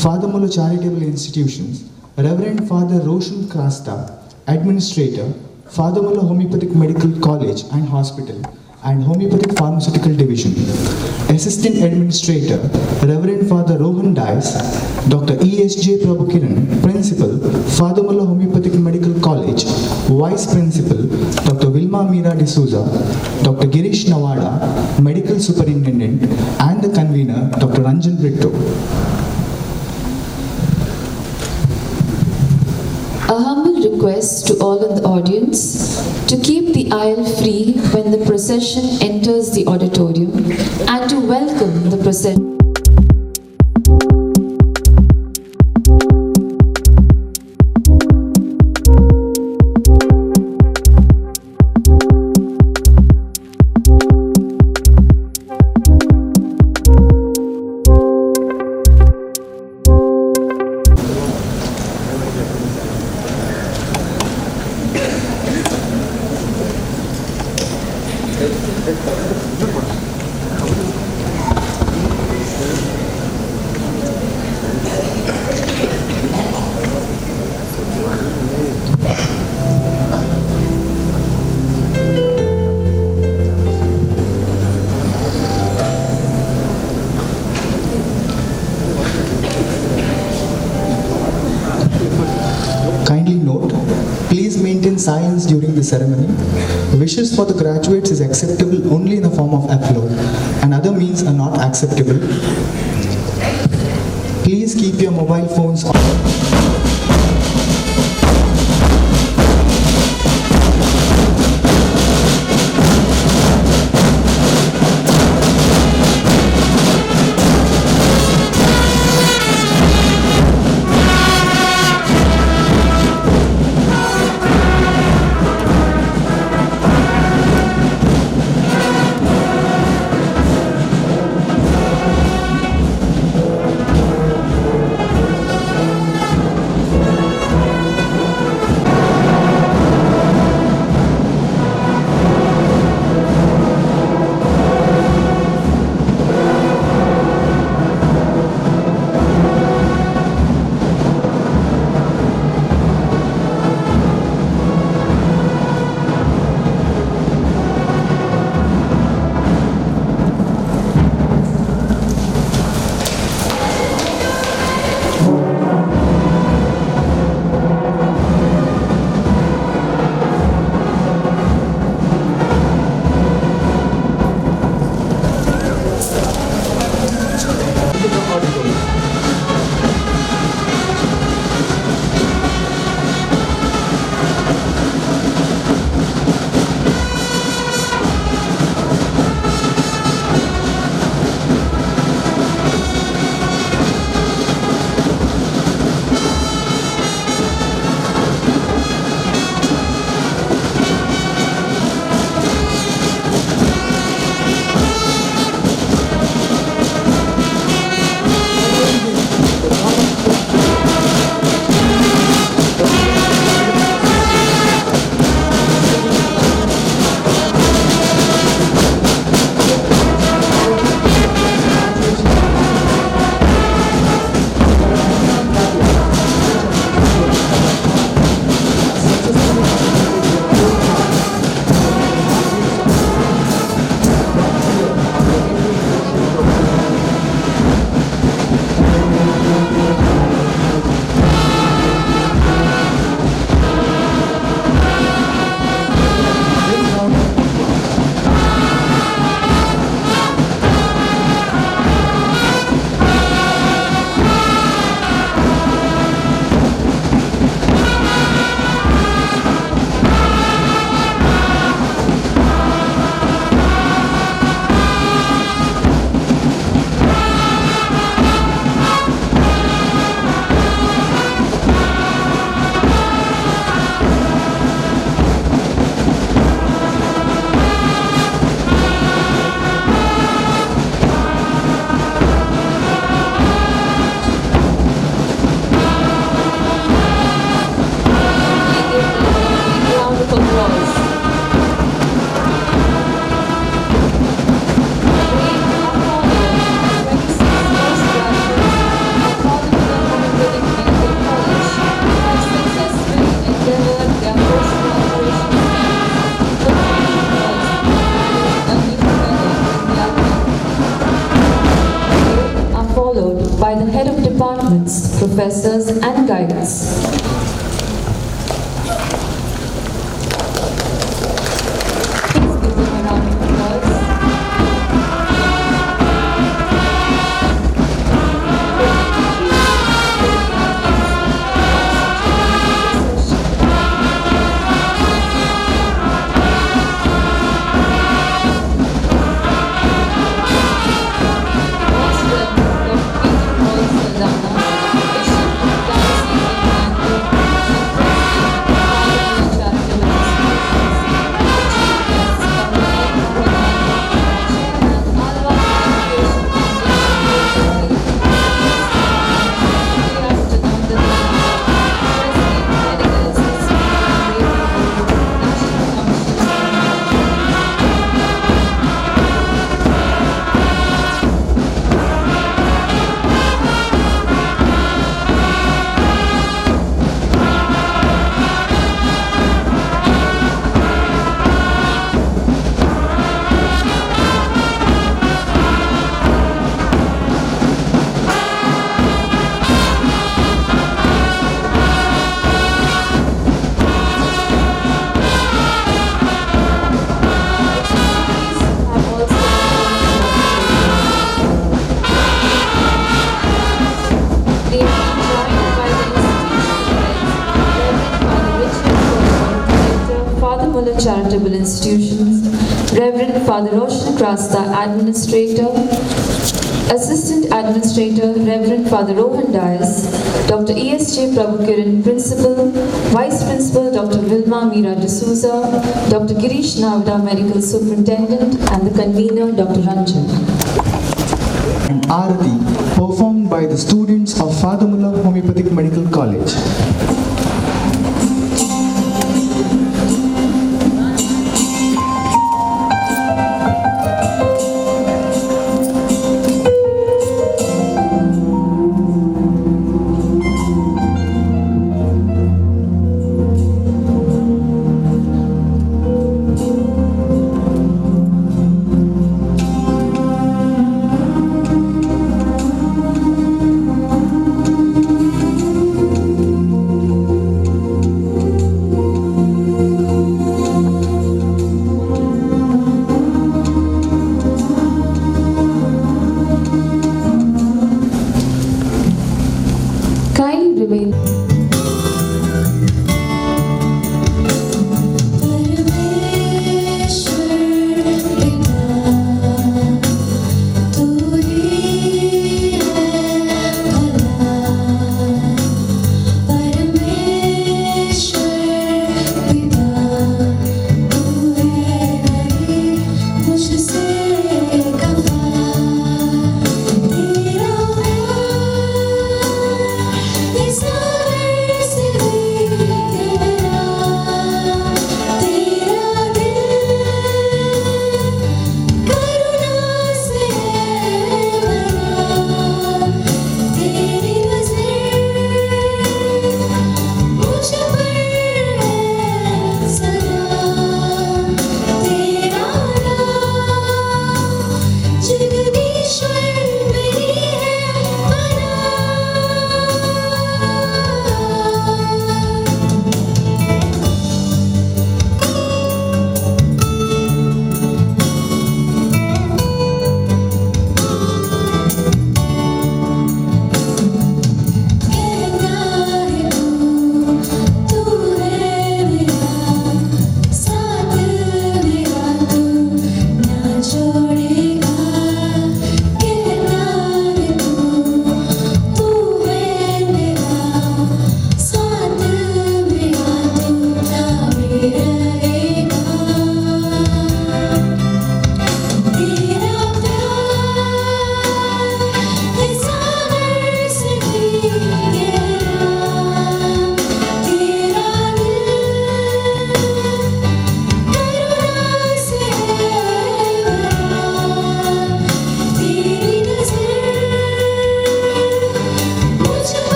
Father Muller Charitable Institutions, Reverend Father Roshan Krasta, Administrator, Father Muller Homoeopathic Medical College and Hospital and Homeopathic Pharmaceutical Division. Assistant Administrator, Reverend Father Rohan Dias, Dr. E.S.J. Prabhukiran, Principal, Father Muller Homeopathic Medical College, Vice Principal, Dr. Vilma Meera D'Souza, Dr. Girish Nawada, Medical Superintendent, and the Convener, Dr. Ranjan Britto. A humble request to all in the audience to keep the aisle free when the procession enters the auditorium and to welcome the procession. Kindly note, please maintain silence during the ceremony. Wishes for the graduates is acceptable only in the form of applause, and other means are not acceptable. Please keep your mobile phones on. departments, professors, and guides. Please give them a round of applause. Charitable institutions, Reverend Father Roshan Krasta, Administrator, Assistant Administrator, Reverend Father Rohan Dias, Dr. E.S.J. Prabhukiran, Principal, Vice Principal, Dr. Vilma Mira D'Souza, Dr. Girish Navda, Medical Superintendent, and the Convener, Dr. Ranjan. And Arati, performed by the students of Father Muller Homoeopathic Medical College.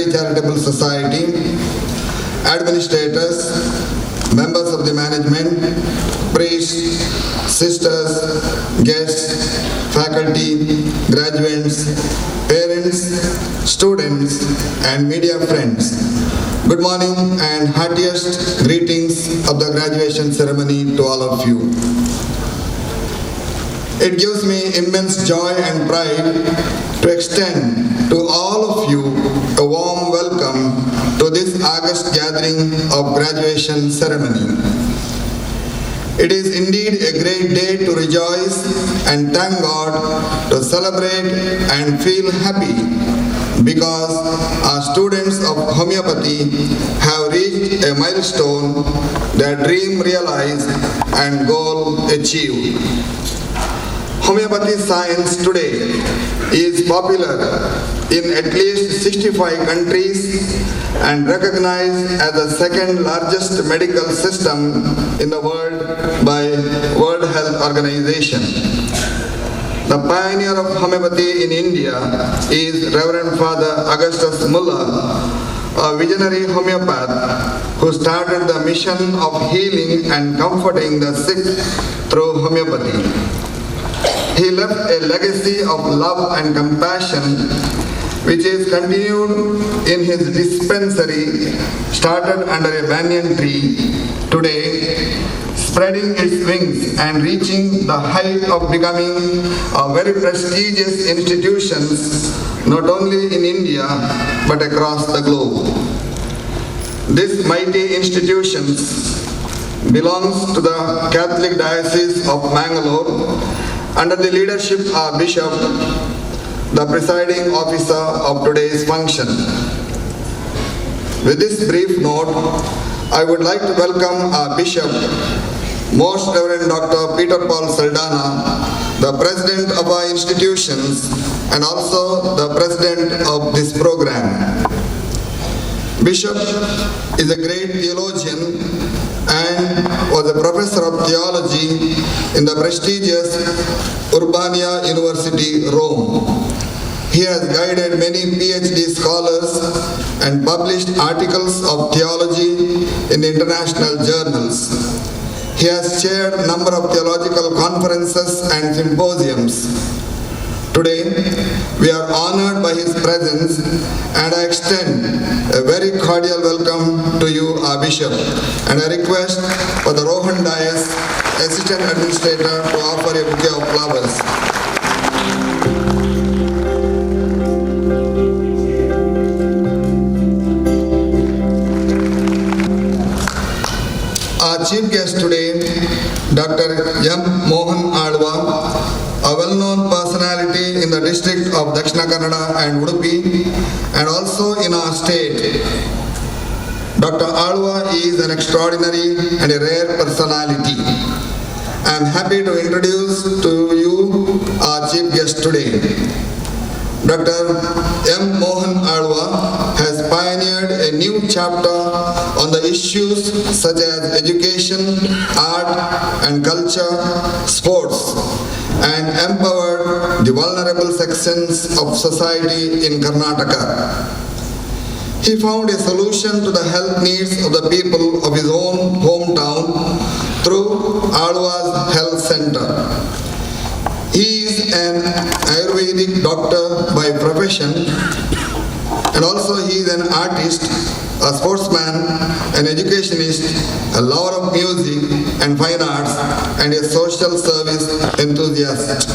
Kankanady Charitable Society, administrators, members of the management, priests, sisters, guests, faculty, graduates, parents, students, and media friends. Good morning and heartiest greetings of the graduation ceremony to all of you. It gives me immense joy and pride to extend to all of you a warm welcome to this August gathering of graduation ceremony. It is indeed a great day to rejoice and thank God, to celebrate and feel happy because our students of homeopathy have reached a milestone, their dream realized and goal achieved. Homeopathy science today is popular in at least 65 countries and recognized as the second largest medical system in the world by World Health Organization. The pioneer of homeopathy in India is Reverend Father Augustus Muller, a visionary homeopath who started the mission of healing and comforting the sick through homeopathy. He left a legacy of love and compassion which is continued in his dispensary started under a banyan tree today, spreading its wings and reaching the height of becoming a very prestigious institution not only in India but across the globe. This mighty institution belongs to the Catholic Diocese of Mangalore under the leadership of Bishop, the presiding officer of today's function. With this brief note, I would like to welcome our Bishop, Most Reverend Dr. Peter Paul Saldana, the President of our institutions and also the President of this program. Bishop is a great theologian and was a professor of theology in the prestigious Urbania University, Rome. He has guided many PhD scholars and published articles of theology in international journals. He has chaired a number of theological conferences and symposiums. Today, we are honored by his presence and I extend a very cordial welcome to you, our Bishop, and a request for the Rohan Dias Assistant Administrator to offer a bouquet of flowers. Our chief guest today, Dr. M. Mohan Alwa, a well-known personality in the district of Dakshina Kannada and Udupi, and also in our state. Dr. Alwa is an extraordinary and a rare personality. I am happy to introduce to you our chief guest today. Dr. M. Mohan Alwa has pioneered a new chapter on the issues such as education, art and culture, sports, and empowered the vulnerable sections of society in Karnataka. He found a solution to the health needs of the people of his own hometown through Alwa's Health Center. He is an Ayurvedic doctor by profession and also he is an artist, a sportsman, an educationist, a lover of music and fine arts, and a social service enthusiast.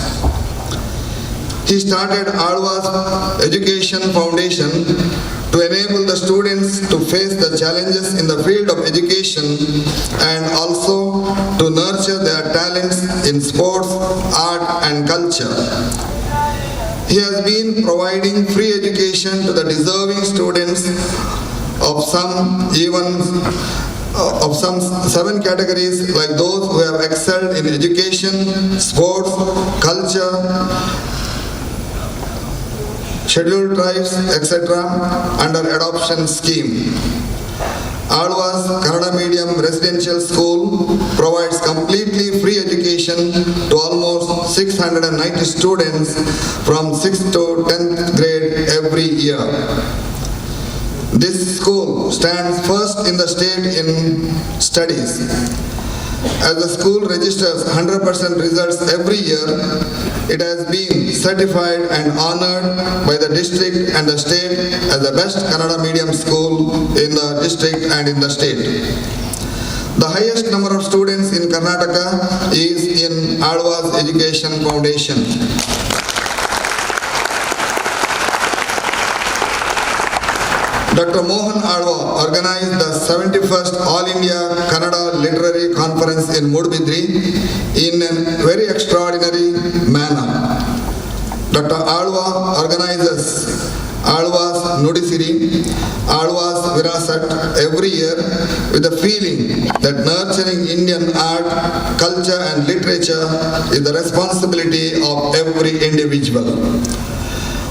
He started Alwa's Education Foundation to enable the students to face the challenges in the field of education and also to nurture their talents in sports, art and culture. He has been providing free education to the deserving students of some 7 categories, like those who have excelled in education, sports, culture, scheduled tribes, etc. under adoption scheme. Alwa's Kannada medium residential school provides completely free education to almost 690 students from 6th to 10th grade every year. This school stands first in the state in studies. As the school registers 100% results every year, it has been certified and honored by the district and the state as the best Kannada medium school in the district and in the state. The highest number of students in Karnataka is in Alva's Education Foundation. Dr. Mohan Alva organized the 71st All India Kannada Literary Conference in Mudbidri in a very extraordinary manner. Dr. Alva organizes Alva's Nudisiri, Alva's Virasat every year with the feeling that nurturing Indian art, culture and literature is the responsibility of every individual.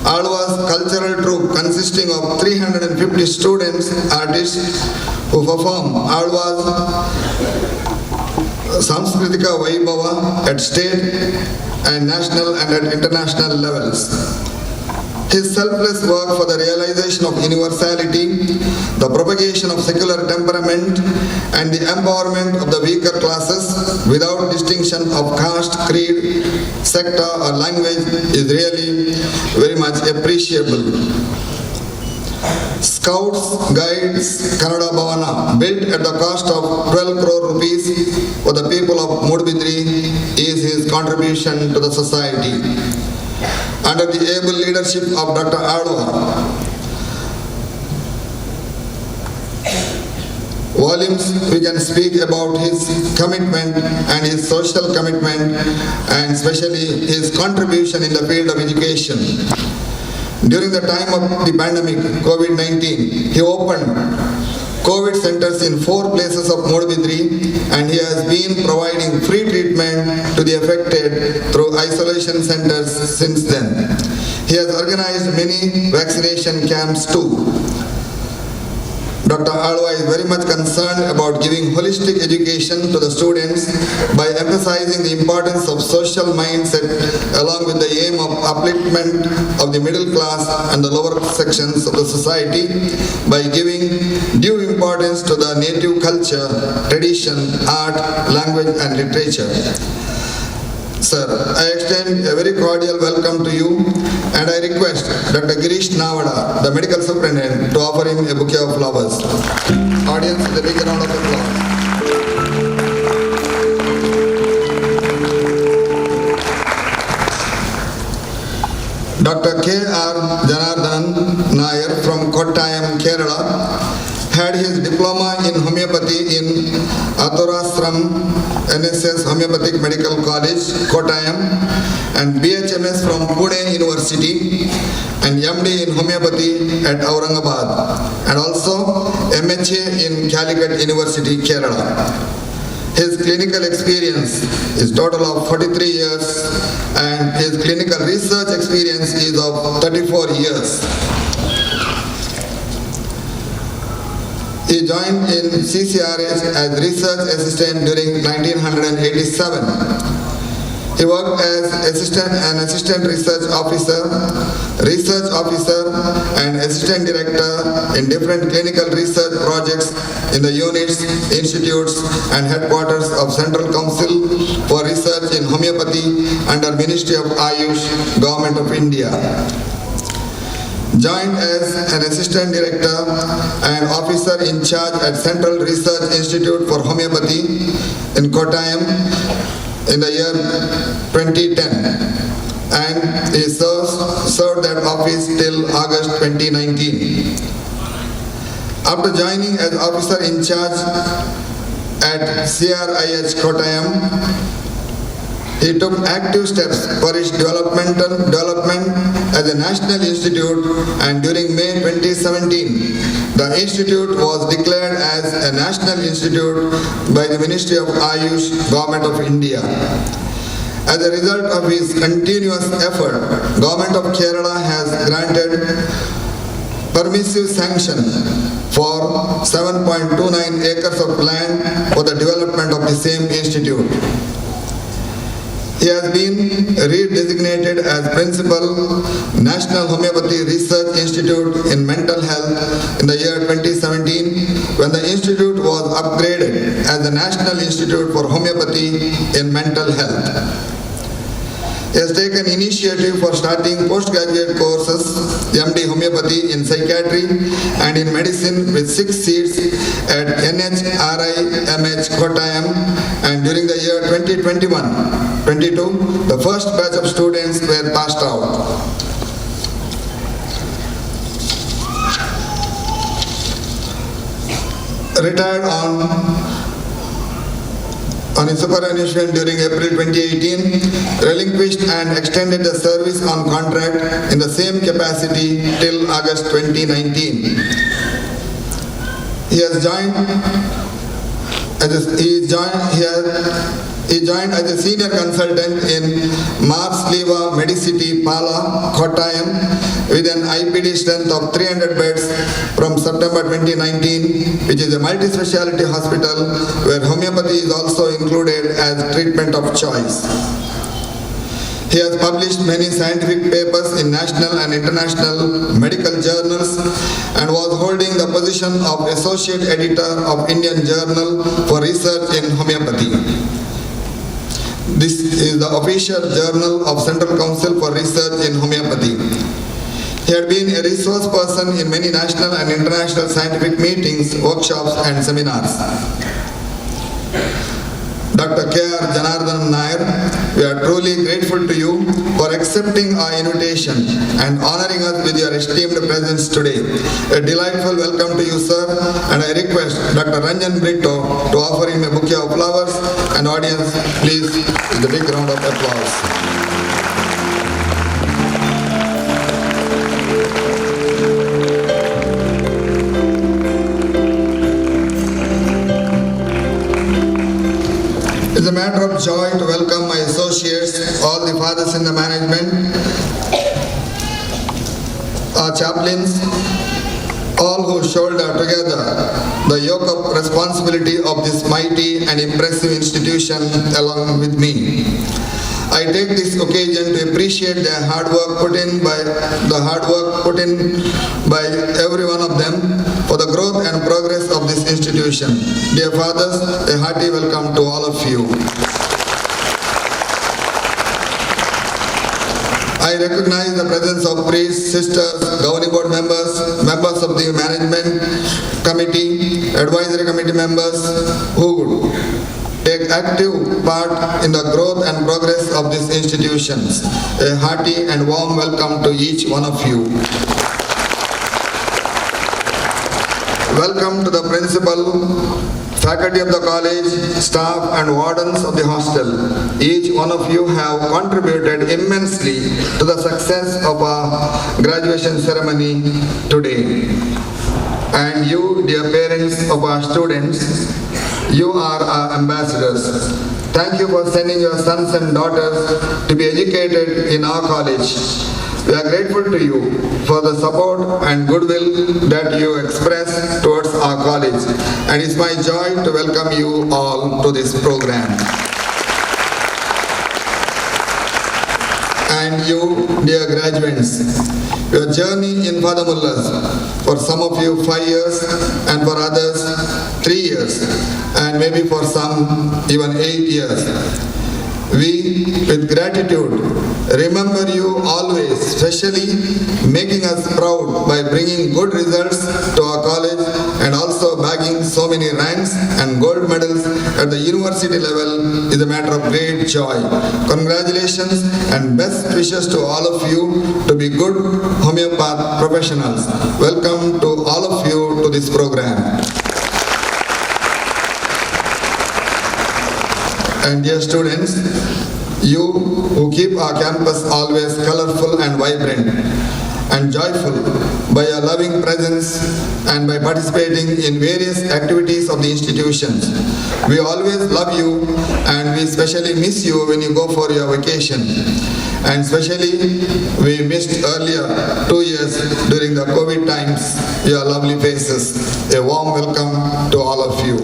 Alva's cultural troupe consisting of 350 students, artists who perform Alva's Sanskritika Vaibhava at state and national and at international levels. His selfless work for the realization of universality, the propagation of secular temperament, and the empowerment of the weaker classes without distinction of caste, creed, sector, or language is really very much appreciable. Scouts Guides Kannada Bhavana, built at the cost of 12 crore rupees for the people of Mudbidri, is his contribution to the society. Under the able leadership of Dr. Alva, volumes we can speak about his commitment and his social commitment and especially his contribution in the field of education. During the time of the pandemic, COVID-19, he opened COVID centers in 4 places of Mudbidri, and he has been providing free treatment to the affected through isolation centers since then. He has organized many vaccination camps too. Dr. Alva is very much concerned about giving holistic education to the students by emphasizing the importance of social mindset along with the aim of upliftment of the middle class and the lower sections of the society by giving due importance to the native culture, tradition, art, language and literature. Sir, I extend a very cordial welcome to you and I request Dr. Girish Navada, the medical superintendent, to offer him a bouquet of flowers. Audience, with a big round of applause. Dr. K.R. Janardhan Nair from Kottayam, Kerala, had his diploma in homeopathy in Athorasram NSS Homeopathic Medical College, Kottayam, and BHMS from Pune University, and MD in homeopathy at Aurangabad, and also MHA in Calicut University, Kerala. His clinical experience is total of 43 years, and his clinical research experience is of 34 years. He joined in CCRH as research assistant during 1987. He worked as assistant research officer, and assistant director in different clinical research projects in the units, institutes, and headquarters of Central Council for Research in Homeopathy under Ministry of Ayush, Government of India. Joined as an assistant director and officer in charge at Central Research Institute for Homeopathy in Kottayam in the year 2010, and he served that office till August 2019. After joining as officer in charge at CRIH Kottayam, he took active steps for its development as a national institute, and during May 2017, the institute was declared as a national institute by the Ministry of Ayush, Government of India. As a result of his continuous effort, Government of Kerala has granted permissive sanction for 7.29 acres of land for the development of the same institute. He has been redesignated as Principal, National Homeopathy Research Institute Institute in Mental Health in the year 2017 when the institute was upgraded as the National Institute for Homeopathy in Mental Health. He has taken initiative for starting postgraduate courses, MD Homeopathy in Psychiatry and in Medicine with 6 seats at NHRI-MH Kottayam, and during the year 2021-22, the first batch of students were passed out. Retired on his superannuation during April 2018, relinquished and extended the service on contract in the same capacity till August 2019. He joined as a senior consultant in Mars Leva Medicity Pala, Kottayam, with an IPD strength of 300 beds from September 2019, which is a multi-speciality hospital where homeopathy is also included as treatment of choice. He has published many scientific papers in national and international medical journals and was holding the position of Associate Editor of Indian Journal for Research in Homeopathy. This is the official journal of Central Council for Research in Homeopathy. He had been a resource person in many national and international scientific meetings, workshops and seminars. Dr. K.R. Janardhan Nair, we are truly grateful to you for accepting our invitation and honoring us with your esteemed presence today. A delightful welcome to you, sir, and I request Dr. Ranjan Brito to offer him a bouquet of flowers, and audience, please, with a big round of applause. It's a matter of joy to welcome my associates, all the fathers in the management, our chaplains, all who shoulder together the yoke of responsibility of this mighty and impressive institution along with me. I take this occasion to appreciate the hard work put in by every one of them for the growth and progress of this institution. Dear fathers, a hearty welcome to all of you. I recognize the presence of priests, sisters, governing board members, members of the management committee, advisory committee members who take active part in the growth and progress of these institutions. A hearty and warm welcome to each one of you. Welcome to the principal, faculty of the college, staff and wardens of the hostel. Each one of you have contributed immensely to the success of our graduation ceremony today. And you, dear parents of our students, you are our ambassadors. Thank you for sending your sons and daughters to be educated in our college. We are grateful to you for the support and goodwill that you express towards our college, and it's my joy to welcome you all to this program. And you, dear graduates, your journey in Father Muller's, for some of you 5 years and for others 3 years, and maybe for some even 8 years. We, with gratitude, remember you always, especially making us proud by bringing good results to our college and also bagging so many ranks and gold medals at the university level is a matter of great joy. Congratulations and best wishes to all of you to be good homeopath professionals. Welcome to all of you to this program. And dear students, you who keep our campus always colorful and vibrant and joyful by your loving presence and by participating in various activities of the institutions. We always love you and we especially miss you when you go for your vacation. And especially we missed earlier 2 years during the COVID times, your lovely faces. A warm welcome to all of you.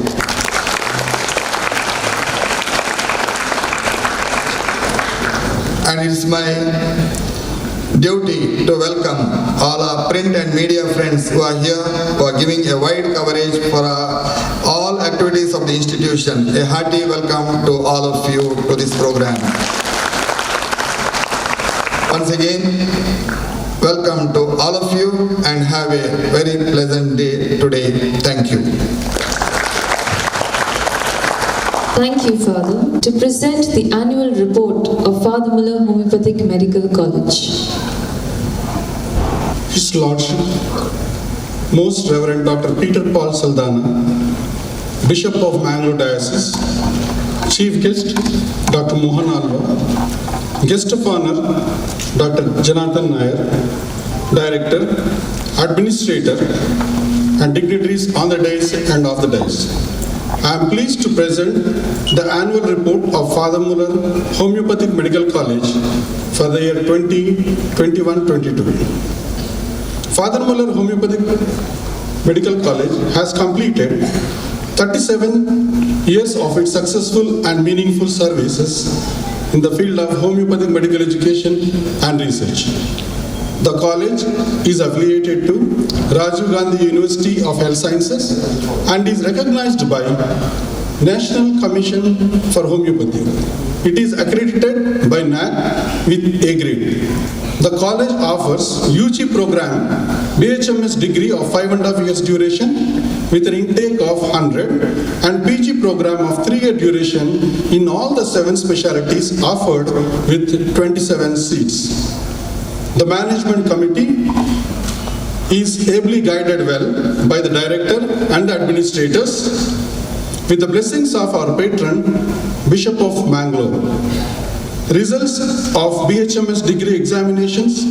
And it's my duty to welcome all our print and media friends who are here, who are giving a wide coverage for all activities of the institution. A hearty welcome to all of you to this program. Once again, welcome to all of you and have a very pleasant day today. Thank you. Thank you, Father. To present the annual report of Father Muller Homoeopathic Medical College. His Lordship, Most Reverend Dr. Peter Paul Saldana, Bishop of Mangalore Diocese, Chief Guest Dr. Mohan Alva, Guest of Honor Dr. Jonathan Nair, Director, Administrator, and dignitaries on the dais and off the dais. I am pleased to present the annual report of Father Muller Homoeopathic Medical College for the year 2021-22. Father Muller Homoeopathic Medical College has completed 37 years of its successful and meaningful services in the field of homeopathic medical education and research. The college is affiliated to Rajiv Gandhi University of Health Sciences and is recognized by National Commission for Homeopathy. It is accredited by NAC with A grade. The college offers UG program, BHMS degree of 5.5 years duration with an intake of 100 and PG program of 3-year duration in all the 7 specialties offered with 27 seats. The management committee is ably guided well by the director and the administrators with the blessings of our patron, Bishop of Mangalore. Results of BHMS degree examinations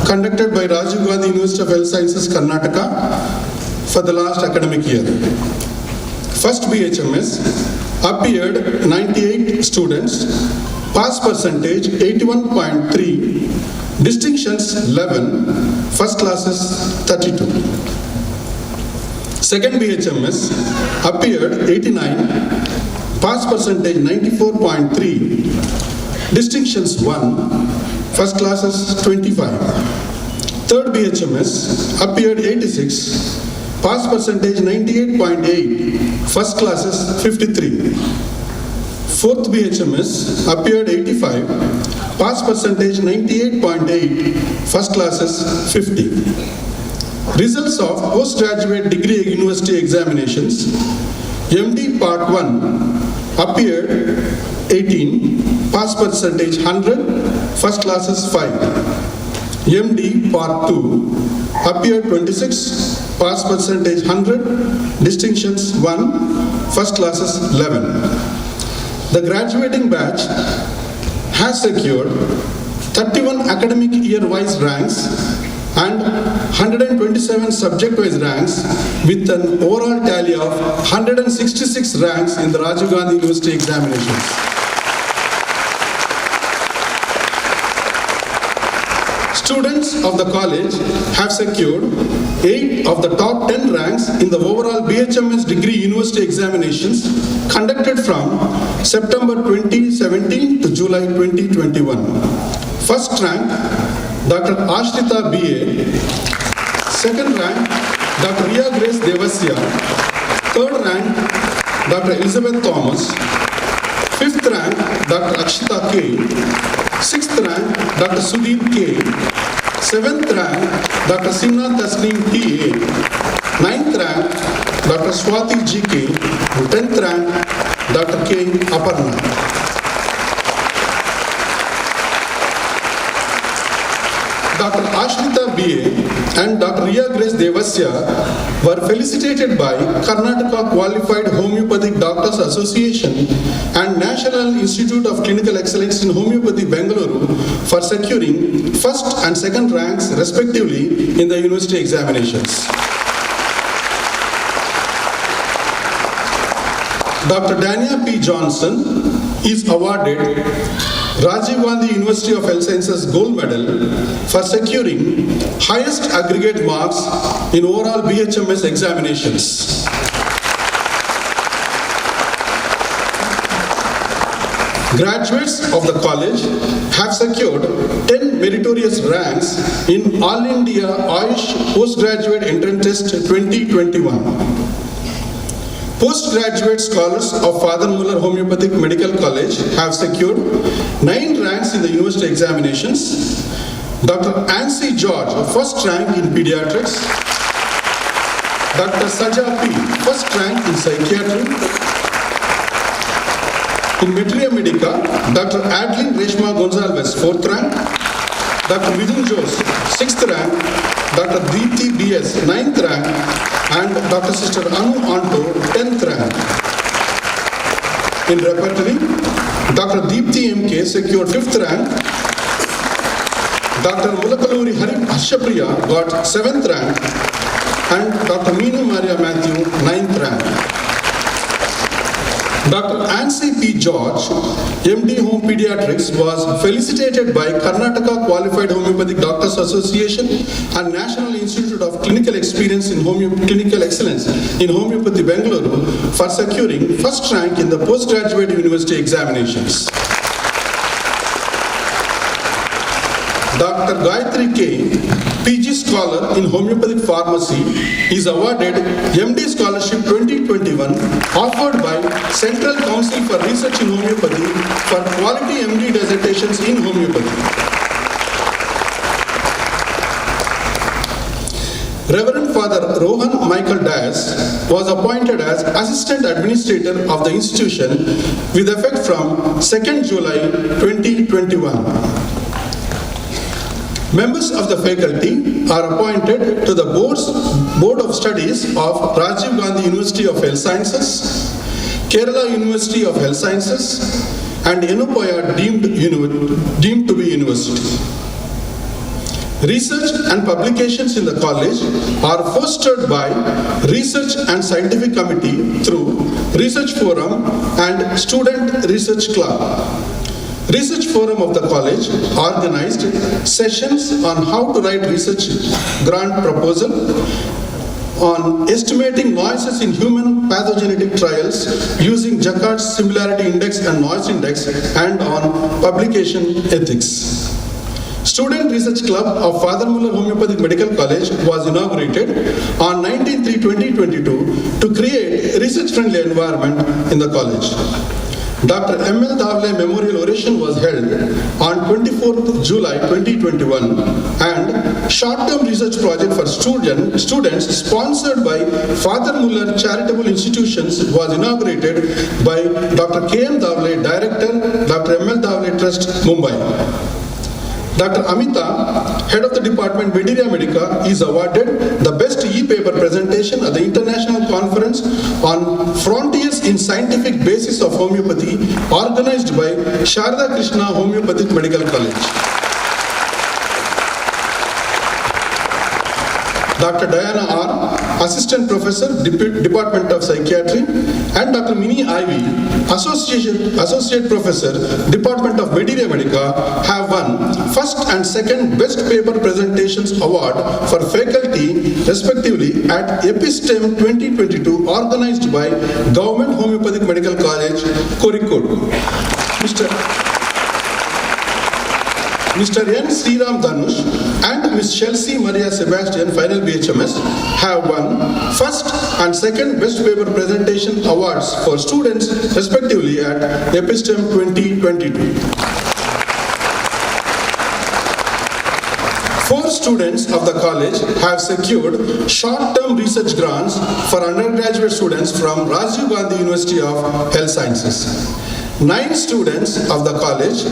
conducted by Rajiv Gandhi University of Health Sciences, Karnataka for the last academic year. First BHMS appeared 98 students, pass percentage 81.3, distinctions 11, first classes 32. Second BHMS appeared 89, pass percentage 94.3, distinctions 1, first classes 25. Third BHMS appeared 86, pass percentage 98.8, first classes 53. Fourth BHMS appeared 85, pass percentage 98.8, first classes 50. Results of postgraduate degree university examinations. MD Part 1 appeared 18, pass percentage 100, first classes 5. MD Part 2 appeared 26, pass percentage 100, distinctions 1, first classes 11. The graduating batch has secured 31 academic year-wise ranks and 127 subject-wise ranks with an overall tally of 166 ranks in the Rajiv Gandhi University examinations. Students of the college have secured 8 of the top 10 ranks in the overall BHMS degree university examinations conducted from September 2017 to July 2021. First rank, Dr. Ashrita B.A. Second rank, Dr. Ria Grace Devasya. Third rank, Dr. Elizabeth Thomas. Fifth rank, Dr. Akshita K. Sixth rank, Dr. Sudhir K. Seventh rank, Dr. Simna Tasneem T.A. Ninth rank, Dr. Swati G.K. 10th rank, Dr. K. Aparna. Dr. Ashrita B.A. and Dr. Ria Grace Devasya were felicitated by Karnataka Qualified Homeopathic Doctors Association and National Institute of Clinical Excellence in Homeopathy, Bangalore for securing first and second ranks respectively in the university examinations. Dr. Dania P. Johnson is awarded Rajiv Gandhi University of Health Sciences Gold Medal for securing highest aggregate marks in overall BHMS examinations. Graduates of the college have secured 10 meritorious ranks in All India Ayush Postgraduate Entrance Test 2021. Postgraduate scholars of Father Muller Homoeopathic Medical College have secured 9 ranks in the university examinations. Dr. Ansi George, first rank in pediatrics. Dr. Saja P, first rank in psychiatry. In Materia Medica, Dr. Adeline Reshma Gonzalez, 4th rank. Dr. Vidun Jose, 6th rank. Dr. Deepthi BS, 9th rank. And Dr. Sister Anu Anto, 10th rank. In repertory, Dr. Deepthi MK secured 5th rank. Dr. Mulakaluri Harshapriya got 7th rank. And Dr. Meenu Maria Matthew, 9th rank. Dr. Ansi P. George, MD Home Pediatrics, was felicitated by Karnataka Qualified Homeopathic Doctors Association and National Institute of Clinical Experience in Clinical Excellence in Homeopathy, Bangalore, for securing first rank in the postgraduate university examinations. Dr. Gayatri K, PG Scholar in Homeopathic Pharmacy, is awarded MD Scholarship 2021 offered by Central Council for Research in Homeopathy for quality MD dissertations in homeopathy. Reverend Father Rohan Michael Dias was appointed as Assistant Administrator of the institution with effect from 2nd July 2021. Members of the faculty are appointed to the Board of Studies of Rajiv Gandhi University of Health Sciences, Kerala University of Health Sciences, and Enupoya deemed to be university. Research and publications in the college are fostered by Research and Scientific Committee through Research Forum and Student Research Club. Research Forum of the college organized sessions on how to write research grant proposal, on estimating noises in human pathogenetic trials using Jacquard's Similarity Index and Noise Index, and on publication ethics. Student Research Club of Father Muller Homeopathic Medical College was inaugurated on 19/3/2022 to create a research-friendly environment in the college. Dr. M.L. Davle Memorial Oration was held on 24th July 2021, and short-term research project for students sponsored by Father Muller Charitable Institutions was inaugurated by Dr. K.M. Davle, Director, Dr. M.L. Davle Trust, Mumbai. Dr. Amita, Head of the Department Materia Medica, is awarded the Best E-Paper Presentation at the International Conference on Frontiers in Scientific Basis of Homeopathy, organized by Sharda Krishna Homeopathic Medical College. Dr. Diana R., Assistant Professor, Department of Psychiatry, and Dr. Mini Ivy, Associate Professor, Department of Materia Medica, have won first and second Best Paper Presentations Award for faculty, respectively, at Epistem 2022, organized by Government Homeopathic Medical College, Kozhikode. Mr. N. Sriram Dhanush and Ms. Chelsea Maria Sebastian, final BHMS, have won first and second Best Paper Presentation Awards for students, respectively, at Epistem 2022. 4 students of the college have secured short-term research grants for undergraduate students from Rajiv Gandhi University of Health Sciences. 9 students of the college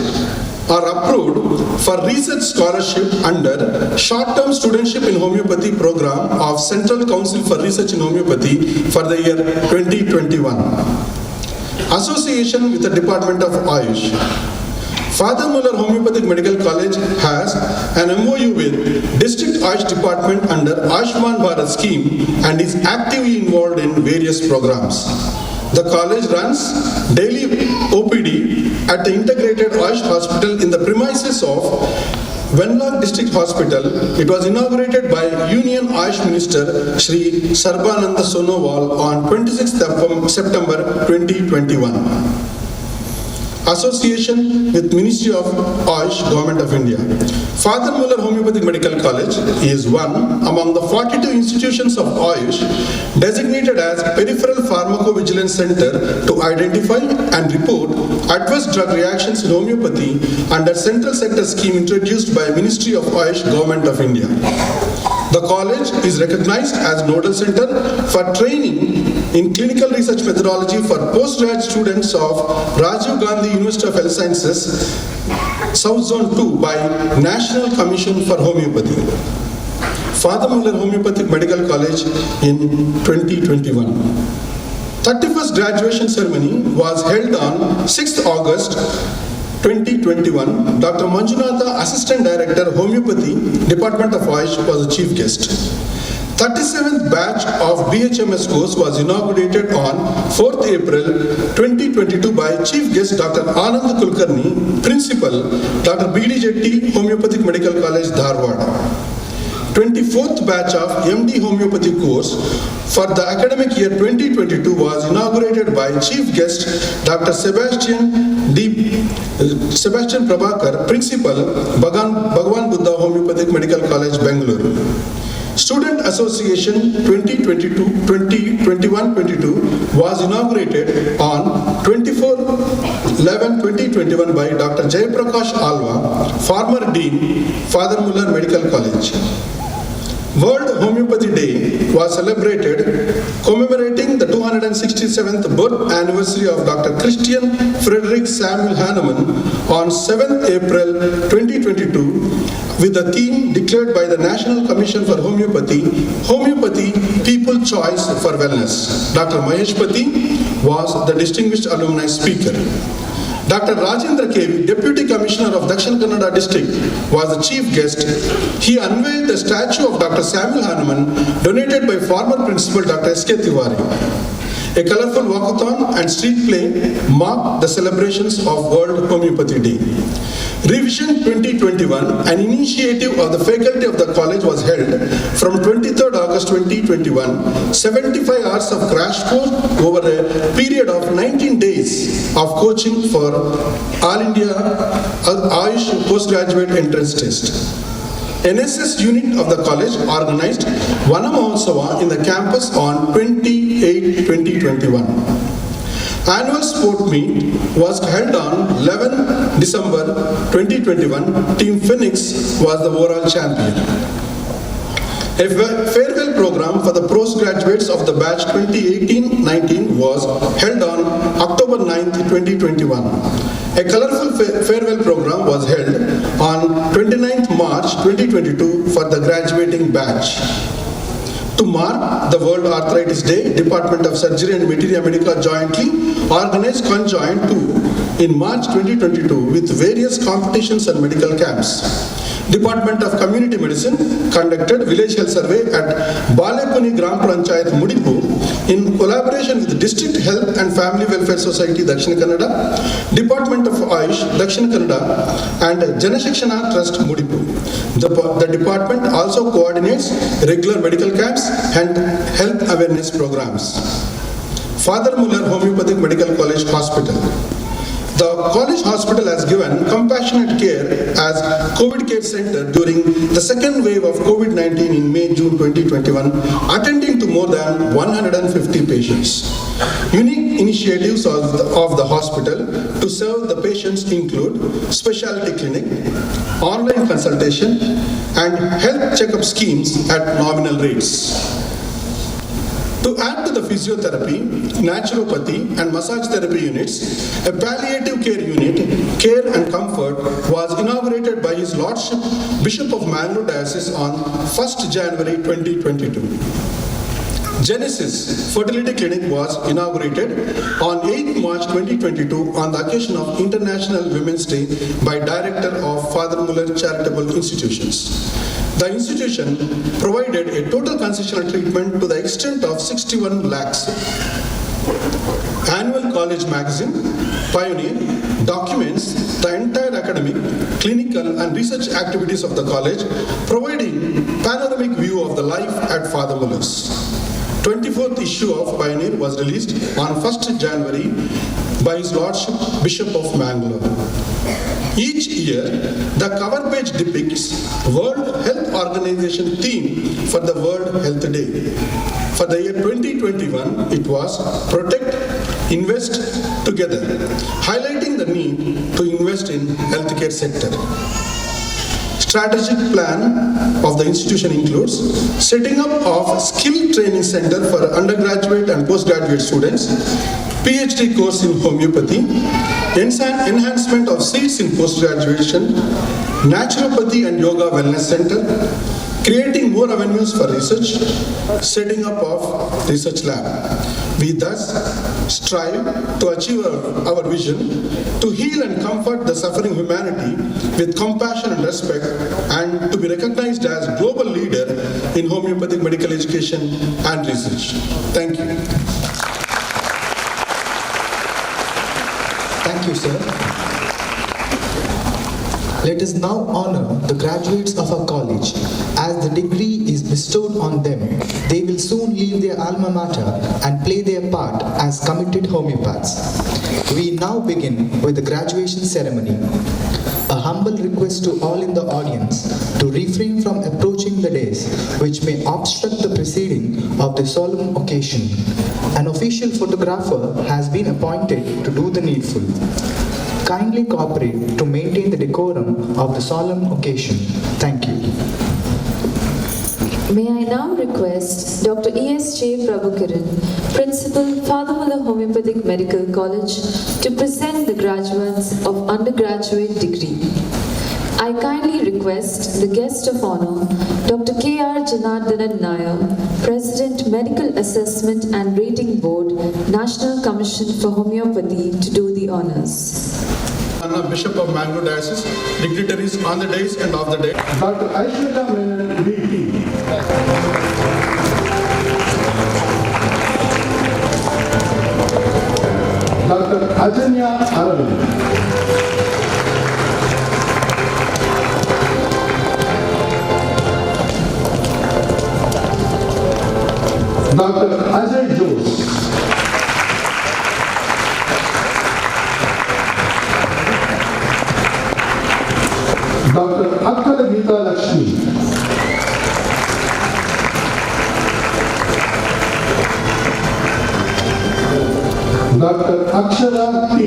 are approved for research scholarship under short-term studentship in homeopathy program of Central Council for Research in Homeopathy for the year 2021. Association with the Department of Ayush. Father Muller Homeopathic Medical College has an MOU with District Ayush Department under Ayushman Bharat scheme and is actively involved in various programs. The college runs daily OPD at the Integrated Ayush Hospital in the premises of Venlag District Hospital. It was inaugurated by Union Ayush Minister Shri Sarbananda Sonowal on 26th September 2021. association with Ministry of Ayush, Government of India. Father Muller Homeopathic Medical College is one among the 42 institutions of Ayush designated as Peripheral Pharmacovigilance Center to identify and report adverse drug reactions in homeopathy under Central Sector Scheme introduced by Ministry of Ayush, Government of India. The college is recognized as nodal center for training in clinical research methodology for postgrad students of Rajiv Gandhi University of Health Sciences, South Zone 2 by National Commission for Homeopathy. Father Muller Homeopathic Medical College in 2021. 31st graduation ceremony was held on 6th August 2021, Dr. Manjunatha, Assistant Director, Homeopathy, Department of Ayush, was the chief guest. 37th batch of BHMS course was inaugurated on 4th April 2022 by Chief Guest Dr. Anand Kulkarni, Principal, Dr. B.D. Jetty, Homeopathic Medical College, Dharwad. 24th batch of MD Homeopathy course for the academic year 2022 was inaugurated by Chief Guest Dr. Sebastian Prabhakar, Principal, Bhagwan Buddha Homeopathic Medical College, Bangalore. Student Association 2021-22 was inaugurated on 24/11/2021 by Dr. Jayaprakash Alva, former Dean, Father Muller Medical College. World Homeopathy Day was celebrated commemorating the 267th birth anniversary of Dr. Christian Frederick Samuel Hahnemann on 7th April 2022 with the theme declared by the National Commission for Homeopathy, Homeopathy, People Choice for Wellness. Dr. Mahesh Pati was the distinguished alumni speaker. Dr. Rajendra Kevi, Deputy Commissioner of Dakshin Kannada District, was the chief guest. He unveiled the statue of Dr. Samuel Hahnemann, donated by former Principal Dr. S.K. Tiwari. A colorful walkathon and street play marked the celebrations of World Homeopathy Day. Revision 2021, an initiative of the faculty of the college, was held from 23rd August 2021, 75 hours of crash course over a period of 19 days of coaching for All India Ayush Postgraduate Entrance Test. NSS unit of the college organized Vana Mahotsava in the campus on 28/2021. Annual sport meet was held on 11 December 2021. Team Phoenix was the overall champion. A farewell program for the postgraduates of the batch 2018-19 was held on October 9th, 2021. A colorful farewell program was held on 29th March 2022 for the graduating batch. To mark the World Arthritis Day, Department of Surgery and Materia Medica jointly organized Conjoint 2 in March 2022 with various competitions and medical camps. Department of Community Medicine conducted village health survey at Balekuni Gram Panchayat Mudipu in collaboration with District Health and Family Welfare Society, Dakshin Kannada, Department of Ayush, Dakshin Kannada, and Janashikshana Trust, Mudipu. The department also coordinates regular medical camps and health awareness programs. Father Muller Homeopathic Medical College Hospital. The college hospital has given compassionate care as COVID care center during the second wave of COVID-19 in May-June 2021, attending to more than 150 patients. Unique initiatives of the hospital to serve the patients include specialty clinic, online consultation, and health checkup schemes at nominal rates. To add to the physiotherapy, naturopathy, and massage therapy units, a palliative care unit, Care and Comfort, was inaugurated by His Lordship Bishop of Mangalore Diocese on 1st January 2022. Genesis Fertility Clinic was inaugurated on 8th March 2022 on the occasion of International Women's Day by Director of Father Muller Charitable Institutions. The institution provided a total concessional treatment to the extent of 61 lakhs. Annual college magazine, Pioneer, documents the entire academic, clinical, and research activities of the college, providing panoramic view of the life at Father Muller's. 24th issue of Pioneer was released on 1st January by His Lordship Bishop of Mangalore. Each year, the cover page depicts World Health Organization theme for the World Health Day. For the year 2021, it was Protect, Invest Together, highlighting the need to invest in healthcare sector. Strategic plan of the institution includes setting up of skill training center for undergraduate and postgraduate students, PhD course in homeopathy, enhancement of seats in post-graduation, naturopathy and yoga wellness center, creating more avenues for research, setting up of research lab. We thus strive to achieve our vision to heal and comfort the suffering humanity with compassion and respect, and to be recognized as global leader in homeopathic medical education and research. Thank you. Thank you, sir. Let us now honor the graduates of our college. As the degree is bestowed on them, they will soon leave their alma mater and play their part as committed homeopaths. We now begin with the graduation ceremony. A humble request to all in the audience to refrain from approaching the dais which may obstruct the proceeding of the solemn occasion. An official photographer has been appointed to do the needful. Kindly cooperate to maintain the decorum of the solemn occasion. Thank you. May I now request Dr. E.S.J. Prabhukiran, Principal, Father Muller Homoeopathic Medical College, to present the graduates of undergraduate degree. I kindly request the guest of honor, Dr. K.R. Janardhanan Nair, President, Medical Assessment and Rating Board, National Commission for Homeopathy, to do the honors. Bishop of Mangalore Diocese, dignitaries on the dais and off the day. Dr. Aishwarya Menon, VP. Dr. Ajanya Aravind. Dr. Ajay Jose. Dr. Akkala Geeta Lakshmi. Dr. Akshara T.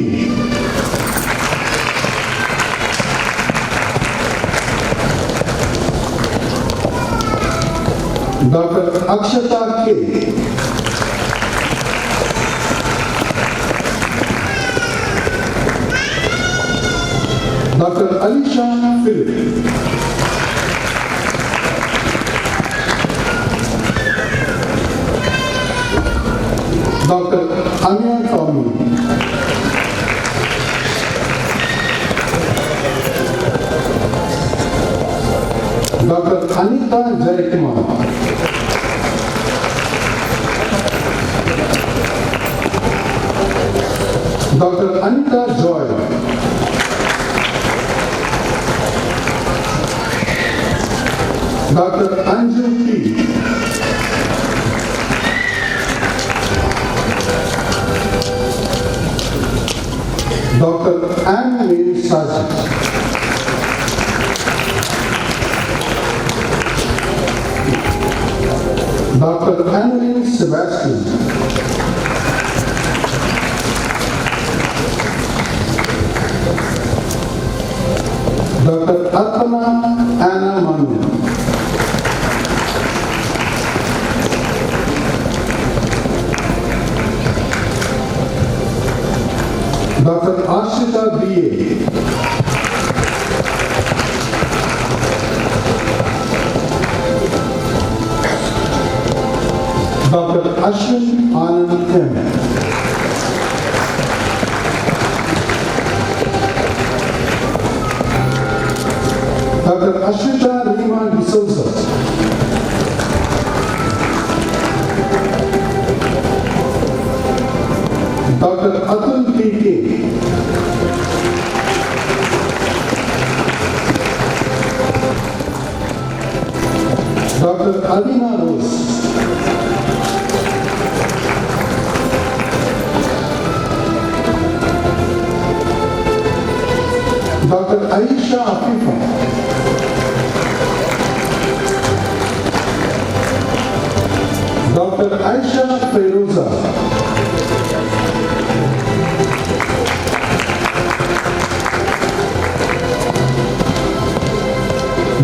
Dr. Akshata K. Dr. Alisha Philip. Dr. Anya Tommy. Dr. Anita Jayakumar. Dr. Anita Joy. Dr. Anju T. Dr. Anne-Marie Sargent. Dr. Annalyn Sebastian. Dr. Arpana Anna Manu. Dr. Ashita B.A. Dr. Ashwin Anand M. Dr. Ashwita Rima D'Souza. Dr. Atul P.K. Dr. Adina Rose. Aisha Afifa. Dr. Aisha Feroza.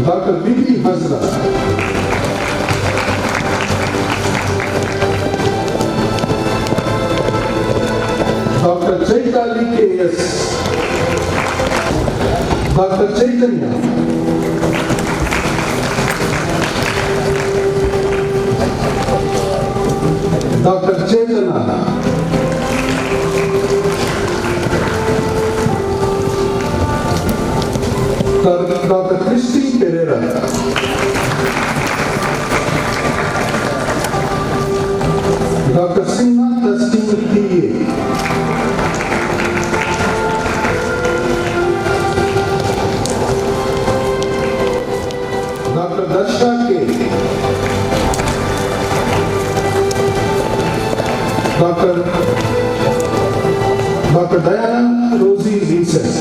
Dr. Bibi Hazra. Dr. Chaitali K.S. Dr. Chaitanya. Dr. Chaitana. Dr. Christy Pereira. Dr. Sinha Tasneem T.A. Dr. Darsha K. Dr. Diana Rosie Vincent.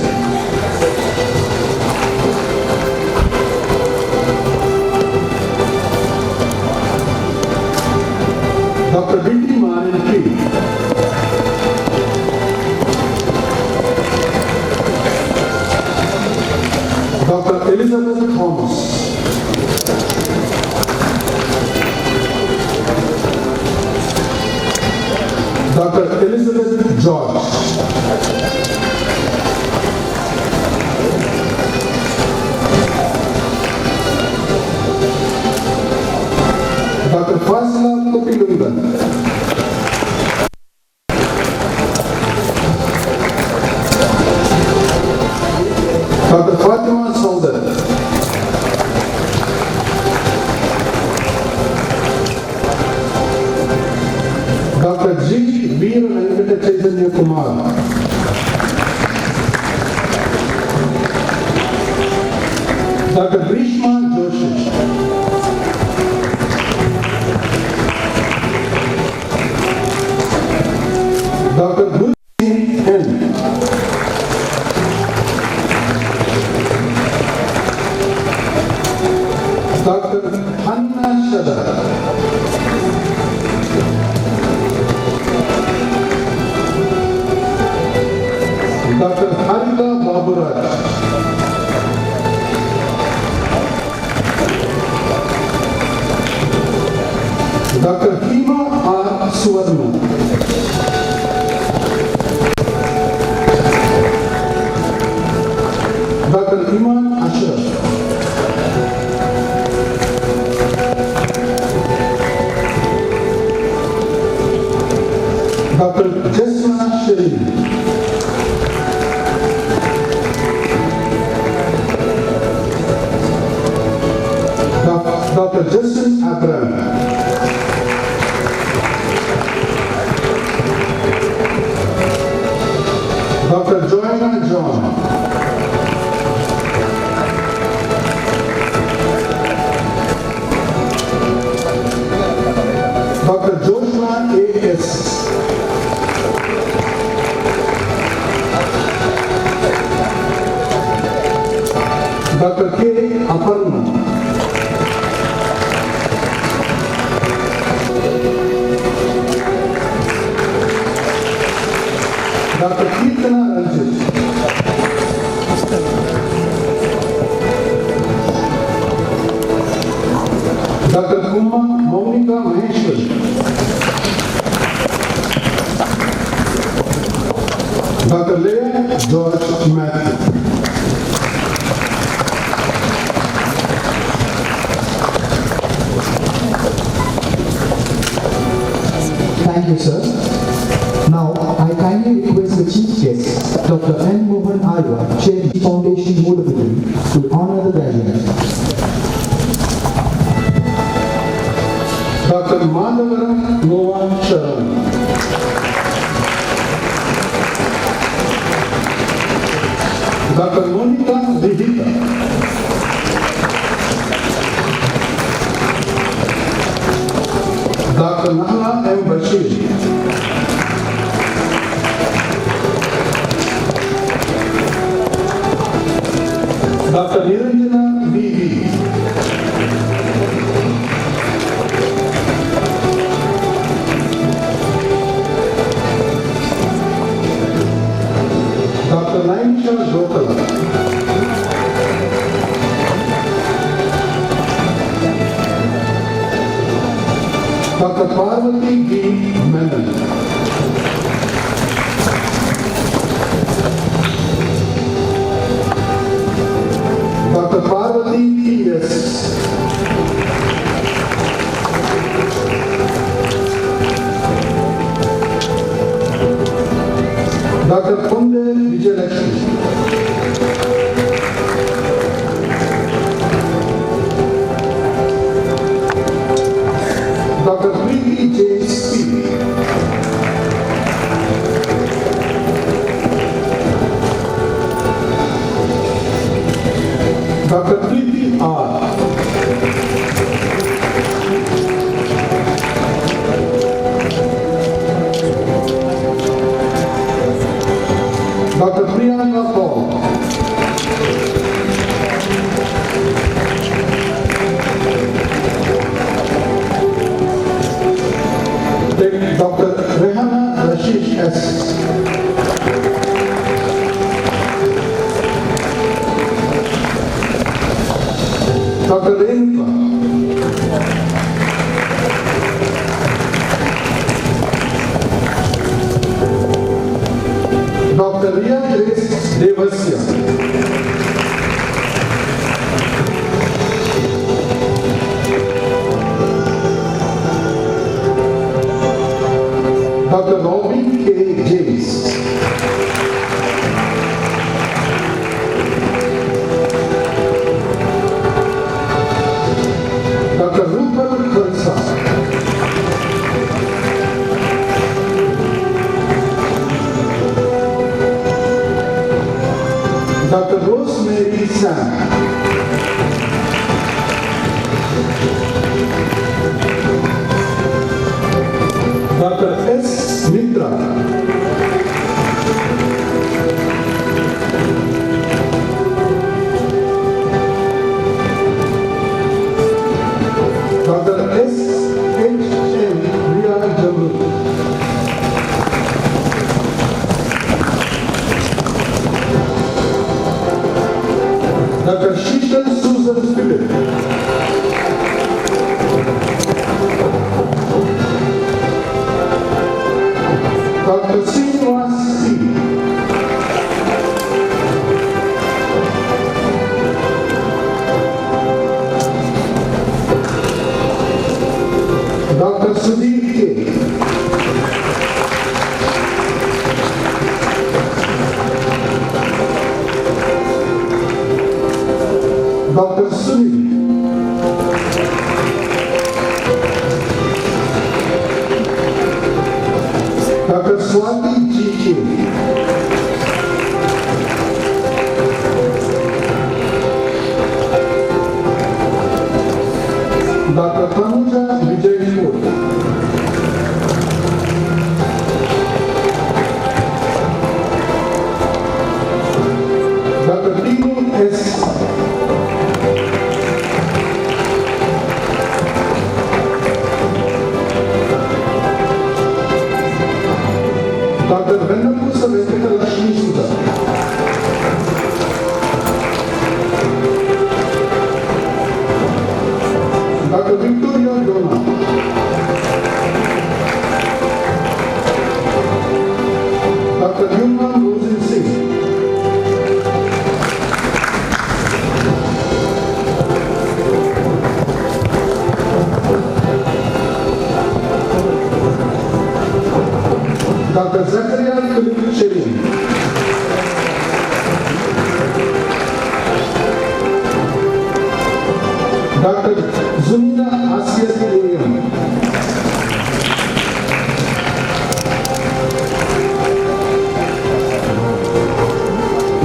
Dr. Binti Marin P. Dr. Elizabeth Thomas. Dr. Elizabeth George. Dr. Fasila Kopilungan. Dr. Fatima Saudar. Dr. G. Veer Venkata Chaitanya Kumar. Dr. Grishma Joshi. Dr. Gulsingh N. Dr. Hanna Shada. Dr. Harika Baburaj. Dr. Hima R. Suvarna. Dr. Iman Ashraf. Dr. Jesna Shereen. Dr. Justin Abraham. Dr. Joanna John. Dr. Joshua A.S. Dr. K. Aparna. Dr. Kirtana Ranjit. Dr. Kuma Maunika Maheshwari. Dr. Leah George Matthew. Thank you, sir. Now, I kindly request the chief guest, Dr. N. Mohan Alwa, Chair of the Foundation Muller, to honor the graduates. Dr. Madhavaram Mohan Sharan. Dr. Monica Vihita. Dr. Nahla M. Bashir. Menon. Dr. Parvati P.S. Dr. Punde Vijayalakshmi. Dr. Preeti James P. Dr. Preeti R. Dr. Priyanka Paul. Dr. Rehana Rashish S. Dr. Renuka. Dr. Ria Grace Devasya. Dr. Robin K. James. Dr. Rupal Khalsa. Dr. Rosemary Sam. Dr. S. Mitra. Dr. S. H. M. Ria Jamru. Dr. Sheetal Susan Philip. Dr. Srinivas C. Dr. Sudhir K. Dr. Sunil. Dr. Swati G.K. Dr. Tanuja Vijaypur. Dr. Tinu S. Dr. Vennapusa Venkatalakshmi Sudha. Dr. Victoria Dona. Dr. Yumna Rosin Singh. Dr. Zakaria Philip Sherin. Dr. Zumina Asya William.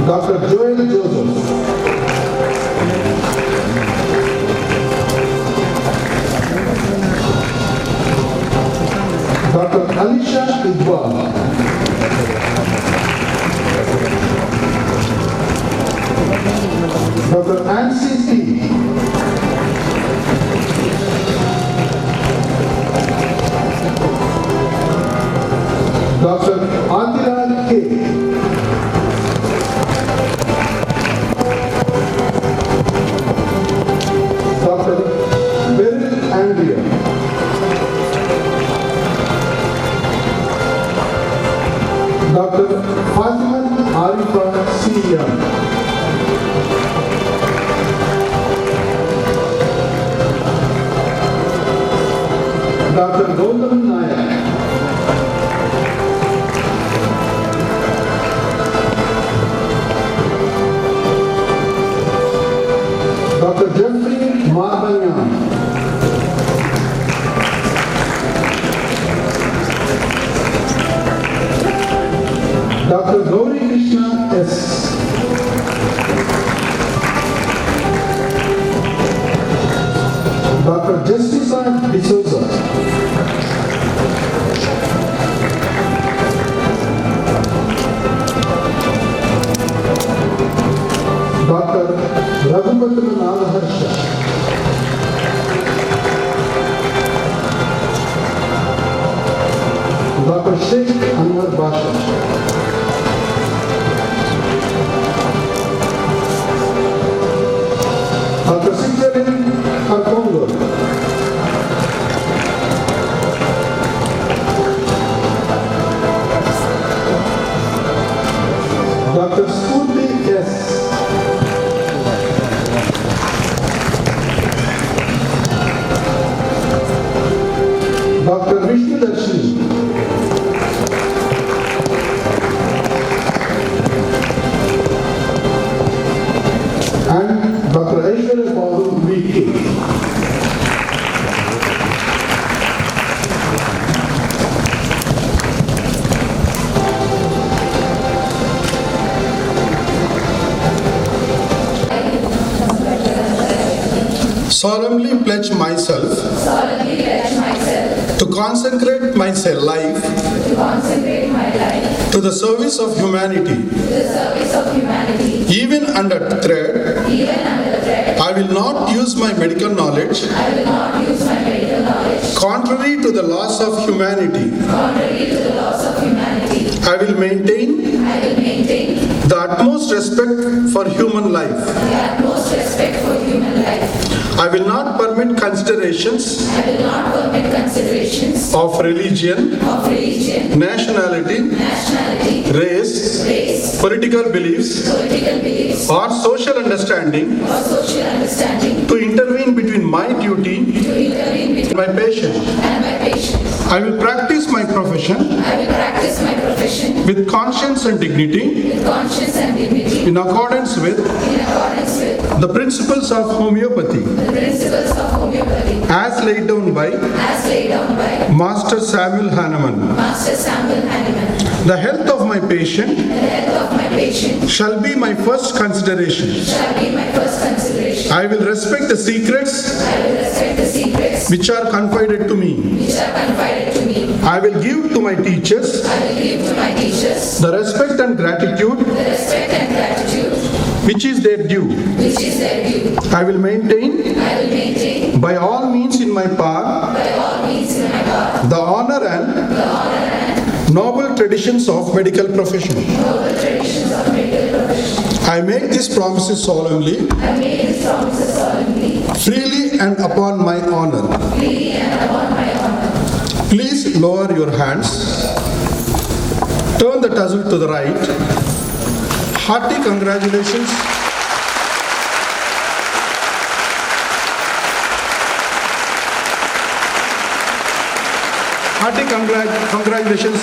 Dr. Joel Joseph. Dr. Alisha Iqbal. Dr. Nancy T. Dr. Adilal K. Dr. Beryl Andrea. Dr. Fatima Arifa Senior. Dr. Gautam Nayak. Dr. Jeffrey Marbanyan. Dr. Gauri Krishna S. Dr. Justice D'Souza. Dr. Raghupatra Nagaharsha. Dr. Sheikh Anwar Basha. Dr. Sikharin Karkongo. Dr. Spurti S. Dr. Vishnu Darshini. And Dr. Aishwarya Babu V.K. Solemnly pledge myself to consecrate my life to the service of humanity. Even under threat, I will not use my medical knowledge contrary to the laws of humanity. I will maintain the utmost respect for human life. I will not permit considerations of religion, nationality, race, political beliefs, or social understanding to intervene between my duty and my patient. I will practice my profession with conscience and dignity in accordance with the principles of homeopathy as laid down by Master Samuel Hahnemann. The health of my patient shall be my first consideration. I will respect the secrets which are confided to me. I will give to my teachers the respect and gratitude which is their due. I will maintain by all means in my power the honor and noble traditions of medical profession. I make these promises solemnly, freely and upon my honor. Please lower your hands. Turn the tassel to the right. Hearty congratulations. Hearty congratulations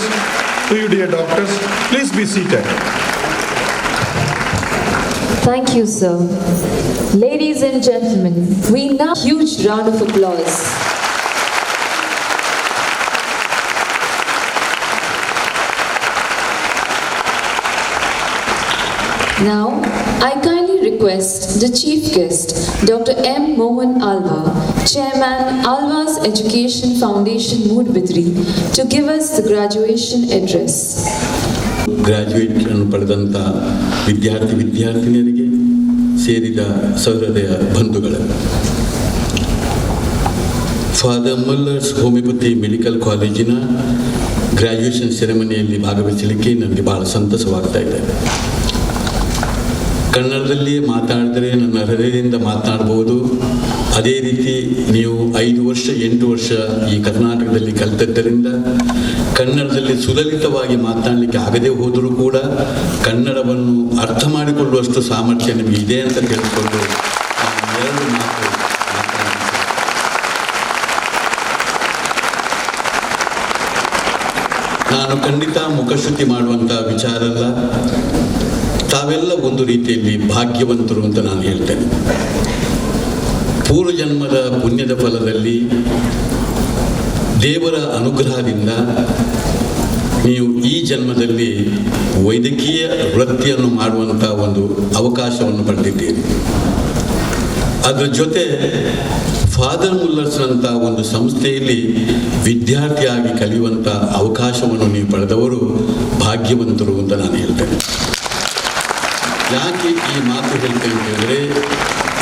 to you, dear doctors. Please be seated. Thank you, sir. Ladies and gentlemen, we now huge round of applause. Now, I kindly request the chief guest, Dr. M. Mohan Alva, Chairman, Alva's Education Foundation, Moodbidri, to give us the graduation address. Graduate ಅನ್ನು ಪಡೆದಂಥ ವಿದ್ಯಾರ್ಥಿನಿಯರಿಗೆ ಸೇರಿದ ಸಹೃದಯ ಬಂಧುಗಳು, father Muller's homeopathy medical ಕಾಲೇಜಿನ graduation ಸೆರೆಮನಿಯಲ್ಲಿ ಭಾಗವಹಿಸಲಿಕ್ಕೆ ನನಗೆ ಬಹಳ ಸಂತಸವಾಗ್ತಾ ಇದೆ. ಕನ್ನಡದಲ್ಲಿ ಮಾತಾಡಿದರೆ ನನ್ನ ಹೃದಯದಿಂದ ಮಾತನಾಡ್ಬೋದು. ಅದೇ ರೀತಿ ನೀವು 5 ವರ್ಷ 8 ವರ್ಷ ಈ ಕರ್ನಾಟಕದಲ್ಲಿ ಕಲಿತದ್ದರಿಂದ ಕನ್ನಡದಲ್ಲಿ ಸುಲಲಿತವಾಗಿ ಮಾತನಾಡಲಿಕ್ಕೆ ಆಗದೆ ಹೋದರೂ ಕೂಡ ಕನ್ನಡವನ್ನು ಅರ್ಥ ಮಾಡಿಕೊಳ್ಳುವಷ್ಟು ಸಾಮರ್ಥ್ಯ ನಿಮಗೆ ಇದೆ ಅಂತ ತಿಳಿದುಕೊಂಡು ಎರಡು ಮಾತು ನಾನು ಖಂಡಿತ ಮುಖಶ್ರುತಿ ಮಾಡುವಂಥ ವಿಚಾರ ಅಲ್ಲ. ತಾವೆಲ್ಲ ಒಂದು ರೀತಿಯಲ್ಲಿ ಭಾಗ್ಯವಂತರು ಅಂತ ನಾನು ಹೇಳ್ತೇನೆ. ಪೂರ್ವಜನ್ಮದ ಪುಣ್ಯದ ಫಲದಲ್ಲಿ ದೇವರ ಅನುಗ್ರಹದಿಂದ ನೀವು ಈ ಜನ್ಮದಲ್ಲಿ ವೈದ್ಯಕೀಯ ವೃತ್ತಿಯನ್ನು ಮಾಡುವಂಥ ಒಂದು ಅವಕಾಶವನ್ನು ಪಡೆದಿದ್ದೀರಿ. ಅದರ ಜೊತೆ ಫಾದರ್ ಮುಲ್ಲರ್ಸ್ನಂಥ ಒಂದು ಸಂಸ್ಥೆಯಲ್ಲಿ ವಿದ್ಯಾರ್ಥಿಯಾಗಿ ಕಲಿಯುವಂಥ ಅವಕಾಶವನ್ನು ನೀವು ಪಡೆದವರು ಭಾಗ್ಯವಂತರು ಅಂತ ನಾನು ಹೇಳ್ತೇನೆ. ಯಾಕೆ ಈ ಮಾತು ಹೇಳ್ತೇನೆ ಅಂತ ಹೇಳಿದರೆ,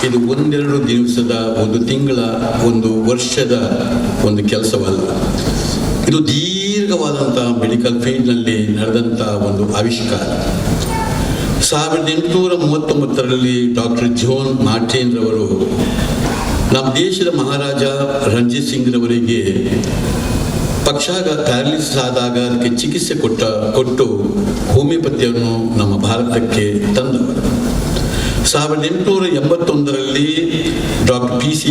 ಇದು ಒಂದೆರಡು ದಿವಸದ, ಒಂದು ತಿಂಗಳ, ಒಂದು ವರ್ಷದ ಒಂದು ಕೆಲಸವಲ್ಲ. ಇದು ದೀರ್ಘವಾದಂಥ ಮೆಡಿಕಲ್ ಫೀಲ್ಡ್ನಲ್ಲಿ ನಡೆದಂಥ ಒಂದು ಆವಿಷ್ಕಾರ. 1839ರಲ್ಲಿ ಡಾಕ್ಟರ್ ಜಾನ್ ಮಾರ್ಟಿನ್ ರವರು ನಮ್ಮ ದೇಶದ ಮಹಾರಾಜ ರಣಜಿತ್ ಸಿಂಗ್ ರವರಿಗೆ ಪಕ್ಷಾಘಾತ ಪ್ಯಾರಲಿಸಿಸ್ ಆದಾಗ ಅದಕ್ಕೆ ಚಿಕಿತ್ಸೆ ಕೊಟ್ಟು ಹೋಮಿಯೋಪತಿಯನ್ನು ನಮ್ಮ ಭಾರತಕ್ಕೆ ತಂದವರು. 1881ರಲ್ಲಿ ಡಾಕ್ಟರ್ PC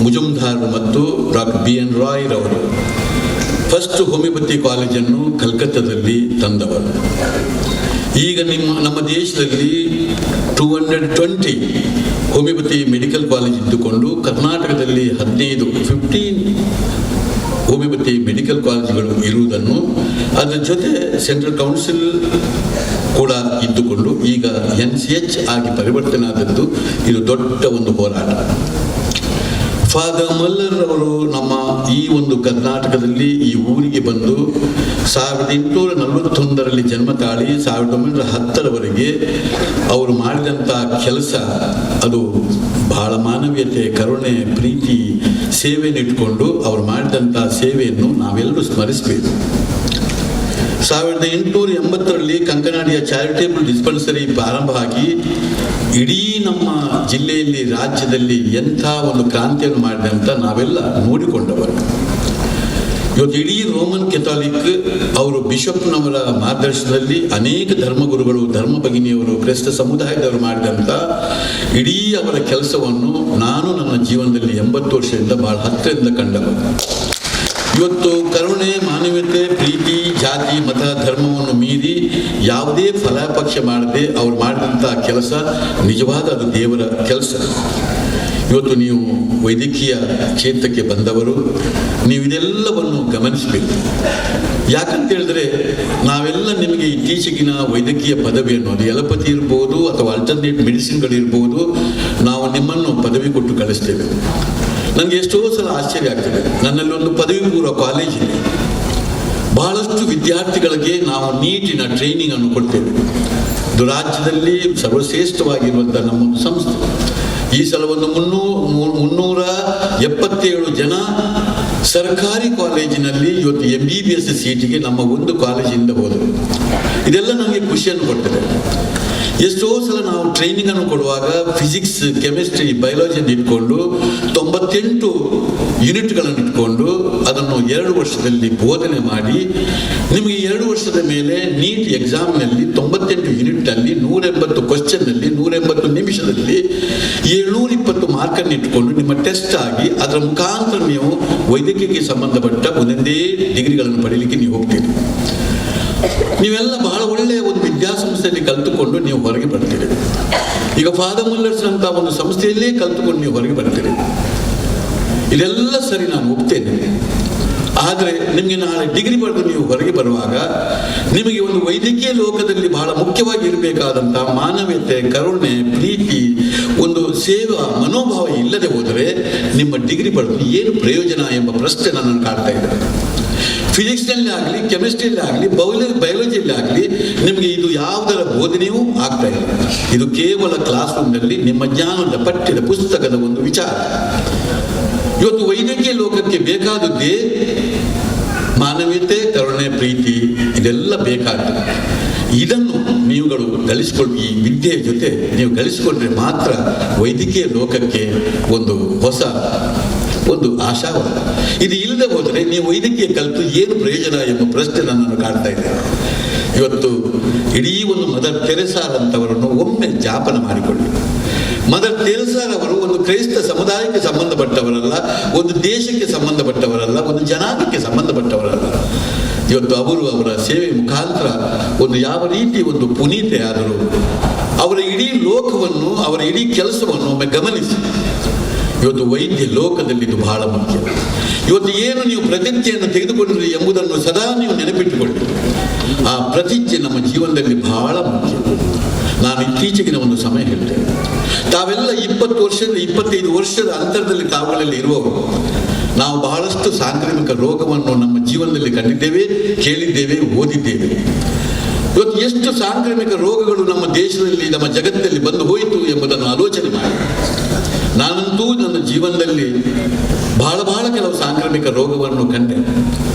ಮುಜುಮ್ದಾರ್ ಮತ್ತು ಡಾಕ್ಟರ್ BN ರಾಯ್ ರವರು ಫಸ್ಟ್ ಹೋಮಿಯೋಪತಿ ಕಾಲೇಜನ್ನು ಕಲ್ಕತ್ತಾದಲ್ಲಿ ತಂದವರು. ಈಗ ನಮ್ಮ ದೇಶದಲ್ಲಿ 220 ಹೋಮಿಯೋಪತಿ ಮೆಡಿಕಲ್ ಕಾಲೇಜ್ ಇದ್ದುಕೊಂಡು ಕರ್ನಾಟಕದಲ್ಲಿ 15 ಹೋಮಿಯೋಪತಿ ಮೆಡಿಕಲ್ ಕಾಲೇಜುಗಳು ಇರುವುದನ್ನು, ಅದರ ಜೊತೆ ಸೆಂಟ್ರಲ್ ಕೌನ್ಸಿಲ್ ಕೂಡ ಇದ್ದುಕೊಂಡು ಈಗ NCH ಆಗಿ ಪರಿವರ್ತನೆ ಆದದ್ದು. ಇದು ದೊಡ್ಡ ಒಂದು ಹೋರಾಟ. ಫಾದರ್ ಮಲ್ಲರ್ ಅವರು ನಮ್ಮ ಈ ಒಂದು ಕರ್ನಾಟಕದಲ್ಲಿ ಈ ಊರಿಗೆ ಬಂದು 1841ರಲ್ಲಿ ಜನ್ಮ ತಾಳಿ 1910ರವರೆಗೆ ಅವರು ಮಾಡಿದಂಥ ಕೆಲಸ ಅದು ಬಹಳ ಮಾನವೀಯತೆ, ಕರುಣೆ, ಪ್ರೀತಿ, ಸೇವೆಯನ್ನು ಇಟ್ಕೊಂಡು ಅವರು ಮಾಡಿದಂಥ ಸೇವೆಯನ್ನು ನಾವೆಲ್ಲರೂ ಸ್ಮರಿಸಬೇಕು. 1880ರಲ್ಲಿ ಕಂಕನಾಡಿಯ ಚಾರಿಟೇಬಲ್ ಡಿಸ್ಪೆನ್ಸರಿ ಪ್ರಾರಂಭ ಆಗಿ ಇಡೀ ನಮ್ಮ ಜಿಲ್ಲೆಯಲ್ಲಿ, ರಾಜ್ಯದಲ್ಲಿ ಎಂಥ ಒಂದು ಕ್ರಾಂತಿಯನ್ನು ಮಾಡಿದೆ ಅಂತ ನಾವೆಲ್ಲ ನೋಡಿಕೊಂಡವರು. ಇವತ್ತು ಇಡೀ ರೋಮನ್ ಕೆಥಾಲಿಕ್ ಅವರು ಬಿಷಪ್ನವರ ಮಾರ್ಗದರ್ಶನದಲ್ಲಿ ಅನೇಕ ಧರ್ಮಗುರುಗಳು, ಧರ್ಮ ಭಗಿನಿಯವರು, ಕ್ರೈಸ್ತ ಸಮುದಾಯದವರು ಮಾಡಿದಂಥ ಇಡೀ ಅವರ ಕೆಲಸವನ್ನು ನಾನು ನನ್ನ ಜೀವನದಲ್ಲಿ 80 ವರ್ಷದಿಂದ ಬಹಳ ಹತ್ತಿರದಿಂದ ಕಂಡವರು. ಇವತ್ತು ಕರುಣೆ, ಮಾನವೀಯತೆ, ಪ್ರೀತಿ, ಜಾತಿ, ಮತ, ಧರ್ಮವನ್ನು ಮೀರಿ ಯಾವುದೇ ಫಲಾಪೇಕ್ಷೆ ಮಾಡದೆ ಅವ್ರು ಮಾಡಿದಂಥ ಕೆಲಸ ನಿಜವಾದ ಅದು ದೇವರ ಕೆಲಸ. ಇವತ್ತು ನೀವು ವೈದ್ಯಕೀಯ ಕ್ಷೇತ್ರಕ್ಕೆ ಬಂದವರು, ನೀವು ಇದೆಲ್ಲವನ್ನು ಗಮನಿಸಬೇಕು. ಯಾಕಂತ ಹೇಳಿದ್ರೆ ನಾವೆಲ್ಲ ನಿಮಗೆ ಇತ್ತೀಚೆಗಿನ ವೈದ್ಯಕೀಯ ಪದವಿ ಅನ್ನೋದು ಎಲೋಪತಿ ಇರ್ಬೋದು ಅಥವಾ ಆಲ್ಟರ್ನೇಟ್ ಮೆಡಿಸಿನ್ಗಳಿರ್ಬೋದು, ನಾವು ನಿಮ್ಮನ್ನು ಪದವಿ ಕೊಟ್ಟು ಕಳಿಸ್ತೇವೆ. ನನಗೆ ಎಷ್ಟೋ ಸಲ ಆಶ್ಚರ್ಯ ಆಗ್ತದೆ. ನನ್ನಲ್ಲಿ ಒಂದು ಪದವಿ ಪೂರ್ವ ಕಾಲೇಜ್ ಇದೆ. ಬಹಳಷ್ಟು ವಿದ್ಯಾರ್ಥಿಗಳಿಗೆ ನಾವು ನೀಟಿನ ಟ್ರೈನಿಂಗ್ ಅನ್ನು ಕೊಡ್ತೇವೆ. ಇದು ರಾಜ್ಯದಲ್ಲಿ ಸರ್ವಶ್ರೇಷ್ಠವಾಗಿರುವಂಥ ನಮ್ಮೊಂದು ಸಂಸ್ಥೆ. ಈ ಸಲ ಒಂದು 377 ಜನ ಸರ್ಕಾರಿ ಕಾಲೇಜಿನಲ್ಲಿ ಇವತ್ತು MBBS ಸೀಟಿಗೆ ನಮ್ಮ ಒಂದು ಕಾಲೇಜಿಂದ ಹೋದರು. ಇದೆಲ್ಲ ನಮಗೆ ಖುಷಿಯನ್ನು ಕೊಡ್ತದೆ. ಎಷ್ಟೋ ಸಲ ನಾವು ಟ್ರೈನಿಂಗ್ ಅನ್ನು ಕೊಡುವಾಗ ಫಿಸಿಕ್ಸ್, ಕೆಮಿಸ್ಟ್ರಿ, ಬಯಾಲಜಿಯನ್ನು ಇಟ್ಕೊಂಡು 98 ಯೂನಿಟ್ಗಳನ್ನು ಇಟ್ಕೊಂಡು ಅದನ್ನು 2 ವರ್ಷದಲ್ಲಿ ಬೋಧನೆ ಮಾಡಿ ನಿಮಗೆ 2 ವರ್ಷದ ಮೇಲೆ ನೀಟ್ ಎಕ್ಸಾಮ್ನಲ್ಲಿ 98 ಯೂನಿಟ್ನಲ್ಲಿ 180 ಕ್ವಶನ್ನಲ್ಲಿ 180 ನಿಮಿಷದಲ್ಲಿ 720 ಮಾರ್ಕನ್ನು ಇಟ್ಕೊಂಡು ನಿಮ್ಮ ಟೆಸ್ಟ್ ಆಗಿ ಅದರ ಮುಖಾಂತರ ನೀವು ವೈದ್ಯಕೀಯಕ್ಕೆ ಸಂಬಂಧಪಟ್ಟ ಒಂದೊಂದೇ ಡಿಗ್ರಿಗಳನ್ನು ಪಡೀಲಿಕ್ಕೆ ನೀವು ಹೋಗ್ತೀರಿ. ನೀವೆಲ್ಲ ಬಹಳ ಒಳ್ಳೆಯ ಒಂದು ವಿದ್ಯಾಸಂಸ್ಥೆಯಲ್ಲಿ ಕಲಿತುಕೊಂಡು ನೀವು ಹೊರಗೆ ಬರ್ತೀರಿ. ಈಗ ಫಾದರ್ ಮುಲ್ಲರ್ಸ್ ಅಂತ ಒಂದು ಸಂಸ್ಥೆಯಲ್ಲೇ ಕಲಿತುಕೊಂಡು ನೀವು ಹೊರಗೆ ಬರ್ತೀರಿ. ಇದೆಲ್ಲ ಸರಿ, ನಾನು ಒಪ್ತೇನೆ. ಆದರೆ ನಿಮಗೆ ನಾಳೆ ಡಿಗ್ರಿ ಪಡೆದು ನೀವು ಹೊರಗೆ ಬರುವಾಗ ನಿಮಗೆ ಒಂದು ವೈದ್ಯಕೀಯ ಲೋಕದಲ್ಲಿ ಬಹಳ ಮುಖ್ಯವಾಗಿ ಇರಬೇಕಾದಂಥ ಮಾನವೀಯತೆ, ಕರುಣೆ, ಪ್ರೀತಿ, ಒಂದು ಸೇವಾ ಮನೋಭಾವ ಇಲ್ಲದೆ ಹೋದರೆ ನಿಮ್ಮ ಡಿಗ್ರಿ ಪಡೆದು ಏನು ಪ್ರಯೋಜನ ಎಂಬ ಪ್ರಶ್ನೆ ನನ್ನನ್ನು ಕಾಡ್ತಾ ಇದ್ದಾರೆ. ಫಿಸಿಕ್ಸ್ನಲ್ಲಿ ಆಗಲಿ, ಕೆಮಿಸ್ಟ್ರಿಯಲ್ಲಿ ಆಗಲಿ, ಬಯಾಲಜಿಯಲ್ಲಿ ಆಗಲಿ ನಿಮಗೆ ಇದು ಯಾವುದರ ಬೋಧನೆಯೂ ಆಗ್ತಾ ಇಲ್ಲ. ಇದು ಕೇವಲ ಕ್ಲಾಸ್ ರೂಮ್ನಲ್ಲಿ ನಿಮ್ಮ ಜ್ಞಾನದ ಪಠ್ಯದ ಪುಸ್ತಕದ ಒಂದು ವಿಚಾರ. ಇವತ್ತು ವೈದ್ಯಕೀಯ ಲೋಕಕ್ಕೆ ಬೇಕಾದದ್ದೇ ಮಾನವೀಯತೆ, ಕರುಣೆ, ಪ್ರೀತಿ, ಇದೆಲ್ಲ ಬೇಕಾಗ್ತದೆ. ಇದನ್ನು ನೀವುಗಳು ಗಳಿಸಿಕೊಳ್ಳಿ. ಈ ವಿದ್ಯೆಯ ಜೊತೆ ನೀವು ಗಳಿಸಿಕೊಂಡ್ರೆ ಮಾತ್ರ ವೈದ್ಯಕೀಯ ಲೋಕಕ್ಕೆ ಒಂದು ಹೊಸ ಒಂದು ಆಶಾವಾದ. ಇದು ಇಲ್ಲದೆ ಹೋದರೆ ನೀವು ವೈದ್ಯಕೀಯ ಕಲಿತು ಏನು ಪ್ರಯೋಜನ ಎಂಬ ಪ್ರಶ್ನೆ ನನ್ನನ್ನು ಕಾಡ್ತಾ ಇದೆ. ಇವತ್ತು ಇಡೀ ಒಂದು ಮದರ್ ತೆರೆಸಾರಂಥವರನ್ನು ಒಮ್ಮೆ ಜಾಪನ ಮಾಡಿಕೊಳ್ಳಿ. ಮದರ್ ತೆರೆಸಾರವರು ಒಂದು ಕ್ರೈಸ್ತ ಸಮುದಾಯಕ್ಕೆ ಸಂಬಂಧಪಟ್ಟವರಲ್ಲ, ಒಂದು ದೇಶಕ್ಕೆ ಸಂಬಂಧಪಟ್ಟವರಲ್ಲ, ಒಂದು ಜನಾಂಗಕ್ಕೆ ಸಂಬಂಧಪಟ್ಟವರಲ್ಲ. ಇವತ್ತು ಅವರು ಅವರ ಸೇವೆ ಮುಖಾಂತರ ಒಂದು ಯಾವ ರೀತಿ ಒಂದು ಪುನೀತೆ ಆದರೂ ಅವರ ಇಡೀ ಲೋಕವನ್ನು, ಅವರ ಇಡೀ ಕೆಲಸವನ್ನು ಒಮ್ಮೆ ಗಮನಿಸಿ. ಇವತ್ತು ವೈದ್ಯ ಲೋಕದಲ್ಲಿ ಇದು ಬಹಳ ಮುಖ್ಯ. ಇವತ್ತು ಏನು ನೀವು ಪ್ರತಿಜ್ಞೆಯನ್ನು ತೆಗೆದುಕೊಂಡ್ರಿ ಎಂಬುದನ್ನು ಸದಾ ನೀವು ನೆನಪಿಟ್ಟುಕೊಳ್ಳಿ. ಆ ಪ್ರತಿಜ್ಞೆ ನಮ್ಮ ಜೀವನದಲ್ಲಿ ಬಹಳ ಮುಖ್ಯ. ನಾನು ಇತ್ತೀಚೆಗಿನ ಒಂದು ಸಮಯ ಹೇಳ್ತೇನೆ, ತಾವೆಲ್ಲ 20 ವರ್ಷದಿಂದ 25 ವರ್ಷದ ಅಂತರದಲ್ಲಿ ತಾವುಗಳಲ್ಲಿ ಇರುವವರು, ನಾವು ಬಹಳಷ್ಟು ಸಾಂಕ್ರಾಮಿಕ ರೋಗವನ್ನು ನಮ್ಮ ಜೀವನದಲ್ಲಿ ಕಂಡಿದ್ದೇವೆ, ಕೇಳಿದ್ದೇವೆ, ಓದಿದ್ದೇವೆ. ಇವತ್ತು ಎಷ್ಟು ಸಾಂಕ್ರಾಮಿಕ ರೋಗಗಳು ನಮ್ಮ ದೇಶದಲ್ಲಿ, ನಮ್ಮ ಜಗತ್ತಲ್ಲಿ ಬಂದು ಹೋಯಿತು ಎಂಬುದನ್ನು ಆಲೋಚನೆ ಮಾಡಿ. ನಾನಂತೂ ನನ್ನ ಜೀವನದಲ್ಲಿ ಬಹಳ ಕೆಲವು ಸಾಂಕ್ರಾಮಿಕ ರೋಗವನ್ನು ಕಂಡೆ.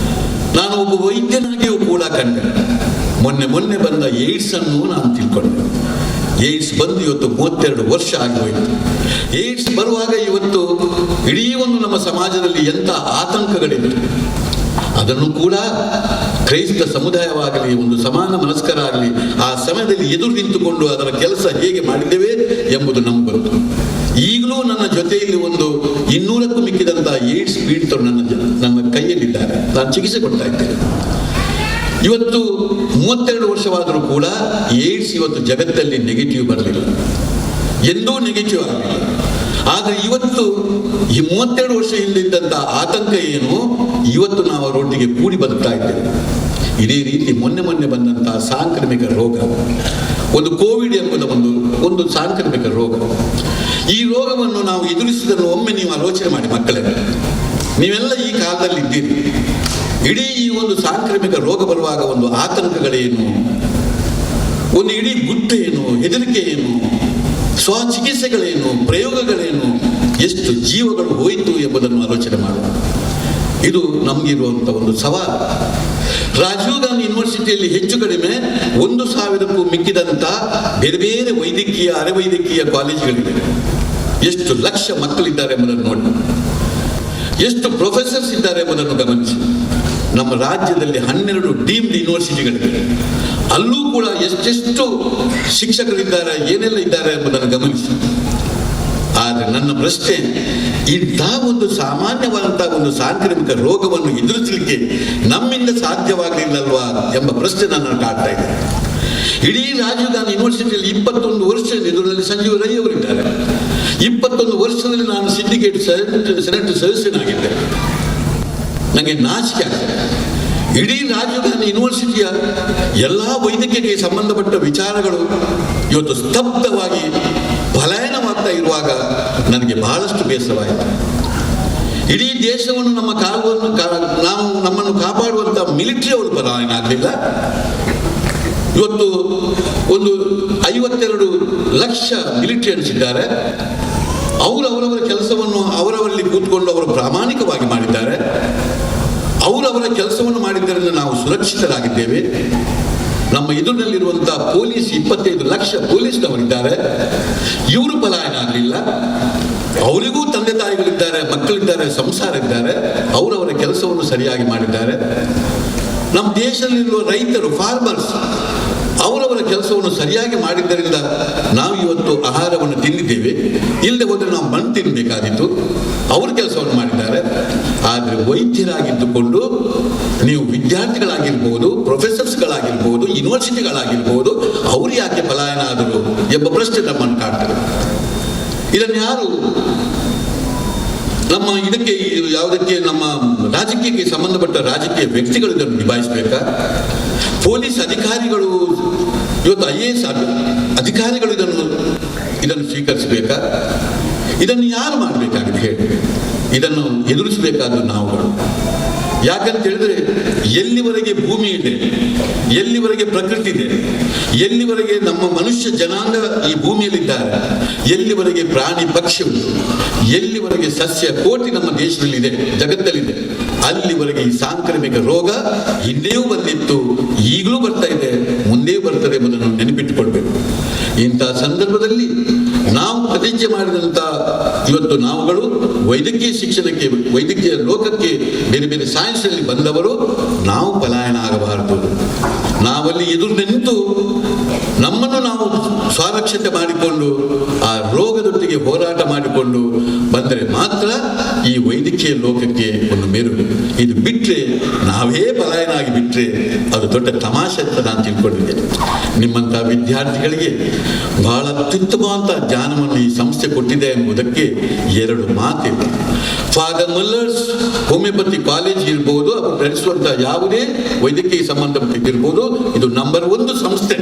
ನಾನು ಒಬ್ಬ ವೈದ್ಯನಾಗಿಯೂ ಕೂಡ ಕಂಡೆ. ಮೊನ್ನೆ ಬಂದ ಏಡ್ಸ್ ಅನ್ನು ನಾನು ತಿಳ್ಕೊಂಡೆ. ಏಡ್ಸ್ ಬಂದು ಇವತ್ತು 32 ವರ್ಷ ಆಗೋಯಿತು. ಏಡ್ಸ್ ಬರುವಾಗ ಇವತ್ತು ಇಡೀ ಒಂದು ನಮ್ಮ ಸಮಾಜದಲ್ಲಿ ಎಂಥ ಆತಂಕಗಳಿವೆ. ಅದನ್ನು ಕೂಡ ಕ್ರೈಸ್ತ ಸಮುದಾಯವಾಗಲಿ, ಒಂದು ಸಮಾನ ಮನಸ್ಕರಾಗಲಿ ಆ ಸಮಯದಲ್ಲಿ ಎದುರು ನಿಂತುಕೊಂಡು ಅದರ ಕೆಲಸ ಹೇಗೆ ಮಾಡಿದ್ದೇವೆ ಎಂಬುದು ನಮ್ಗೆ ಗೊತ್ತು. ಈಗಲೂ ನನ್ನ ಜೊತೆಯಲ್ಲಿ ಒಂದು 200ಕ್ಕೂ ಮಿಕ್ಕಿದಂಥ ಏಡ್ಸ್ ಪೀಡಿತರು ನನ್ನ ಕೈಯಲ್ಲಿದ್ದಾರೆ. ನಾನು ಚಿಕಿತ್ಸೆ ಕೊಡ್ತಾ ಇದ್ದೇನೆ. ಇವತ್ತು 32 ವರ್ಷವಾದರೂ ಕೂಡ ಏಡ್ಸ್ ಇವತ್ತು ಜಗತ್ತಲ್ಲಿ ನೆಗೆಟಿವ್ ಬರಲಿಲ್ಲ, ಎಂದೂ ನೆಗೆಟಿವ್ ಆಗಲಿಲ್ಲ. ಆದರೆ ಇವತ್ತು ಈ 32 ವರ್ಷ ಹಿಂದಿದ್ದಂಥ ಆತಂಕ ಏನು, ಇವತ್ತು ನಾವು ಅವರೊಟ್ಟಿಗೆ ಕೂಡಿ ಬದುಕ್ತಾ ಇದ್ದೇವೆ. ಇದೇ ರೀತಿ ಮೊನ್ನೆ ಬಂದಂತಹ ಸಾಂಕ್ರಾಮಿಕ ರೋಗ, ಒಂದು ಕೋವಿಡ್ ಎಂಬುದ ಒಂದು ಸಾಂಕ್ರಾಮಿಕ ರೋಗ. ಈ ರೋಗವನ್ನು ನಾವು ಎದುರಿಸಿದನ್ನು ಒಮ್ಮೆ ನೀವು ಆಲೋಚನೆ ಮಾಡಿ ಮಕ್ಕಳೇ. ನೀವೆಲ್ಲ ಈ ಕಾಲದಲ್ಲಿ ಇದ್ದೀರಿ. ಇಡೀ ಈ ಒಂದು ಸಾಂಕ್ರಾಮಿಕ ರೋಗ ಬರುವಾಗ ಒಂದು ಆತಂಕಗಳೇನು, ಒಂದು ಇಡೀ ಗುಟ್ಟು ಏನು, ಹೆದರಿಕೆ ಏನು, ಸ್ವಚಿಕಿತ್ಸೆಗಳೇನು, ಪ್ರಯೋಗಗಳೇನು, ಎಷ್ಟು ಜೀವಗಳು ಹೋಯಿತು ಎಂಬುದನ್ನು ಆಲೋಚನೆ ಮಾಡುವ. ಇದು ನಮಗಿರುವಂಥ ಒಂದು ಸವಾಲು. ರಾಜೀವ್ ಗಾಂಧಿ ಯೂನಿವರ್ಸಿಟಿಯಲ್ಲಿ ಹೆಚ್ಚು ಕಡಿಮೆ 1,000ಕ್ಕೂ ಮಿಕ್ಕಿದಂಥ ಬೇರೆ ವೈದ್ಯಕೀಯ, ಅರೆವೈದ್ಯಕೀಯ ಕಾಲೇಜುಗಳಿವೆ. ಎಷ್ಟು ಲಕ್ಷ ಮಕ್ಕಳಿದ್ದಾರೆ ಎಂಬುದನ್ನು ನೋಡಿ, ಎಷ್ಟು ಪ್ರೊಫೆಸರ್ಸ್ ಇದ್ದಾರೆ ಎಂಬುದನ್ನು ಗಮನಿಸಿ. ನಮ್ಮ ರಾಜ್ಯದಲ್ಲಿ 12 ಡೀಮ್ಡ್ ಯೂನಿವರ್ಸಿಟಿಗಳಿವೆ. ಅಲ್ಲೂ ಕೂಡ ಎಷ್ಟೆಷ್ಟು ಶಿಕ್ಷಕರಿದ್ದಾರೆ, ಏನೆಲ್ಲ ಇದ್ದಾರೆ ಎಂಬುದನ್ನು ಗಮನಿಸಿ. ಆದರೆ ನನ್ನ ಪ್ರಶ್ನೆ, ಇಂಥ ಒಂದು ಸಾಮಾನ್ಯವಾದಂತಹ ಒಂದು ಸಾಂಕ್ರಾಮಿಕ ರೋಗವನ್ನು ಎದುರಿಸಲಿಕ್ಕೆ ನಮ್ಮಿಂದ ಸಾಧ್ಯವಾಗಲಿಲ್ಲಲ್ವಾ ಎಂಬ ಪ್ರಶ್ನೆ ನನ್ನನ್ನು ಕಾಡ್ತಾ ಇದೆ. ಇಡೀ ರಾಜೀವ್ ಗಾಂಧಿ ಯೂನಿವರ್ಸಿಟಿಯಲ್ಲಿ 21 ವರ್ಷ ಇದರಲ್ಲಿ ಸಂಜೀವ್ ರೈ ಅವರಿದ್ದಾರೆ. 21 ವರ್ಷದಲ್ಲಿ ನಾನು ಸಿಂಡಿಕೇಟ್ ಸೆನೆಟ್ ಸದಸ್ಯನಾಗಿದ್ದೆ. ನನಗೆ ನಾಚಿಕೆ ಆಗ್ತದೆ. ಇಡೀ ರಾಜೀವ್ ಗಾಂಧಿ ಯೂನಿವರ್ಸಿಟಿಯ ಎಲ್ಲ ವೈದ್ಯಕೀಯಕ್ಕೆ ಸಂಬಂಧಪಟ್ಟ ವಿಚಾರಗಳು ಇವತ್ತು ಸ್ತಬ್ಧವಾಗಿ ಪಲಾಯನವಾಗ್ತಾ ಇರುವಾಗ ನನಗೆ ಬಹಳಷ್ಟು ಬೇಸರವಾಯಿತು. ಇಡೀ ದೇಶವನ್ನು ನಮ್ಮನ್ನು ಕಾಪಾಡುವಂಥ ಮಿಲಿಟರಿ ಅವರು ಪಲಾಯನ ಆಗಲಿಲ್ಲ. ಇವತ್ತು ಒಂದು 52 ಲಕ್ಷ ಮಿಲಿಟರಿಯನ್ಸ್ ಇದ್ದಾರೆ. ಅವರವರ ಕೆಲಸವನ್ನು ಅವರವರಲ್ಲಿ ಕೂತ್ಕೊಂಡು ಅವರು ಪ್ರಾಮಾಣಿಕವಾಗಿ ಮಾಡಿದ್ದಾರೆ. ಅವರವರ ಕೆಲಸವನ್ನು ಮಾಡಿದ್ದರಿಂದ ನಾವು ಸುರಕ್ಷಿತರಾಗಿದ್ದೇವೆ. ನಮ್ಮ ಎದುರಿನಲ್ಲಿರುವಂತಹ ಪೊಲೀಸ್ 25 ಲಕ್ಷ ಪೊಲೀಸ್ನವರಿದ್ದಾರೆ. ಇವರು ಪಲಾಯನ ಆಗಲಿಲ್ಲ. ಅವರಿಗೂ ತಂದೆ ತಾಯಿಗಳಿದ್ದಾರೆ, ಮಕ್ಕಳಿದ್ದಾರೆ, ಸಂಸಾರ ಇದ್ದಾರೆ. ಅವರವರ ಕೆಲಸವನ್ನು ಸರಿಯಾಗಿ ಮಾಡಿದ್ದಾರೆ. ನಮ್ಮ ದೇಶದಲ್ಲಿರುವ ರೈತರು, ಫಾರ್ಮರ್ಸ್, ಅವರವರ ಕೆಲಸವನ್ನು ಸರಿಯಾಗಿ ಮಾಡಿದ್ದರಿಂದ ನಾವು ಇವತ್ತು ಆಹಾರವನ್ನು ತಿಂದಿದ್ದೇವೆ. ಇಲ್ಲದೆ ಹೋದರೆ ನಾವು ಮಣ್ಣು ತಿನ್ನಬೇಕಾದಿತ್ತು. ಅವ್ರ ಕೆಲಸವನ್ನು ಮಾಡಿದ್ದಾರೆ. ಆದರೆ ವೈದ್ಯರಾಗಿದ್ದುಕೊಂಡು ನೀವು ವಿದ್ಯಾರ್ಥಿಗಳಾಗಿರ್ಬೋದು, ಪ್ರೊಫೆಸರ್ಸ್ಗಳಾಗಿರ್ಬೋದು, ಯೂನಿವರ್ಸಿಟಿಗಳಾಗಿರ್ಬೋದು, ಅವರು ಯಾಕೆ ಪಲಾಯನ ಆದರು ಎಂಬ ಪ್ರಶ್ನೆ ನಮ್ಮನ್ನು ಕಾಡ್ತದೆ. ಇದನ್ನು ಯಾರು ಯಾವುದಕ್ಕೆ ನಮ್ಮ ರಾಜಕೀಯಕ್ಕೆ ಸಂಬಂಧಪಟ್ಟ ರಾಜಕೀಯ ವ್ಯಕ್ತಿಗಳು ಇದನ್ನು ನಿಭಾಯಿಸಬೇಕಾ? ಪೊಲೀಸ್ ಅಧಿಕಾರಿಗಳು, ಇವತ್ತು IAS ಅಧಿಕಾರಿಗಳು ಇದನ್ನು ಸ್ವೀಕರಿಸಬೇಕಾ? ಇದನ್ನು ಯಾರು ಮಾಡಬೇಕಾಗಿದೆ ಹೇಳಿ? ಇದನ್ನು ಎದುರಿಸಬೇಕಾದ ನಾವುಗಳು. ಯಾಕಂತ ಹೇಳಿದ್ರೆ, ಎಲ್ಲಿವರೆಗೆ ಭೂಮಿ ಇದೆ, ಎಲ್ಲಿವರೆಗೆ ಪ್ರಕೃತಿ ಇದೆ, ಎಲ್ಲಿವರೆಗೆ ನಮ್ಮ ಮನುಷ್ಯ ಜನಾಂಗ ಈ ಭೂಮಿಯಲ್ಲಿದ್ದಾರೆ, ಎಲ್ಲಿವರೆಗೆ ಪ್ರಾಣಿ ಪಕ್ಷಿ ಉಂಟು, ಎಲ್ಲಿವರೆಗೆ ಸಸ್ಯ ಕೋಟಿ ನಮ್ಮ ದೇಶದಲ್ಲಿದೆ, ಜಗತ್ತಲ್ಲಿದೆ, ಅಲ್ಲಿವರೆಗೆ ಈ ಸಾಂಕ್ರಾಮಿಕ ರೋಗ ಹಿಂದೆಯೂ ಬಂದಿತ್ತು, ಈಗಲೂ ಬರ್ತಾ ಇದೆ, ಮುಂದೆಯೂ ಬರ್ತದೆ ಎಂಬುದನ್ನು ನೆನಪಿಟ್ಟುಕೊಳ್ಬೇಕು. ಇಂತಹ ಸಂದರ್ಭದಲ್ಲಿ ನಾವು ಪ್ರತಿಜ್ಞೆ ಮಾಡಿದಂಥ ಇವತ್ತು ನಾವುಗಳು ವೈದ್ಯಕೀಯ ಶಿಕ್ಷಣಕ್ಕೆ, ವೈದ್ಯಕೀಯ ಲೋಕಕ್ಕೆ ಬೇರೆ ಬೇರೆ ಸೈನ್ಸ್ನಲ್ಲಿ ಬಂದವರು ನಾವು ಪಲಾಯನ ಆಗಬಾರದು. ನಾವಲ್ಲಿ ಎದುರು ನಿಂತು ನಮ್ಮನ್ನು ನಾವು ಸ್ವರಕ್ಷತೆ ಮಾಡಿಕೊಂಡು ಆ ರೋಗದೊಟ್ಟಿಗೆ ಹೋರಾಟ ಮಾಡಿಕೊಂಡು ಬಂದರೆ ಮಾತ್ರ ಈ ವೈದ್ಯಕೀಯ ಲೋಕಕ್ಕೆ ಒಂದು ಮೆರುಗು. ಇದು ಬಿಟ್ಟರೆ, ನಾವೇ ಪಲಾಯನ ಆಗಿ ಬಿಟ್ಟರೆ ಅದು ದೊಡ್ಡ ತಮಾಷೆ ಅಂತ ನಾನು ತಿಳ್ಕೊಂಡಿದ್ದೇನೆ. ನಿಮ್ಮಂಥ ವಿದ್ಯಾರ್ಥಿಗಳಿಗೆ ಬಹಳ ಅತ್ಯುತ್ತಮವಾದ ಜ್ಞಾನವನ್ನು ಈ ಸಂಸ್ಥೆ ಕೊಟ್ಟಿದೆ ಎಂಬುದಕ್ಕೆ ಎರಡು ಮಾತಿದೆ. ಫಾದರ್ ಮುಲ್ಲರ್ಸ್ ಹೋಮಿಯೋಪತಿ ಕಾಲೇಜ್ ಇರ್ಬೋದು, ಅವರು ನಡೆಸುವಂಥ ಯಾವುದೇ ವೈದ್ಯಕೀಯ ಸಂಬಂಧಪಟ್ಟಿದ್ದಿರ್ಬೋದು, ಇದು ನಂಬರ್ 1 ಸಂಸ್ಥೆ.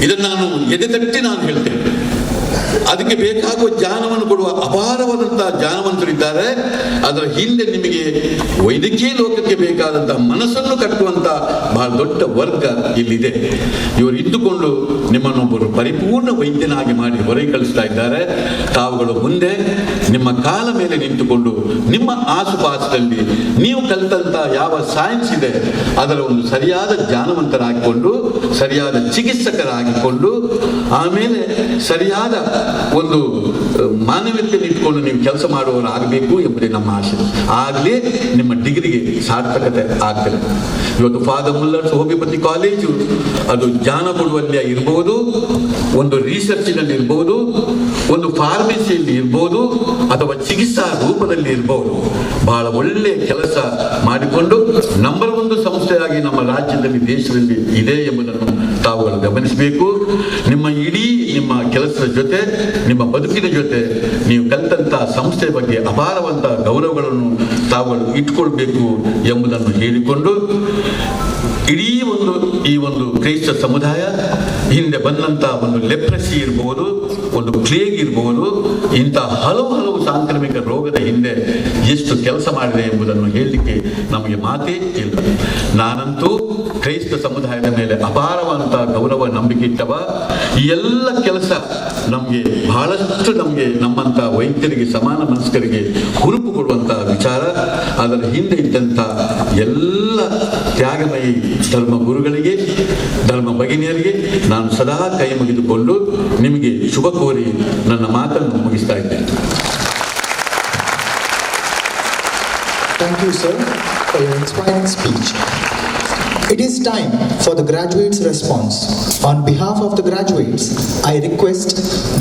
ಇದನ್ನು ನಾನು ಎದೆತಟ್ಟಿ ನಾನು ಹೇಳ್ತೇನೆ. ಅದಕ್ಕೆ ಬೇಕಾಗುವ ಜ್ಞಾನವನ್ನು ಕೊಡುವ ಅಪಾರವಾದಂತಹ ಜ್ಞಾನವಂತರಿದ್ದಾರೆ. ಅದರ ಹಿಂದೆ ನಿಮಗೆ ವೈದ್ಯಕೀಯ ಲೋಕಕ್ಕೆ ಬೇಕಾದಂತಹ ಮನಸ್ಸನ್ನು ಕಟ್ಟುವಂತ ಬಹಳ ದೊಡ್ಡ ವರ್ಗ ಇಲ್ಲಿದೆ. ಇವರು ಇದ್ದುಕೊಂಡು ನಿಮ್ಮನ್ನೊಬ್ಬರು ಪರಿಪೂರ್ಣ ವೈದ್ಯನಾಗಿ ಮಾಡಿ ಹೊರಗೆ ಕಳಿಸ್ತಾ ಇದ್ದಾರೆ. ತಾವುಗಳು ಮುಂದೆ ನಿಮ್ಮ ಕಾಲ ಮೇಲೆ ನಿಂತುಕೊಂಡು ನಿಮ್ಮ ಆಸುಪಾಸದಲ್ಲಿ ನೀವು ಕಲಿತಂತ ಯಾವ ಸೈನ್ಸ್ ಇದೆ ಅದರ ಒಂದು ಸರಿಯಾದ ಜ್ಞಾನವಂತರಾಗಿಕೊಂಡು, ಸರಿಯಾದ ಚಿಕಿತ್ಸಕರಾಗಿಕೊಂಡು, ಆಮೇಲೆ ಸರಿಯಾದ ಒಂದು ಮಾನವೀಯತೆಯನ್ನು ಇಟ್ಕೊಂಡು ನೀವು ಕೆಲಸ ಮಾಡುವವರಾಗಬೇಕು ಎಂಬುದೇ ನಮ್ಮ ಆಶೆ. ಆಗಲೇ ನಿಮ್ಮ ಡಿಗ್ರಿಗೆ ಸಾರ್ಥಕತೆ ಆಗ್ತದೆ. ಇವತ್ತು ಫಾದರ್ ಮುಲ್ಲರ್ಸ್ ಹೋಮಿಯೋಪತಿ ಕಾಲೇಜು ಅದು ಜ್ಞಾನ ಕೊಡುವಲ್ಲಿ ಇರ್ಬೋದು, ಒಂದು ರಿಸರ್ಚಿನಲ್ಲಿ ಇರ್ಬೋದು, ಒಂದು ಫಾರ್ಮಸಿಯಲ್ಲಿ ಇರ್ಬೋದು, ಅಥವಾ ಚಿಕಿತ್ಸಾ ರೂಪದಲ್ಲಿ ಇರ್ಬೋದು, ಬಹಳ ಒಳ್ಳೆ ಕೆಲಸ ಮಾಡಿಕೊಂಡು ನಂಬರ್ 1 ಸಂಸ್ಥೆಯಾಗಿ ನಮ್ಮ ರಾಜ್ಯದಲ್ಲಿ, ದೇಶದಲ್ಲಿ ಇದೆ ಎಂಬುದನ್ನು ತಾವುಗಳು ಗಮನಿಸಬೇಕು. ನಿಮ್ಮ ಕೆಲಸದ ಜೊತೆ, ನಿಮ್ಮ ಬದುಕಿನ ಜೊತೆ ನೀವು ಕಲಿತಂತಹ ಸಂಸ್ಥೆ ಬಗ್ಗೆ ಅಪಾರವಂತ ಗೌರವಗಳನ್ನು ತಾವುಗಳು ಇಟ್ಕೊಳ್ಬೇಕು ಎಂಬುದನ್ನು ಹೇಳಿಕೊಂಡು, ಈ ಒಂದು ಕ್ರೈಸ್ತ ಸಮುದಾಯ ಹಿಂದೆ ಬಂದಂತ ಒಂದು ಲೆಪ್ರಸಿ ಇರ್ಬೋದು, ಒಂದು ಪ್ಲೇಗ್ ಇರ್ಬೋದು, ಇಂತಹ ಹಲವು ಸಾಂಕ್ರಾಮಿಕ ರೋಗದ ಹಿಂದೆ ಎಷ್ಟು ಕೆಲಸ ಮಾಡಿದೆ ಎಂಬುದನ್ನು ಹೇಳಲಿಕ್ಕೆ ನಮಗೆ ಮಾತೇ ಇಲ್ಲ. ನಾನಂತೂ ಕ್ರೈಸ್ತ ಸಮುದಾಯದ ಮೇಲೆ ಅಪಾರವಾದಂತಹ ಗೌರವ, ನಂಬಿಕೆ ಇಟ್ಟವ. ಈ ಎಲ್ಲ ಕೆಲಸ ಬಹಳಷ್ಟು ನಮ್ಮಂತ ವೈದ್ಯರಿಗೆ, ಸಮಾನ ಮನಸ್ಕರಿಗೆ ಹುರುಪು ಕೊಡುವಂತಹ ವಿಚಾರ. ಅದರ ಹಿಂದೆ ಇದ್ದಂಥ ಎಲ್ಲ ತ್ಯಾಗಮಯಿ ಧರ್ಮ ಗುರುಗಳಿಗೆ, ಧರ್ಮ ಭಗಿನಿಯರಿಗೆ ನಾನು ಸದಾ ಕೈ ಮುಗಿದುಕೊಂಡು ನಿಮಗೆ ಶುಭ ಕೋರಿ ನನ್ನ ಮಾತನ್ನು ಮುಗಿಸ್ತಾ ಇದ್ದೇನೆ. Thank you, sir, for your inspiring speech. It is time for the graduates' response. On behalf of the graduates, I request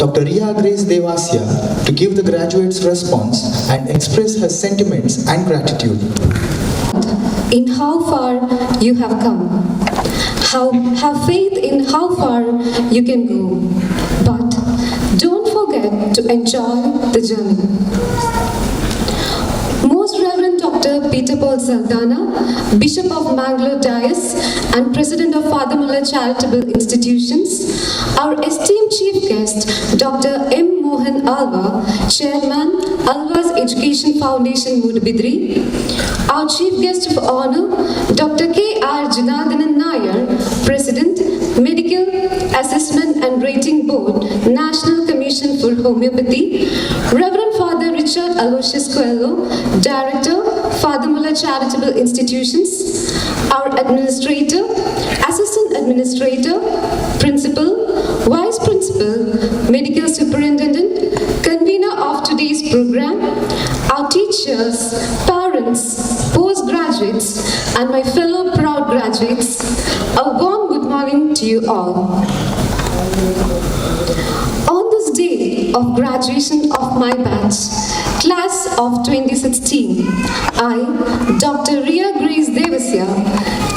Dr. Riya Grace Devasya to give the graduates' response and express her sentiments and gratitude. In how far you have come. Have faith in how far you can go. But don't forget to enjoy the journey. Most Reverend Dr. Peter Paul Saldana, Bishop of Mangalore Diocese and President of Father Muller Charitable Institutions, our esteemed Chief Guest, Dr. M. Mohan Alva, Chairman, Alva's Education Foundation, Mudbidri, our Chief Guest of Honor, Dr. K. R. Janardhanan Nair, President, Medical Assessment and Rating Board, National Commission for Homeopathy, Reverend Father Richard Aloysius Coelho, Director, Father Muller Charitable Institutions, our Administrator, Assistant Administrator, Principal, Vice Principal, Medical Superintendent, Convener of today's program, our teachers, parents, postgraduates, and my fellow proud graduates, a warm good morning to you all. On this day of graduation of my batch, class of 2016, I, Dr. Riya Grace Devasya,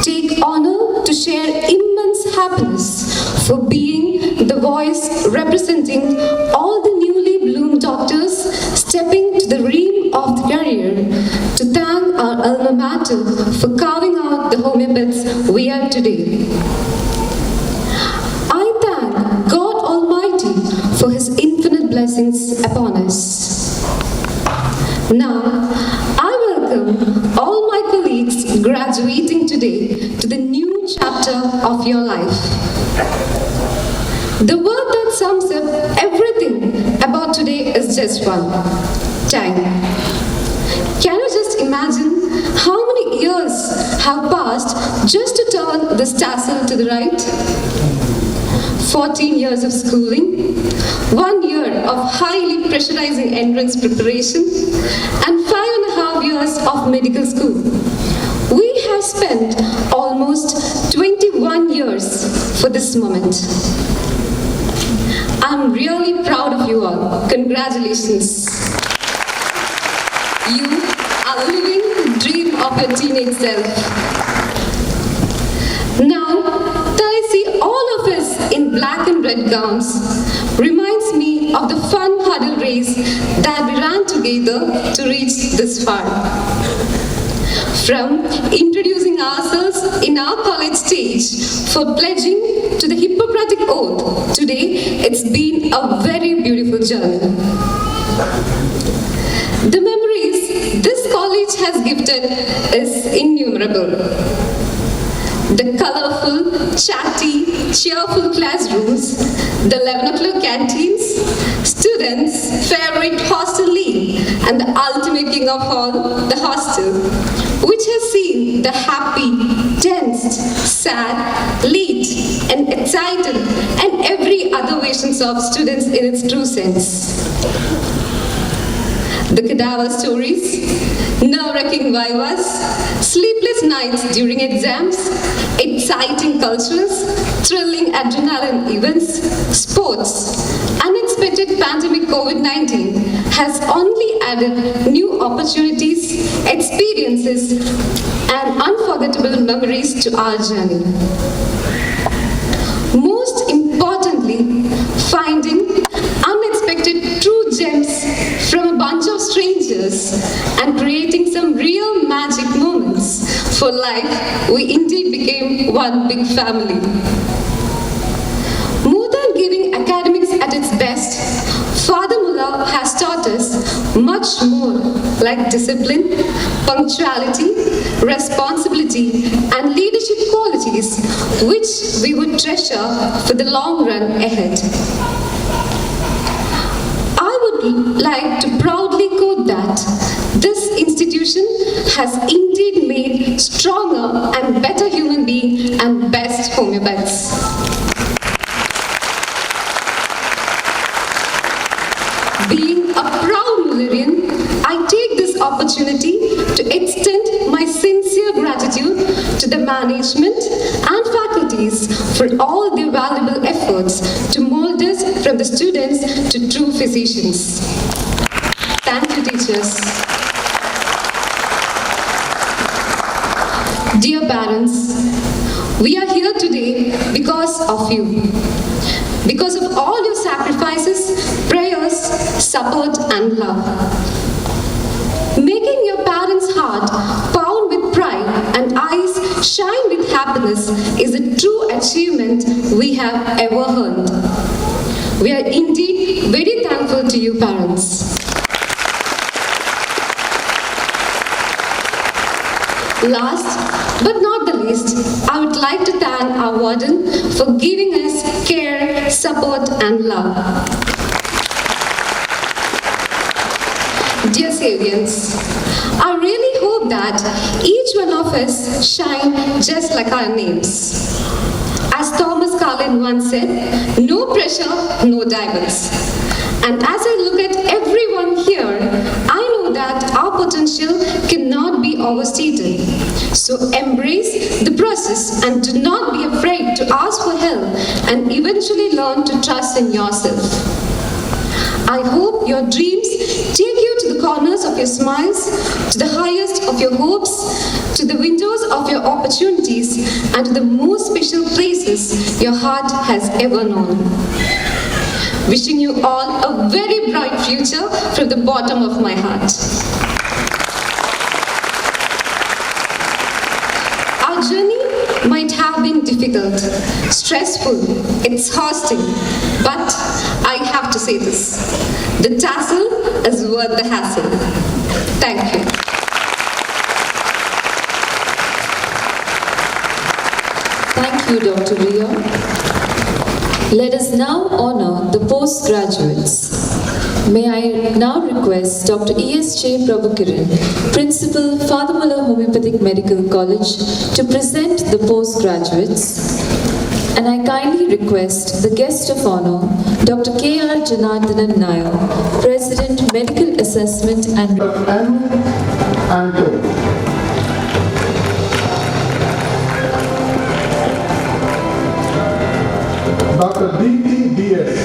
take honor to share immense happiness for being the voice representing all the newly bloomed doctors stepping to the realm of the career, to thank our alma mater for carving out the homeopaths we are today. I thank God Almighty for His infinite blessings upon us. Now, I welcome all my colleagues graduating today to the new chapter of your life. The word that sums up everything about today is just one: time. Can you just imagine how many years have passed just to turn this tassel to the right? 14 years of schooling, 1 year of highly pressurizing entrance preparation, and 5.5 years of medical school. We have spent almost 21 years for this moment. I'm really proud of you all. Congratulations. You are living the dream of your teenage self. Now that I see all of us in black and red gowns, reminds me of the fun huddle race that we ran together to reach this far. From introducing ourselves in our college stage for pledging to the Hippocratic Oath, today it's been a very beautiful journey. The memories this college has gifted is innumerable. The colorful, chatty, cheerful classrooms, the 11 o'clock canteens, students' favorite hostel leave, and the ultimate king of all, the hostel, which has seen the happy, tensed, sad, late, and excited, and every other versions of students in its true sense. The cadaver stories, nerve-wracking vivas, sleepless nights during exams, exciting cultures, thrilling adrenaline events, sports, unexpected pandemic COVID-19 has only added new opportunities, experiences, and unforgettable memories to our journey. Most importantly, finding unexpected true gems from a bunch of strangers and creating some real magic moments for life, we indeed became one big family. More than giving academics at its best, Father Muller has taught us much more, like discipline, punctuality, responsibility, and leadership qualities, which we would treasure for the long run ahead. I would like to proudly quote that this institution has indeed made stronger and better human beings and best homeopaths. Being a proud Mullerian, I take this opportunity to extend my sincere gratitude to the management and faculties for all their valuable efforts to mold us from the students to true physicians. Thank you, teachers. Dear parents, we are here today because of you. Because of all your sacrifices, prayers, support, and love. Making your parents' heart pound with pride and eyes shine with happiness is a true achievement we have ever earned. We are indeed very thankful to you, parents. Last but not the least, I would like to thank our warden for giving us care, support, and love. Dear Savians, I really hope that each one of us shine just like our names. As Thomas Carlin once said, no pressure, no diamonds. And as I look at everyone here, I know that our potential cannot be overstated. So embrace the process and do not be afraid to ask for help and eventually learn to trust in yourself. I hope your dreams take you to the corners of your smiles, to the highest of your hopes, to the windows of your opportunities, and to the most special places your heart has ever known. Wishing you all a very bright future from the bottom of my heart. Our journey might have been difficult, stressful, exhausting, but I have to say this, the tassel is worth the hassle. Thank you. Thank you, Dr. Ria. Let us now honor the postgraduates. May I now request Dr. E.S.J. Prabhukiran, Principal, Father Muller Homoeopathic Medical College, to present the postgraduates, and I kindly request the guest of honor, Dr. K.R. Janardhanan Nair, President, Medical Assessment and Dr. D.T. D.S.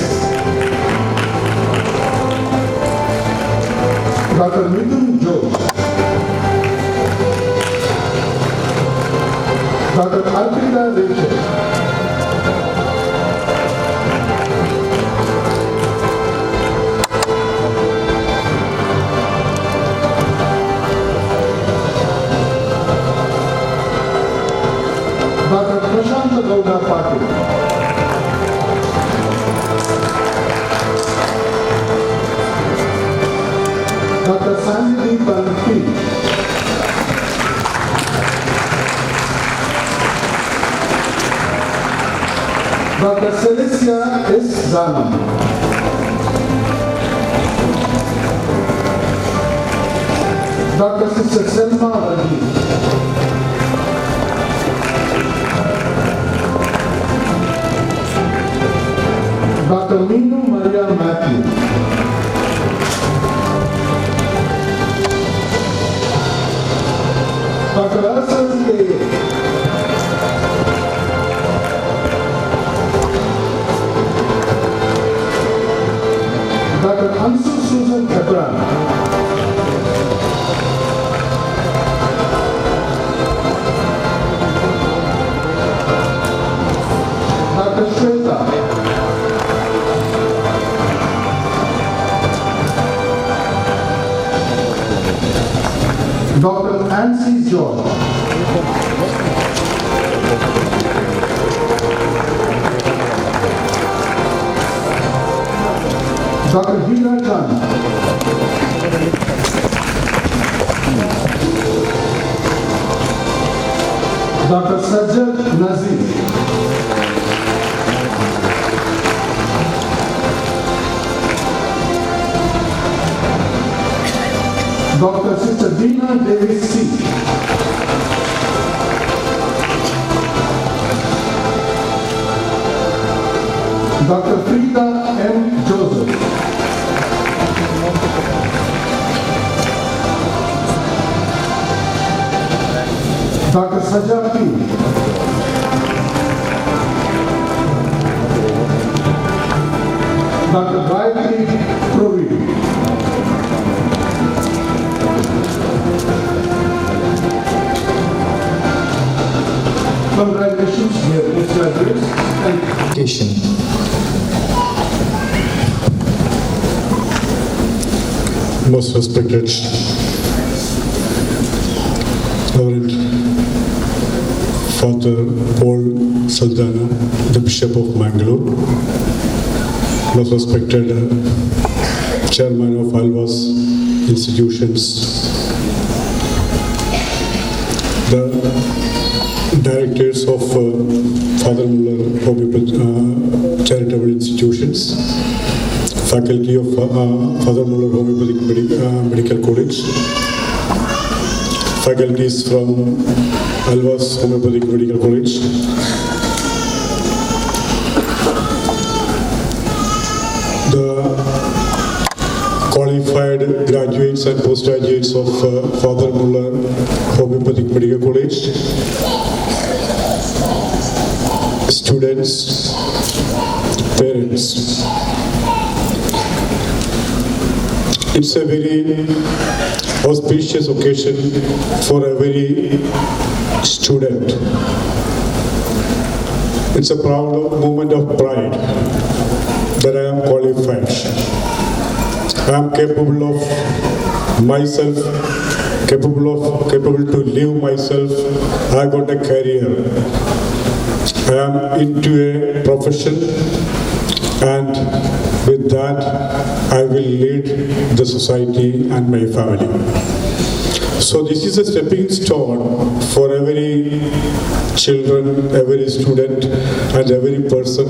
Dr. Mithun Joe. Dr. Alfreda Rachel. Dr. Prashant Gowda Patil. Dr. Sandy Palki. Dr. Celestia S. Zanam. Dr. Sister Selma Raji. Dr. Meenu Maria Matthew. Dr. Arsan A. Dr. Ansu Susan Cabran. Dr. Shweta. Dr. Nancy George. Dr. Hira Khan. Dr. Sajjad Nazir. Dr. Sister Dina Davis C. Dr. Frida M. Joseph. Dr. Sajja P. Dr. Gayatri Provi. Congratulations, dear postgraduates. Thank you. Most respected Reverend Father Paul Saldanha, the Bishop of Mangalore, most respected Chairman of Alva's institutions, the directors of Father Muller Homoeopathic charitable institutions, faculty of Father Muller Homoeopathic Medical College, faculties from Alva's Homoeopathic Medical College, the qualified graduates and postgraduates of Father Muller Homoeopathic Medical College, students, parents. It's a very auspicious occasion for every student. It's a proud moment of pride that I am qualified. I am capable of myself, capable to live myself. I got a career. I am into a profession, and with that, I will lead the society and my family. So this is a stepping stone for every children, every student, and every person,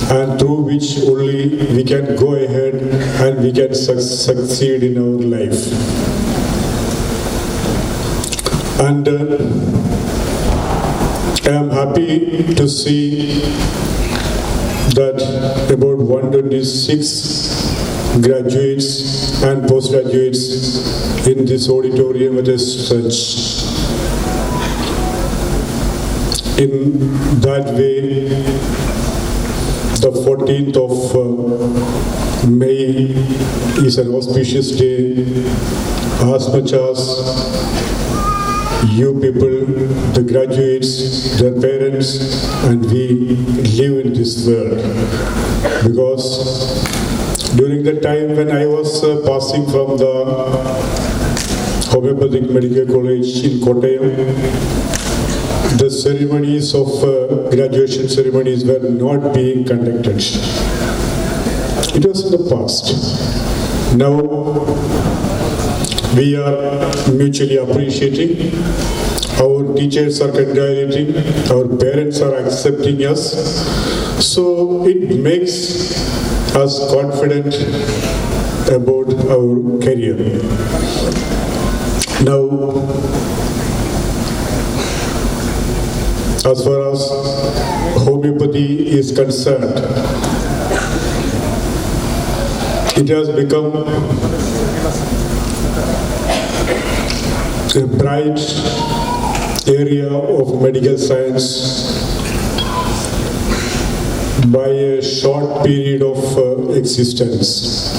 and through which only we can go ahead and we can succeed in our life. And I am happy to see that about 126 graduates and postgraduates in this auditorium at such. In that way, the 14th of May is an auspicious day, as much as you people, the graduates, their parents, and we live in this world. Because during the time when I was passing from the Homoeopathic Medical College in Kottayam, the ceremonies of graduation ceremonies were not being conducted. It was in the past. Now we are mutually appreciating. Our teachers are congratulating. Our parents are accepting us. So it makes us confident about our career. Now, as far as homeopathy is concerned, it has become a bright area of medical science by a short period of existence.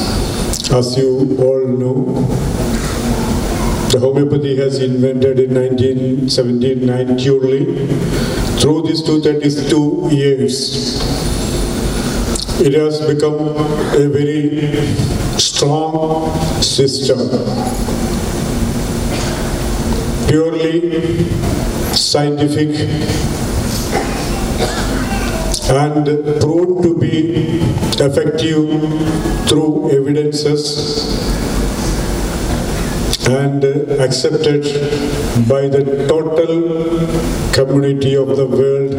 As you all know, the homeopathy has invented in 1790 only. Through these 232 years, it has become a very strong system, purely scientific and proved to be effective through evidences and accepted by the total community of the world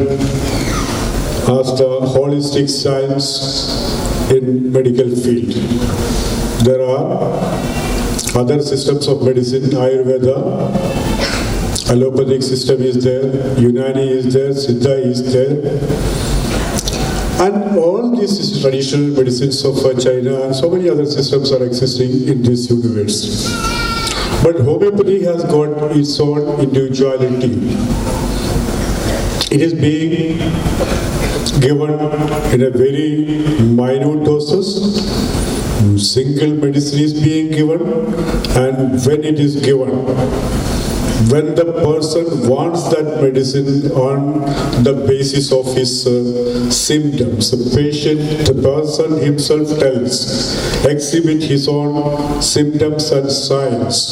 as the holistic science in medical field. There are other systems of medicine, Ayurveda, allopathic system is there, Unani is there, Siddha is there, and all these traditional medicines of China and so many other systems are existing in this universe. But homeopathy has got its own individuality. It is being given in a very minute doses. Single medicine is being given, and when it is given, when the person wants that medicine on the basis of his symptoms, the person himself tells, exhibit his own symptoms and signs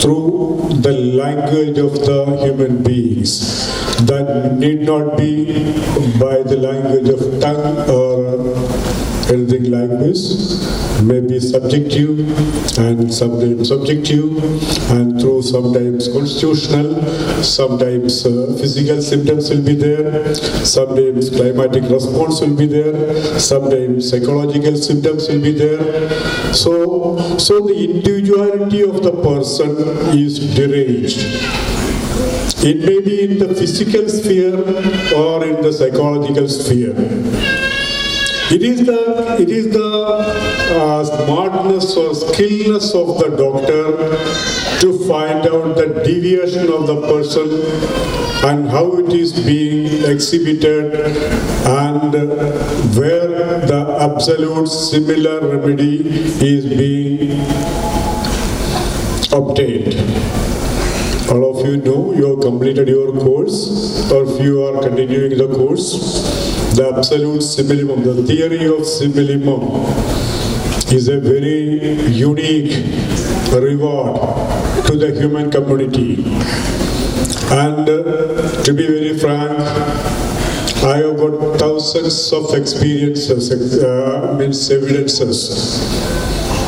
through the language of the human beings. That need not be by the language of tongue or anything like this, may be subjective and sometimes objective, and through sometimes constitutional, sometimes physical symptoms will be there, sometimes climatic response will be there, sometimes psychological symptoms will be there. So the individuality of the person is deranged. It may be in the physical sphere or in the psychological sphere. It is the smartness or skillness of the doctor to find out the deviation of the person and how it is being exhibited and where the absolute similar remedy is being obtained. All of you know, you have completed your course, or if you are continuing the course, the absolute simillimum, the theory of simillimum is a very unique reward to the human community. And to be very frank, I have got thousands of experiences, evidences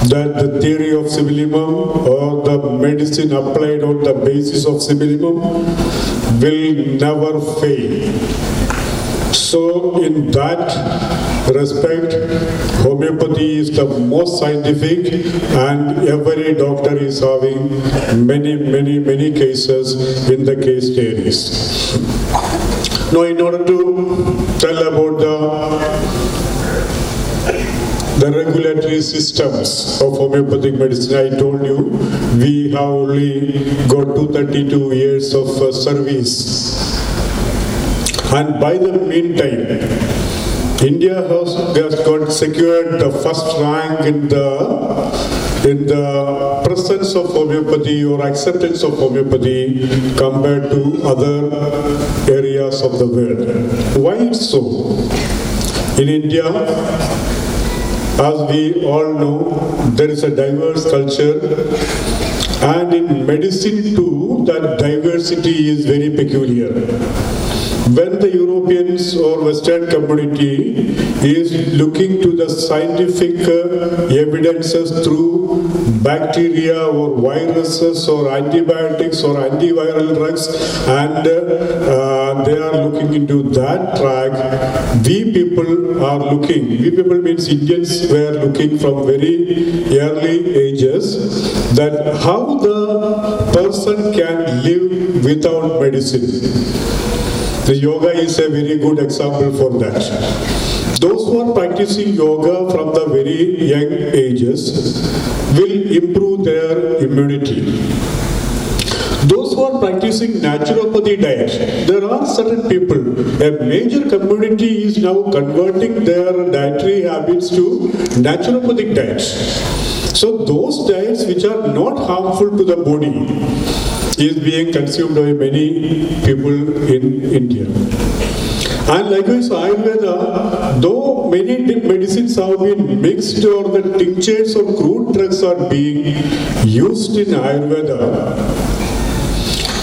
that the theory of simillimum or the medicine applied on the basis of simillimum will never fail. So in that respect. Homeopathy is the most scientific, and every doctor is having many cases in the case diaries. Now, in order to tell about the regulatory systems of homeopathic medicine, I told you we have only got 232 years of service. And by the meantime, India has got secured the first rank in the presence of homeopathy or acceptance of homeopathy compared to other areas of the world. Why so? In India, as we all know, there is a diverse culture, and in medicine too, that diversity is very peculiar. When the Europeans or Western community is looking to the scientific evidences through bacteria or viruses or antibiotics or antiviral drugs, and they are looking into that track, we people means Indians were looking from very early ages that how the person can live without medicine. The yoga is a very good example for that. Those who are practicing yoga from the very young ages will improve their immunity. Those who are practicing naturopathy diet, there are certain people, a major community is now converting their dietary habits to naturopathic diets. So those diets which are not harmful to the body is being consumed by many people in India. And likewise, Ayurveda, though many medicines have been mixed or the tinctures or crude drugs are being used in Ayurveda,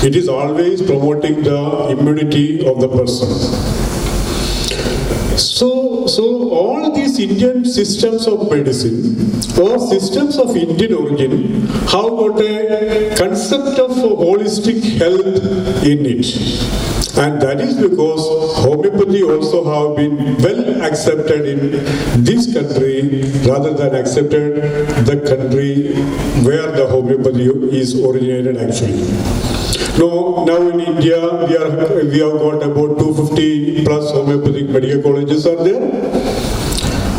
it is always promoting the immunity of the person. So all these Indian systems of medicine or systems of Indian origin have got a concept of holistic health in it. And that is because homeopathy also have been well accepted in this country rather than accepted the country where the homeopathy is originated actually. Now in India, we have got about 250 plus homeopathic medical colleges are there.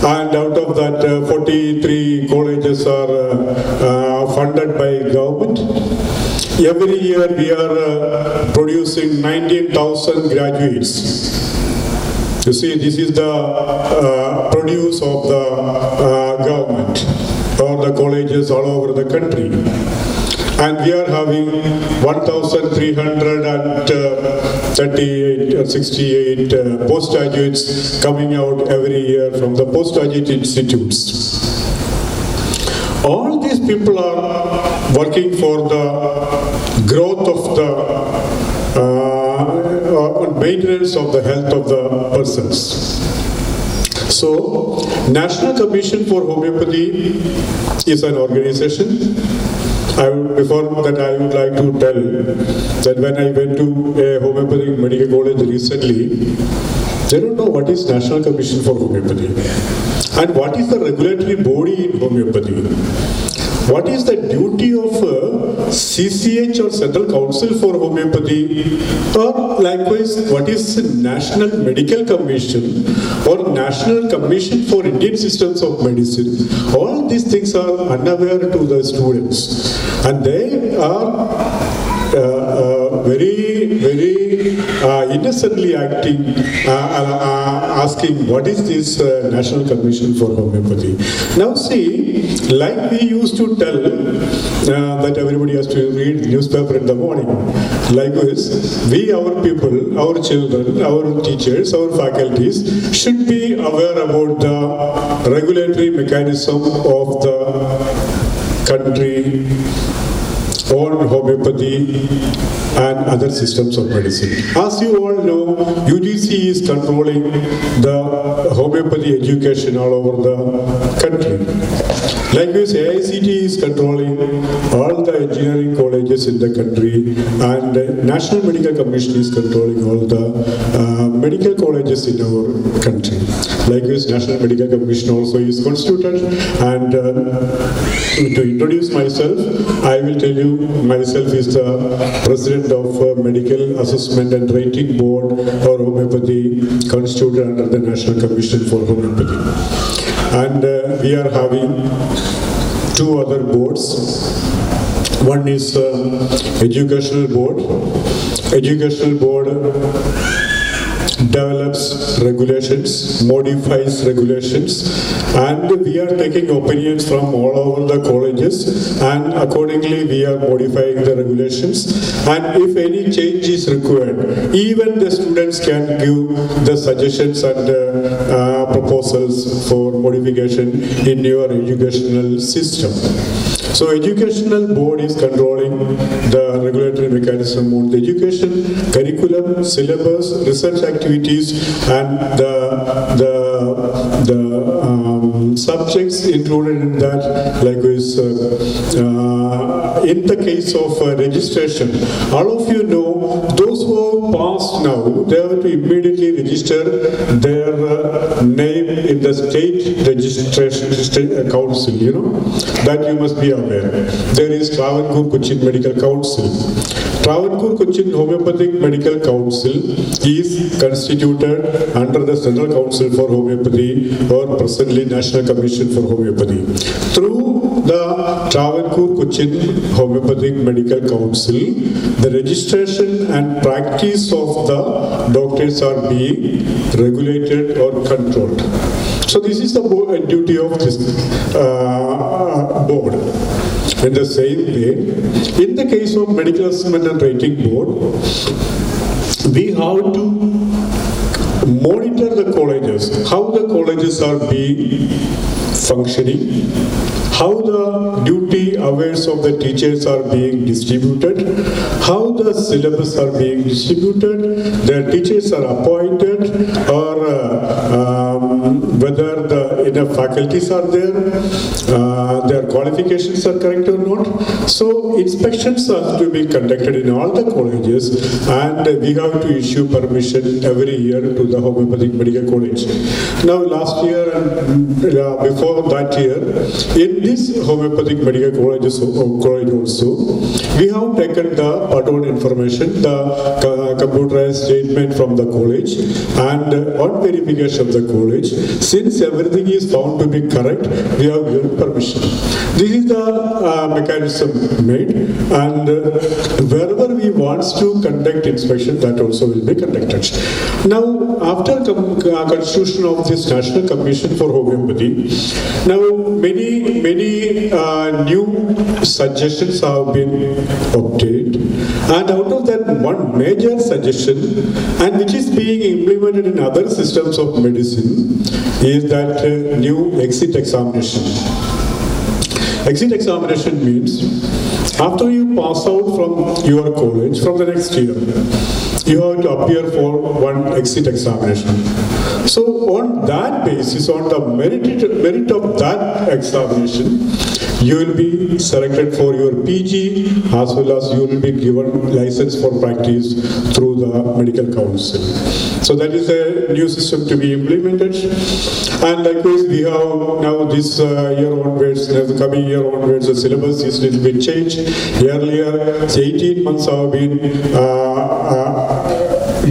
And out of that, 43 colleges are funded by government. Every year we are producing 19,000 graduates. You see, this is the produce of the government or the colleges all over the country. And we are having 1,368 postgraduates coming out every year from the postgraduate institutes. All these people are working for the growth of the maintenance of the health of the persons. So, National Commission for Homeopathy is an organization. Before that, I would like to tell that when I went to a homeopathic medical college recently, they don't know what is National Commission for Homeopathy and what is the regulatory body in homeopathy. What is the duty of CCH or Central Council for Homeopathy, or likewise what is National Medical Commission or National Commission for Indian Systems of Medicine. All these things are unaware to the students, and they are very innocently acting, asking what is this National Commission for Homeopathy. Now see, like we used to tell that everybody has to read newspaper in the morning. Likewise, we, our people, our children, our teachers, our faculties should be aware about the regulatory mechanism of the country on homeopathy and other systems of medicine. As you all know, UGC is controlling the homeopathy education all over the country. Likewise, AICT is controlling all the engineering colleges in the country, and the National Medical Commission is controlling all the medical colleges in our country. Likewise, National Medical Commission also is constituted, and to introduce myself, I will tell you myself is the President of Medical Assessment and Rating Board for Homeopathy, constituted under the National Commission for Homeopathy. And we are having two other boards. One is Educational Board. Educational Board develops regulations, modifies regulations, and we are taking opinions from all over the colleges, and accordingly we are modifying the regulations, and if any change is required, even the students can give the suggestions and proposals for modification in your educational system. So Educational Board is controlling the regulatory mechanism on the education, curriculum, syllabus, research activities, and the subjects included in that. Likewise, in the case of registration, all of you know, those who have passed now, they have to immediately register their name in the state registration council, you know, that you must be aware. There is Travancore Cochin Medical Council. Travancore Cochin Homeopathic Medical Council is constituted under the Central Council for Homeopathy, or presently National Commission for Homeopathy. Through the Travancore Cochin Homeopathic Medical Council, the registration and practice of the doctors are being regulated or controlled. So this is the duty of this board. In the same way, in the case of Medical Assessment and Rating Board, we have to monitor the colleges, how the colleges are being functioning, how the duty hours of the teachers are being distributed, how the syllabus are being distributed, their teachers are appointed, or whether the enough faculties are there, their qualifications are correct or not. So inspections are to be conducted in all the colleges, and we have to issue permission every year to the Homeopathic Medical College. Now last year and before that year, in this Homeopathic Medical College also, we have taken the part-1 information, the computerized statement from the college, and on verification of the college, since everything is found to be correct, we have given permission. This is the mechanism made, and wherever we want to conduct inspection, that also will be conducted. Now, after constitution of this National Commission for Homeopathy, now many new suggestions have been obtained, and out of that, one major suggestion, and which is being implemented in other systems of medicine, is that new exit examination. Exit examination means after you pass out from your college, from the next year, you have to appear for one exit examination. So on that basis, on the merit of that examination, you will be selected for your PG, as well as you will be given license for practice through the medical council. So that is a new system to be implemented. And likewise, we have now this year onwards, the coming year onwards, the syllabus is a little bit changed. Earlier, 18 months have been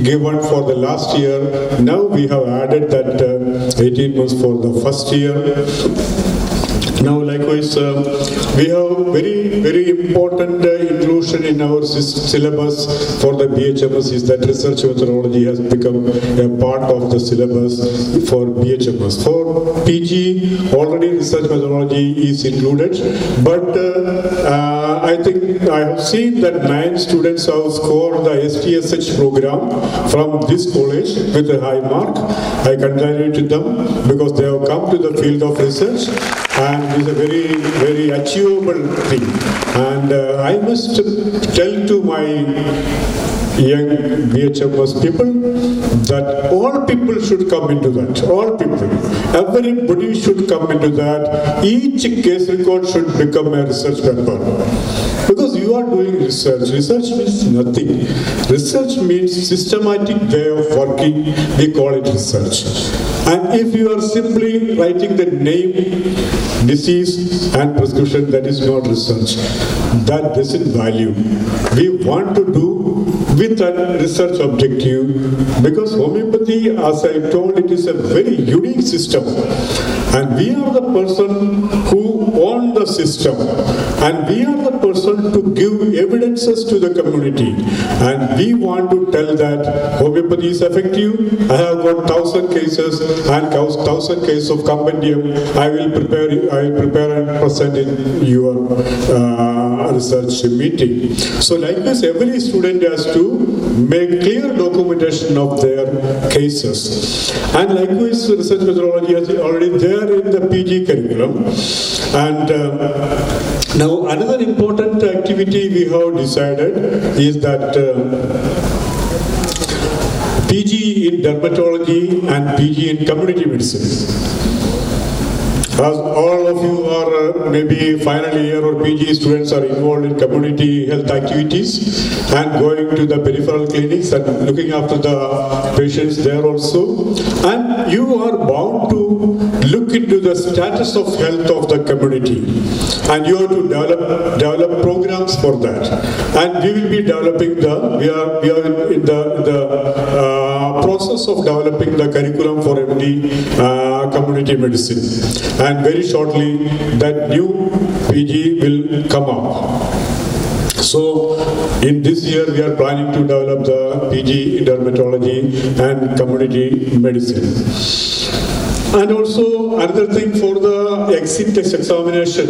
given for the last year. Now we have added that 18 months for the first year. Now, likewise, we have very important inclusion in our syllabus for the BHMS is that research methodology has become a part of the syllabus for BHMS. For PG, already research methodology is included, but I think I have seen that 9 students have scored the STSH program from this college with a high mark. I congratulate them because they have come to the field of research, and and it's a very, very achievable thing. And I must tell to my young BHMS people that all people should come into that. All people. Everybody should come into that. Each case record should become a research paper. Because you are doing research. Research means nothing. Research means systematic way of working. We call it research. And if you are simply writing the name, disease and prescription, that is not research. That doesn't value. We want to do with a research objective, because homeopathy, as I told, it is a very unique system. And we are the person who own the system. And we are the person to give evidences to the community. And we want to tell that homeopathy is effective. I have got 1,000 cases and 1,000 cases of compendium. I will prepare and present in your research meeting. So like this, every student has to make clear documentation of their cases. And likewise, research methodology is already there in the PG curriculum. And now another important activity we have decided is that PG in dermatology and PG in community medicine. As all of you are maybe final year or PG students are involved in community health activities and going to the peripheral clinics and looking after the patients there also. And you are bound to look into the status of health of the community. And you have to develop programs for that. And we will be developing we are in the process of developing the curriculum for MD community medicine. And very shortly, that new PG will come up. So, in this year, we are planning to develop the PG in dermatology and community medicine. And also, another thing for the exit test examination,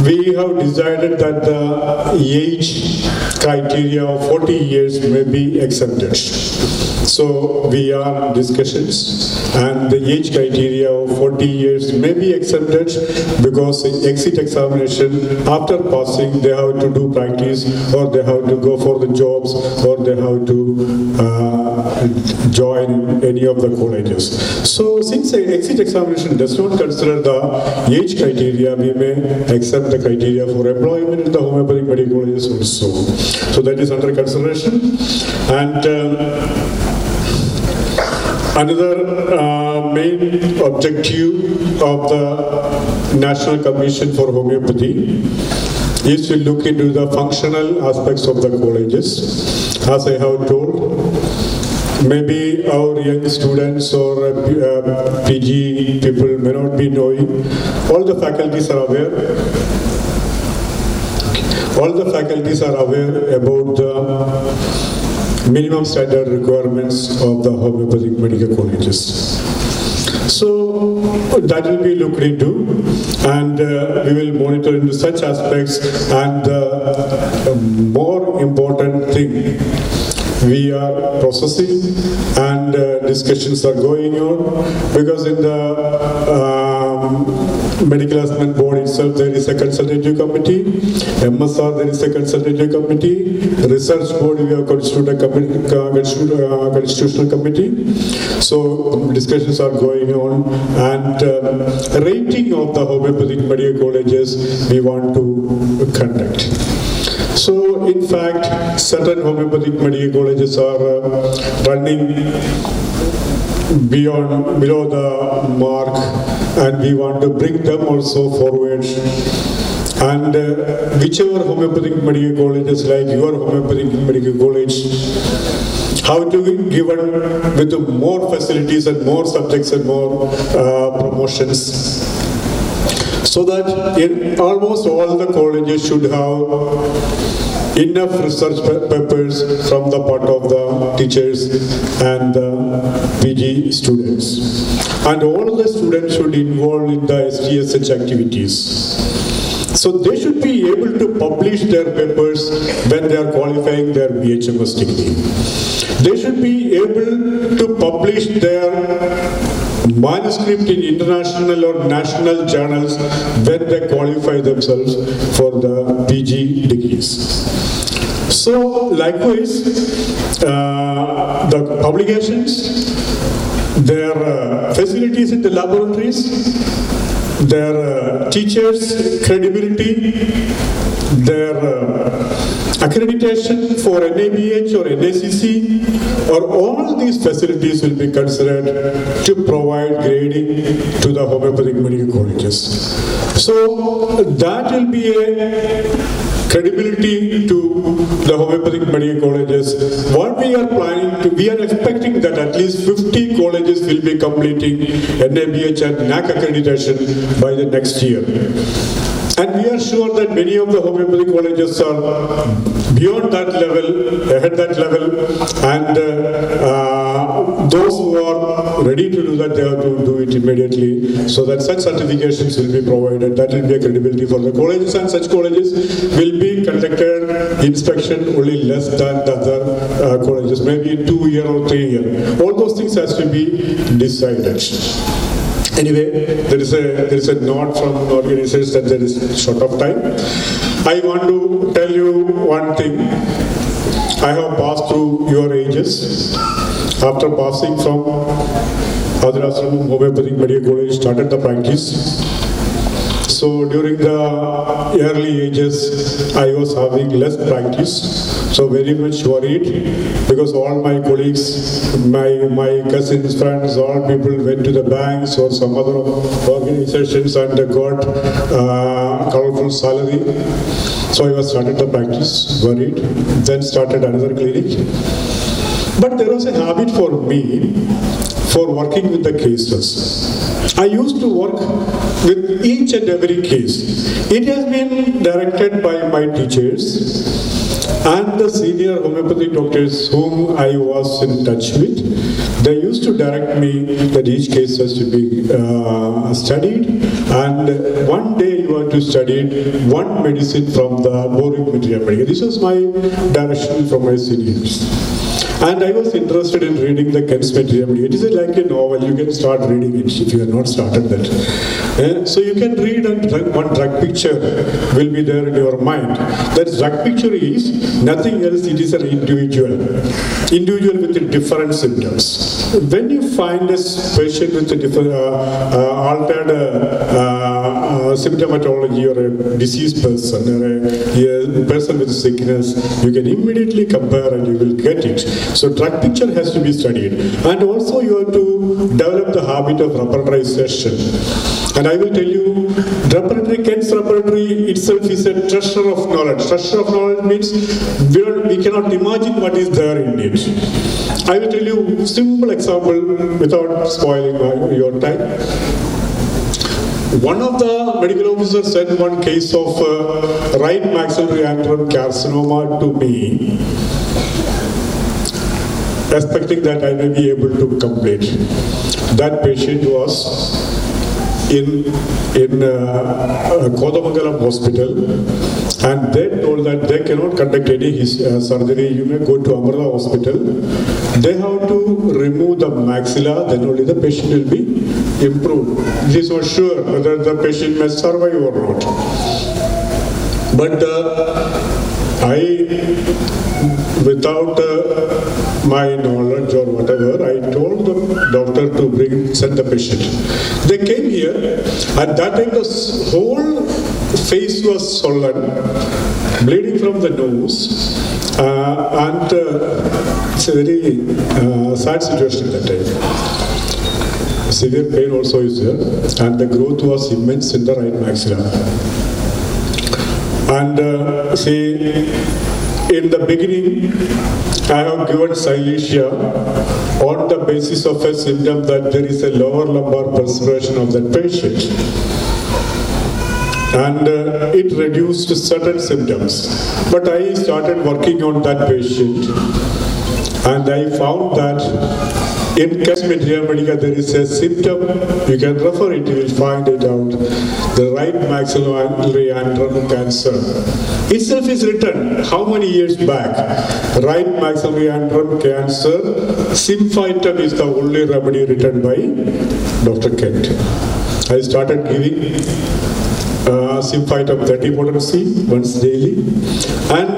we have decided that the age criteria of 40 years may be exempted. So we are in discussions, and the age criteria of 40 years may be exempted because the exit examination, after passing, they have to do practice, or they have to go for the jobs, or they have to join any of the colleges. So since the exit examination does not consider the age criteria, we may accept the criteria for employment in the homeopathic medical colleges also. So that is under consideration. And another main objective of the National Commission for Homeopathy is to look into the functional aspects of the colleges. As I have told, maybe our young students or PG people may not be knowing. All the faculties are aware. All the faculties are aware about the minimum standard requirements of the homeopathic medical colleges. So that will be looked into, and we will monitor into such aspects. And the more important thing, we are processing, and discussions are going on, because in the Medical Assessment Board itself there is a consultative committee, MSR there is a consultative committee, Research Board we have constituted a constitutional committee. So discussions are going on, and rating of the homeopathic medical colleges we want to conduct. So, in fact, certain homeopathic medical colleges are running below the mark, and we want to bring them also forward. And whichever homeopathic medical colleges, like your homeopathic medical college, how to be given with more facilities and more subjects and more promotions, so that in almost all the colleges should have enough research papers from the part of the teachers and the PG students. And all the students should involve in the STSH activities. So they should be able to publish their papers when they are qualifying their BHMS degree. They should be able to publish their manuscript in international or national journals when they qualify themselves for the PG degrees. So likewise, the publications, their facilities in the laboratories, their teachers' credibility, their accreditation for NABH or NACC, or all these facilities will be considered to provide grading to the homeopathic medical colleges. So that will be a credibility to the homeopathic medical colleges. What we are planning to, we are expecting that at least 50 colleges will be completing NABH and NAC accreditation by the next year. And we are sure that many of the homeopathic colleges are beyond that level, ahead that level, and those who are ready to do that, they have to do it immediately, so that such certifications will be provided. That will be a credibility for the colleges, and such colleges will be conducted inspection only less than the other colleges, maybe in 2 years or 3 years. All those things has to be decided. Anyway, there is a note from organizers that there is short of time. I want to tell you one thing. I have passed through your ages. After passing from Adirashram Homeopathic Medical College, started the practice. So during the early ages, I was having less practice. So very much worried, because all my colleagues, my cousins, friends, all people went to the banks or some other organizations and got colorful salary. So I was started the practice, worried, then started another clinic. But there was a habit for me for working with the cases. I used to work with each and every case. It has been directed by my teachers and the senior homeopathic doctors whom I was in touch with. They used to direct me that each case has to be studied, and one day you have to study one medicine from the boric material. This was my direction from my seniors. And I was interested in reading the Kent's Material. It is like a novel, you can start reading it if you have not started that. So you can read, and one drug picture will be there in your mind. That drug picture is nothing else, it is an individual with different symptoms. When you find a patient with a different altered symptomatology, or a diseased person, or a person with sickness, you can immediately compare and you will get it. So drug picture has to be studied. And also you have to develop the habit of repertorization. And I will tell you, repertory, Kent's repertory itself is a treasure of knowledge. Treasure of knowledge means we cannot imagine what is there in it. I will tell you a simple example without spoiling your time. One of the medical officers sent one case of right maxillary antrum carcinoma to me, expecting that I may be able to complete. That patient was in Kodamangalam hospital, and they told that they cannot conduct any surgery. You may go to Amrita hospital. They have to remove the maxilla, then only the patient will be improved. This was sure whether the patient may survive or not. But without my knowledge or whatever, I told the doctor to send the patient. They came here. At that time, the whole face was swollen, bleeding from the nose, and it's a very sad situation at that time. Severe pain also is there, and the growth was immense in the right maxilla. And in the beginning, I have given silesia on the basis of a symptom that there is a lower lumbar perspiration of that patient. And it reduced certain symptoms. But I started working on that patient, and I found that in Kent's Material Medica there is a symptom, you can refer it, you will find it out. The right maxillary antrum cancer itself is written how many years back? Right maxillary antrum cancer, Symphytum is the only remedy written by Dr. Kent. I started giving Symphite of 30 potency once daily, and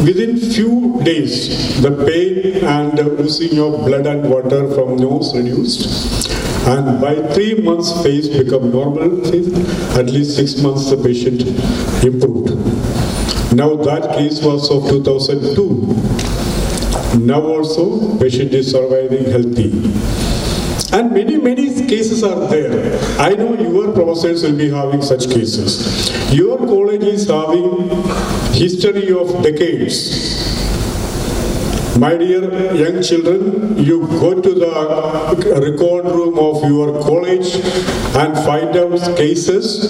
within few days the pain and oozing of blood and water from nose reduced, and by 3 months face become normal face. At least 6 months the patient improved. Now that case was of 2002. Now also patient is surviving healthy. And many cases are there. I know your professors will be having such cases. Your college is having history of decades. My dear young children, you go to the record room of your college and find out cases.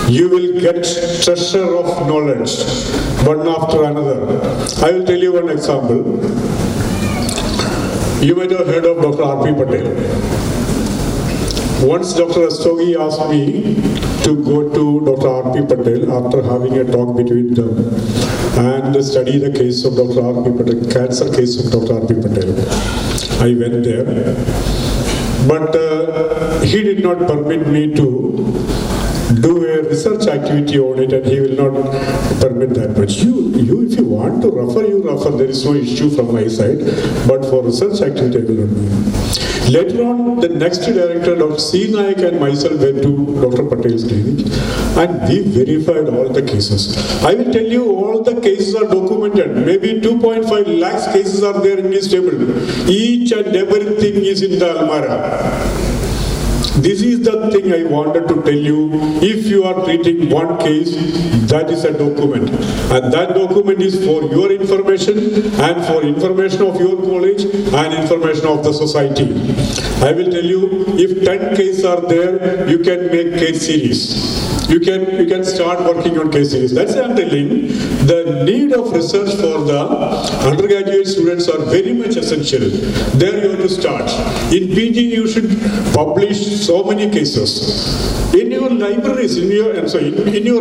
You will get treasure of knowledge, one after another. I will tell you one example. You might have heard of Dr. R.P. Patel. Once Dr. Rastogi asked me to go to Dr. R.P. Patel after having a talk between them and study the case of Dr. R.P. Patel, cancer case of Dr. R.P. Patel. I went there, but he did not permit me to do a research activity on it, and he will not permit that much. You, if you want to refer, you refer. There is no issue from my side, but for research activity, I will not do. Later on, the next director, Dr. C. Naik, and myself went to Dr. Patel's clinic, and we verified all the cases. I will tell you, all the cases are documented. Maybe 2.5 lakhs cases are there in this table. Each and everything is in the Almara. This is the thing I wanted to tell you. If you are treating one case, that is a document. And that document is for your information and for information of your college and information of the society. I will tell you, if 10 cases are there, you can make case series. You can start working on case series. That's why I'm telling, the need of research for the undergraduate students are very much essential. There you have to start. In PG, you should publish so many cases. In your libraries, in your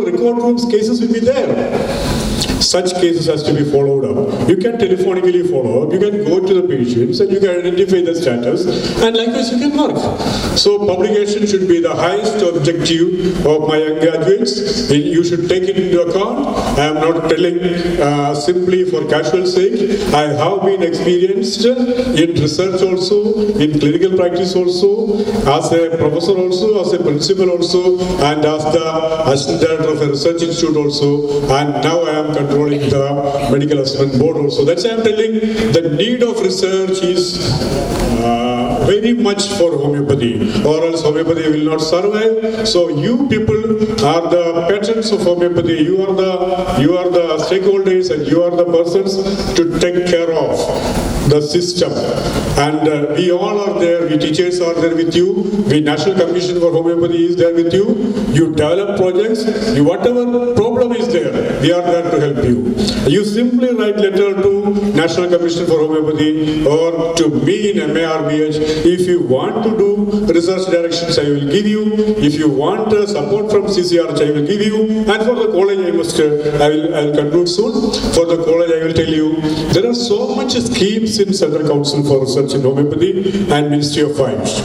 record rooms, cases will be there. Such cases has to be followed up. You can telephonically follow up, you can go to the patients and you can identify the status, and likewise you can work. So publication should be the highest objective of my young graduates. You should take it into account. I am not telling simply for casual sake. I have been experienced in research also, in clinical practice also, as a professor also, as a principal also, and as the assistant director of a research institute also, and now I am controlling the medical assessment board also. That's why I am telling, the need of research is very much for homeopathy, or else homeopathy will not survive. So you people are the patrons of homeopathy. You are the stakeholders, and you are the persons to take care of the system. And we all are there. We teachers are there with you. We National Commission for Homeopathy is there with you. You develop projects. Whatever problem is there, we are there to help you. You simply write letter to National Commission for Homeopathy or to me in MARBH. If you want to do research directions, I will give you. If you want support from CCRH, I will give you. And for the college, I will conclude soon. For the college, I will tell you, there are so much schemes in Central Council for Research in Homeopathy and Ministry of Finance.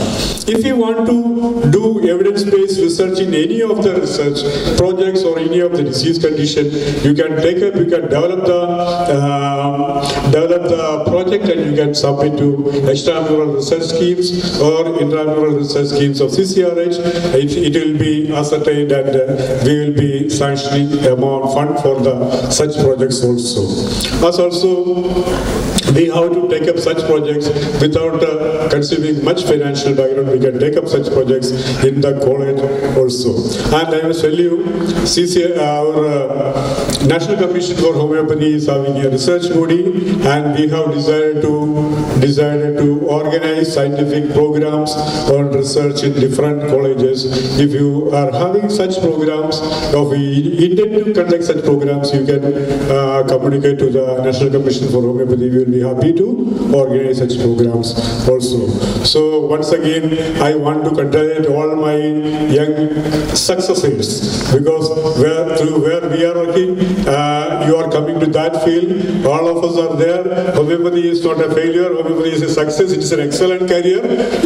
If you want to do evidence-based research in any of the research projects or any of the disease condition, you can take up, you can develop the project, and you can submit to extramural research schemes or intramural research schemes of CCRH. It will be ascertained, and we will be sanctioning amount fund for such projects also. As also, we have to take up such projects without consuming much financial background. We can take up such projects in the college also. And I will tell you, our National Commission for Homeopathy is having a research body, and we have decided to organize scientific programs on research in different colleges. If you are having such programs, or we intend to conduct such programs, you can communicate to the National Commission for Homeopathy. We will be be happy to organize such programs also. So once again, I want to congratulate all my young successors, because through where we are working, you are coming to that field. All of us are there. Homeopathy is not a failure. Homeopathy is a success. It is an excellent career.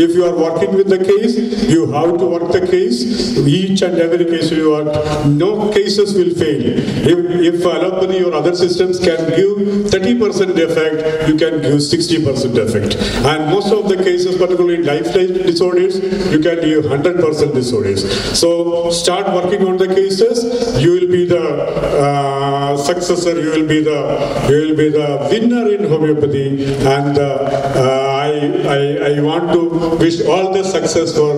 If you are working with the case, you have to work the case. Each and every case you work, no cases will fail. If allopathy or other systems can give 30% effect, you can give 60% effect. And most of the cases, particularly in lifestyle disorders, you can give 100% disorders. So start working on the cases. You will be the successor. You will be the winner in homeopathy. And I want to wish all the success for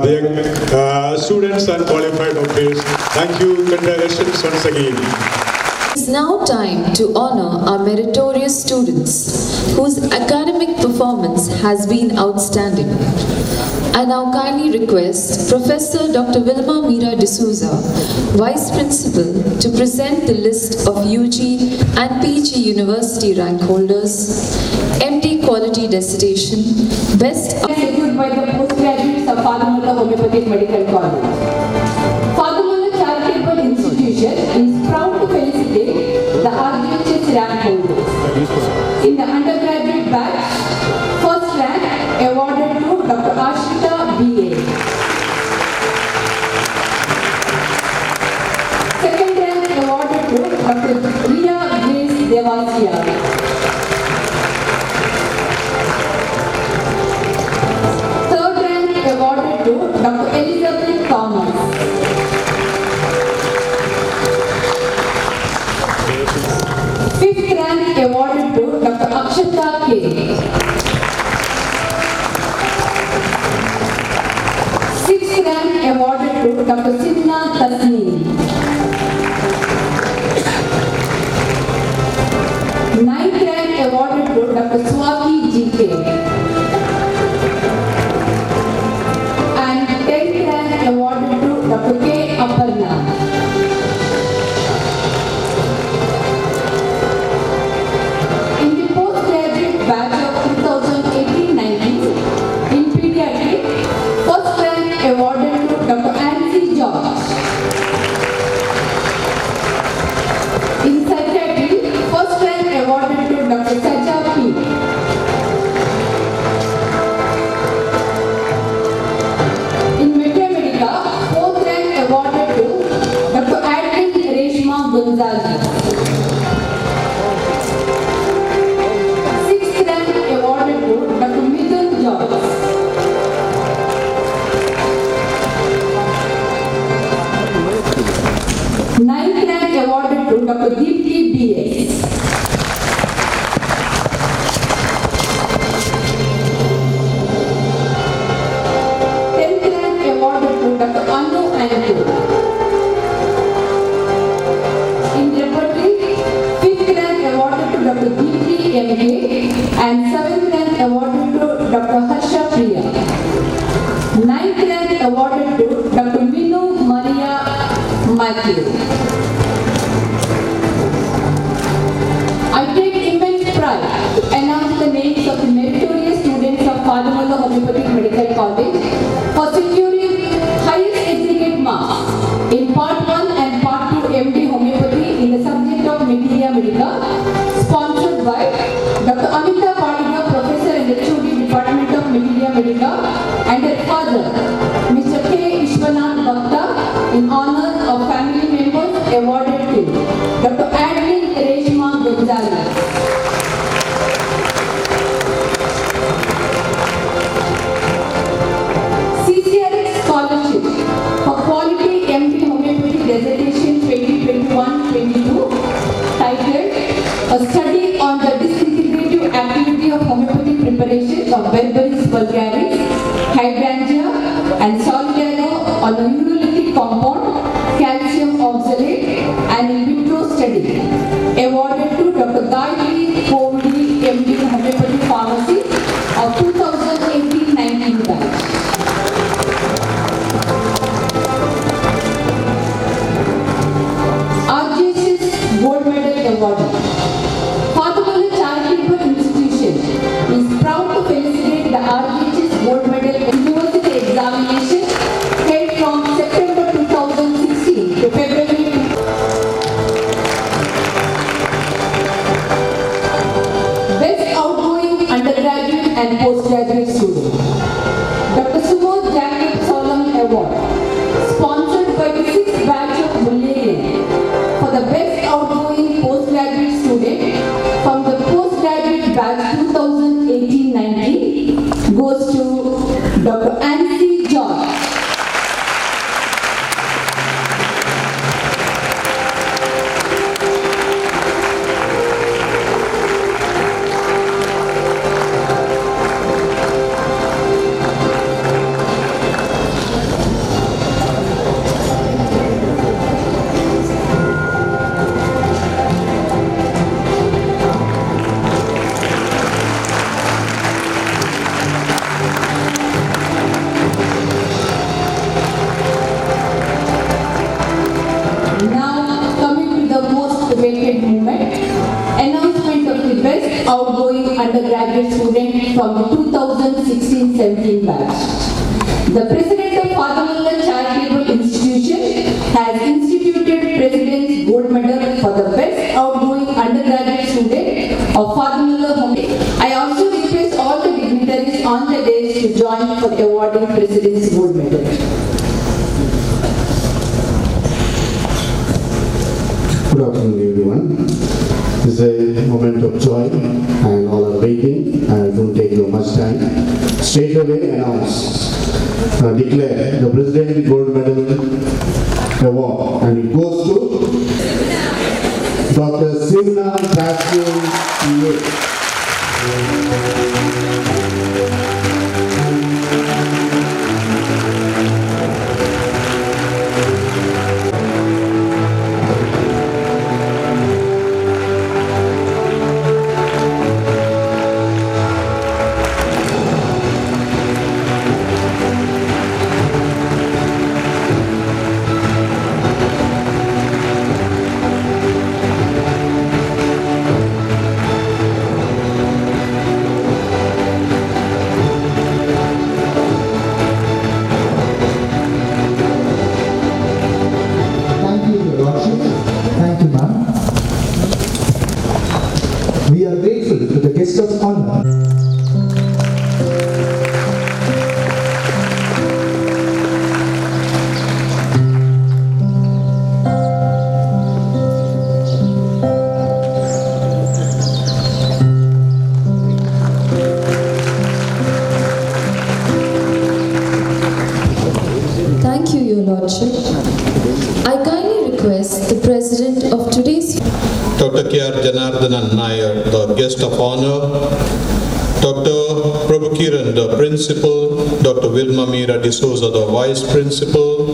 the young students and qualified officers. Thank you. Congratulations once again. It's now time to honor our meritorious students whose academic performance has been outstanding. I now kindly request Professor Dr. Wilma Mira D'Souza, Vice Principal, to present the list of UG and PG University rank holders, MD Quality Dissertation, Best Secured by the postgraduates of Father Muller Homoeopathic Medical College. Father Muller Charitable Institution is proud to felicitate the RGHS rank holders. In the undergraduate batch, first rank awarded to Dr. Ashita B.A. Second rank awarded to Dr. Riya Grace Devasya. Awarded to Dr. Elizabeth Thomas. Fifth rank awarded to Dr. Akshata K. Sixth rank awarded to Dr. Sidna Tasneem. Ninth rank awarded to Dr. Swati G.K. Awarded to Dr. K. Aparna. In the postgraduate batch of 2018-19, in pediatric, first rank awarded to Dr. Nancy George. In psychiatry, first rank awarded to Dr. Sacha P. Gonzalez. Sixth rank awarded to Dr. Mithun George. Ninth rank awarded to Dr. Deepti B.S. Tenth rank awarded to Dr. Anu Anku. Dr. Deepti M.K. and 7th rank awarded to Dr. Harsha Priya. 9th rank awarded to Dr. Minu Maria Matthew. I take immense pride to announce the names of the meritorious students of Father Muller Homoeopathic Medical College for securing highest aggregate marks in Part 1 and Part 2 MD Homeopathy in the subject of Materia Medica, sponsored by Dr. Amita Padiga, Professor and HOD Department of Materia Medica, and her father, Mr. K. Vishwanath Bhakta, in honor of family members awarded to Dr. Adeline Reshma Gonzalez. CCRX Scholarship for Quality MD Homeopathy Dissertation 2021-22, titled A Study on the Disintegrative Activity of Homeopathic Preparations of Berberis vulgaris, hydrangea, and solidano on a neurolytic compound, calcium oxalate, and in vitro study, awarded to Dr. Gayatri Kovdi, MD Homeopathy Pharmacy of 2018-19 batch. RGHS Gold Medal Award. Father Muller Charitable Dr. Anthony John. Undergraduate student from the 2016-17 batch. The President of Father Muller Charitable Institution has instituted President's Gold Medal for the best outgoing undergraduate student of Father Muller Homoeopathic. I also request all the dignitaries on the dais to join for awarding President's Gold Medal. Good afternoon, everyone. This is a moment of joy and all are waiting and it won't take you much time. Straight away declare the President Gold Medal Award and it goes to Dr. Simna Tasmin. We are grateful to the guest of honor. Thank you, Your Lordship. I kindly request the President of today's Dr. K.R. Janardhanan Nair, the guest of honor, Dr. Prabhukiran, the principal, Dr. Vilma Meera D'Souza, the vice principal,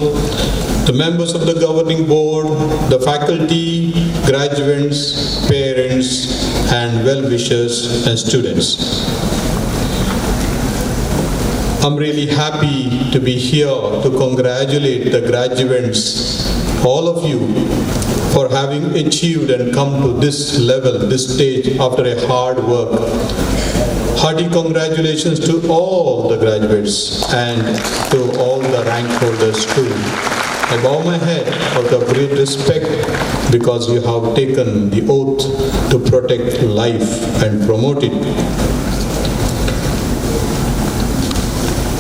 the members of the governing board, the faculty, graduates, parents, and well-wishers and students. I'm really happy to be here to congratulate the graduates, all of you, for having achieved and come to this level, this stage after a hard work. Hearty congratulations to all the graduates and to all the rank holders too. I bow my head out of great respect because you have taken the oath to protect life and promote it.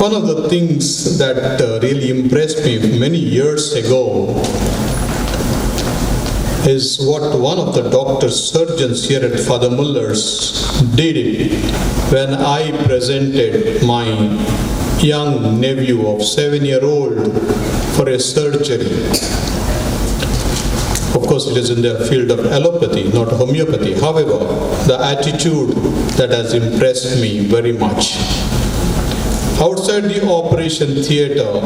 One of the things that really impressed me many years ago is what one of the surgeons here at Father Muller's did when I presented my young nephew of 7-year-old for a surgery. Of course, it is in the field of allopathy, not homeopathy. However, the attitude that has impressed me very much. Outside the operation theatre,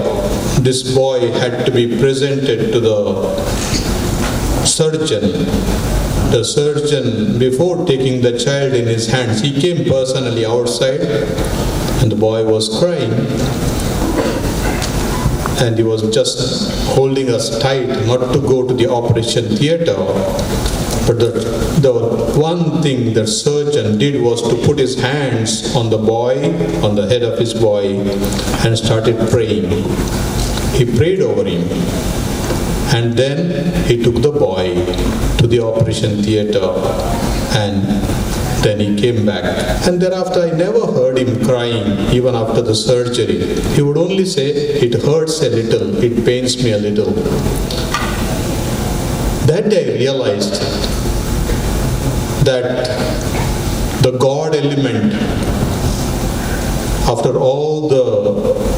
this boy had to be presented to the surgeon. The surgeon, before taking the child in his hands, he came personally outside and the boy was crying. And he was just holding us tight not to go to the operation theatre. But the one thing the surgeon did was to put his hands on the boy, on the head of his boy, and started praying. He prayed over him. And then he took the boy to the operation theatre and then he came back. And thereafter I never heard him crying even after the surgery. He would only say, "It hurts a little, it pains me a little." That day I realized that the God element, after all the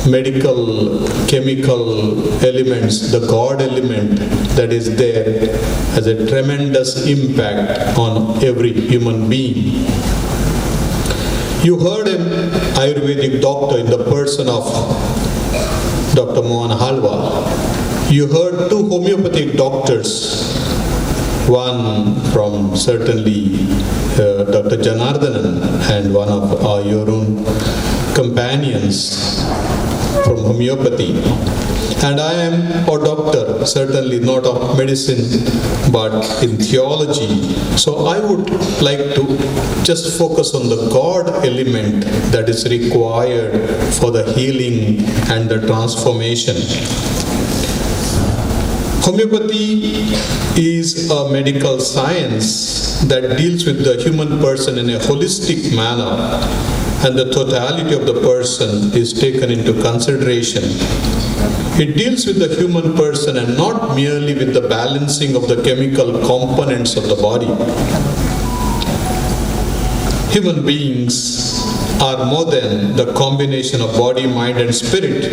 medical, chemical elements, the God element that is there has a tremendous impact on every human being. You heard an Ayurvedic doctor in the person of Dr. Mohan Halwa. You heard two homeopathic doctors, one from certainly Dr. Janardhanan and one of your own companions from homeopathy. And I am a doctor, certainly not of medicine, but in theology. So I would like to just focus on the God element that is required for the healing and the transformation. Homeopathy is a medical science that deals with the human person in a holistic manner, and the totality of the person is taken into consideration. It deals with the human person and not merely with the balancing of the chemical components of the body. Human beings are more than the combination of body, mind, and spirit.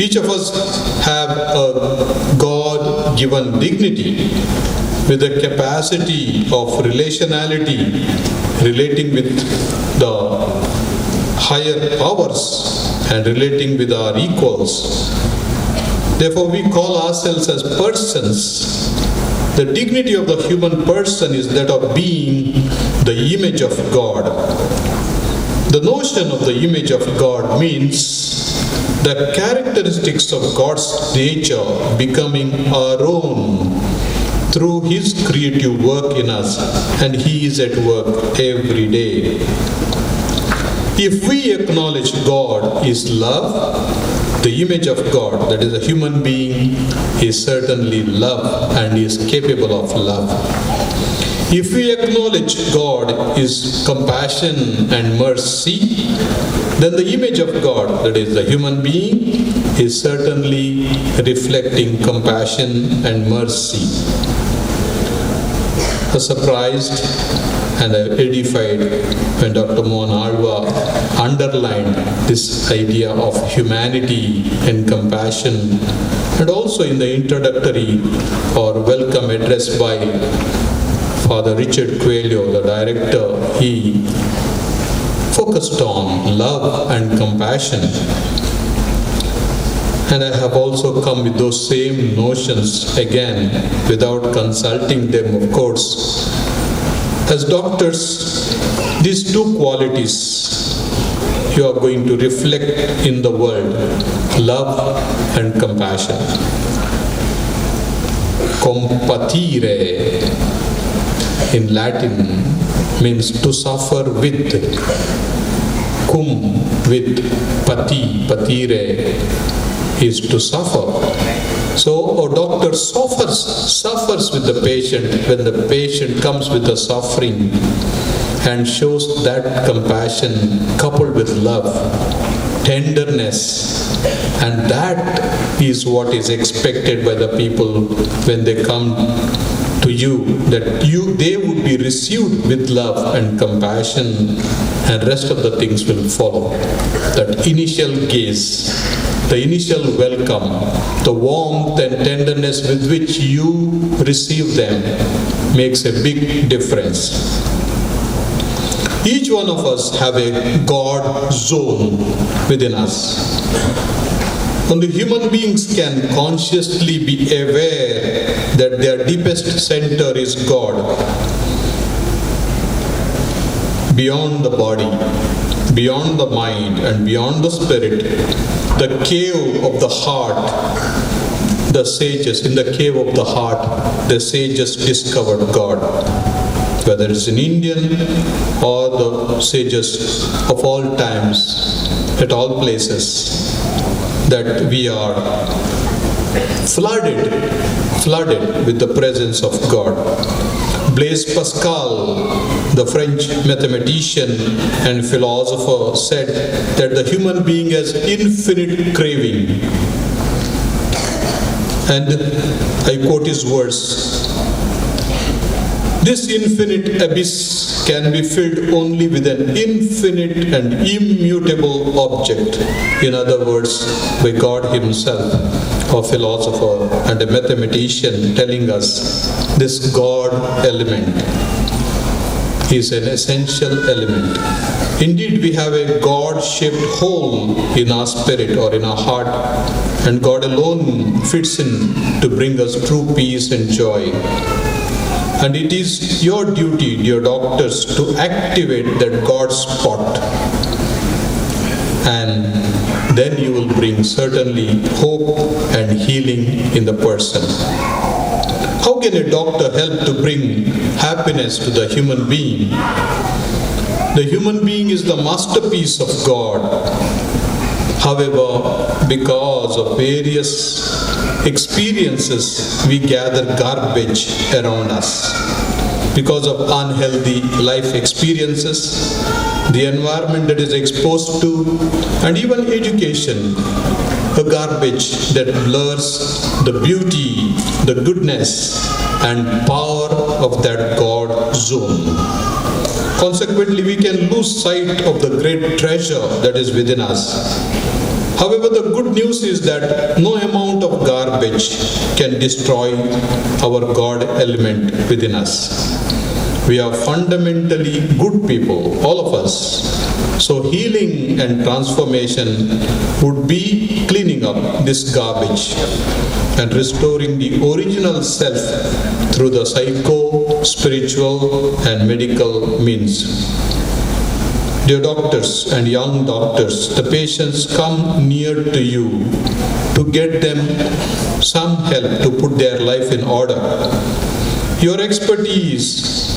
Each of us have a God-given dignity with the capacity of relationality, relating with the higher powers and relating with our equals. Therefore, we call ourselves as persons. The dignity of the human person is that of being the image of God. The notion of the image of God means the characteristics of God's nature becoming our own through His creative work in us, and He is at work every day. If we acknowledge God is love, the image of God, that is a human being, is certainly love and is capable of love. If we acknowledge God is compassion and mercy, then the image of God, that is the human being, is certainly reflecting compassion and mercy. I was surprised and edified when Dr. Mohan Halwa underlined this idea of humanity and compassion, and also in the introductory or welcome address by Father Richard Coelho, the director, he focused on love and compassion. And I have also come with those same notions again without consulting them, of course. As doctors, these two qualities you are going to reflect in the world: love and compassion. Compatire in Latin means to suffer with. Cum with pati, patire is to suffer. So a doctor suffers with the patient when the patient comes with the suffering, and shows that compassion coupled with love, tenderness, and that is what is expected by the people when they come to you, that they would be received with love and compassion, and rest of the things will follow. That initial gaze, the initial welcome, the warmth and tenderness with which you receive them makes a big difference. Each one of us have a God zone within us. Only human beings can consciously be aware that their deepest center is God. Beyond the body, beyond the mind, and beyond the spirit, the cave of the heart, the sages, in the cave of the heart, the sages discovered God. Whether it's an Indian or the sages of all times, at all places, that we are flooded with the presence of God. Blaise Pascal, the French mathematician and philosopher, said that the human being has infinite craving. And I quote his words: "This infinite abyss can be filled only with an infinite and immutable object, in other words, by God Himself, a philosopher and a mathematician telling us this God element is an essential element. Indeed, we have a God-shaped hole in our spirit or in our heart, and God alone fits in to bring us true peace and joy. And it is your duty, dear doctors, to activate that God spot, and then you will bring certainly hope and healing in the person. How can a doctor help to bring happiness to the human being? The human being is the masterpiece of God. However, because of various experiences, we gather garbage around us. Because of unhealthy life experiences, the environment that is exposed to, and even education, a garbage that blurs the beauty, the goodness, and power of that God zone. Consequently, we can lose sight of the great treasure that is within us. However, the good news is that no amount of garbage can destroy our God element within us. We are fundamentally good people, all of us. So healing and transformation would be cleaning up this garbage and restoring the original self through the psycho, spiritual, and medical means. Dear doctors and young doctors, the patients come near to you to get them some help to put their life in order. Your expertise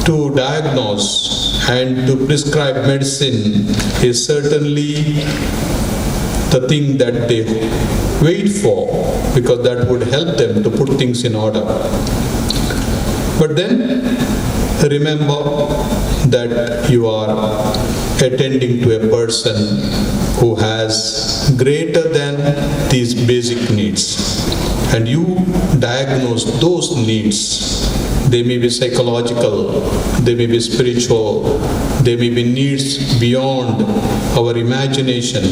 to diagnose and to prescribe medicine is certainly the thing that they wait for, because that would help them to put things in order. But then remember that you are attending to a person who has greater than these basic needs, and you diagnose those needs. They may be psychological, they may be spiritual, they may be needs beyond our imagination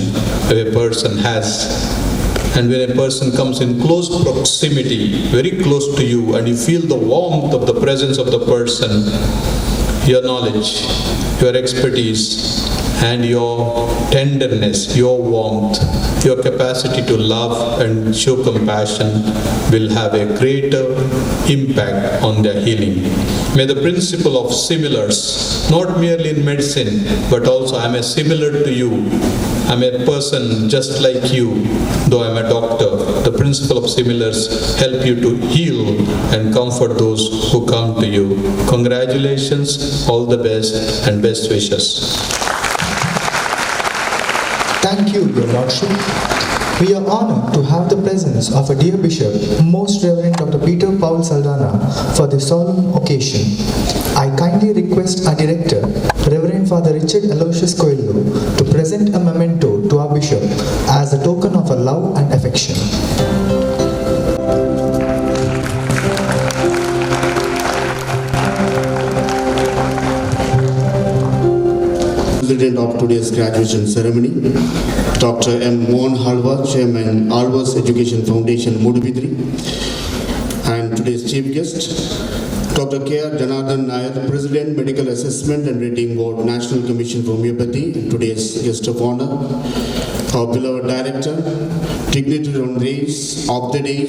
a person has. And when a person comes in close proximity, very close to you, and you feel the warmth of the presence of the person, your knowledge, your expertise, and your tenderness, your warmth, your capacity to love and show compassion will have a greater impact on their healing. May the principle of similars, not merely in medicine, but also I'm a similar to you, I'm a person just like you, though I'm a doctor. The principle of similars help you to heal and comfort those who come to you. Congratulations, all the best, and best wishes. Thank you, Your Lordship. We are honored to have the presence of a dear Bishop, Most Reverend Dr. Peter Paul Saldanha, for this solemn occasion. I kindly request our Director, Reverend Father Richard Aloysius Coelho, to present a memento to our Bishop as a token of our love and affection. President of today's graduation ceremony, Dr. M. Mohan Halwa, Chairman, Alva's Education Foundation, Mudubidri, and today's chief guest, Dr. K.R. Janardhan Nair, President, Medical Assessment and Rating Board, National Commission for Homeopathy, today's guest of honor, our beloved Director, dignitary honorees of the day,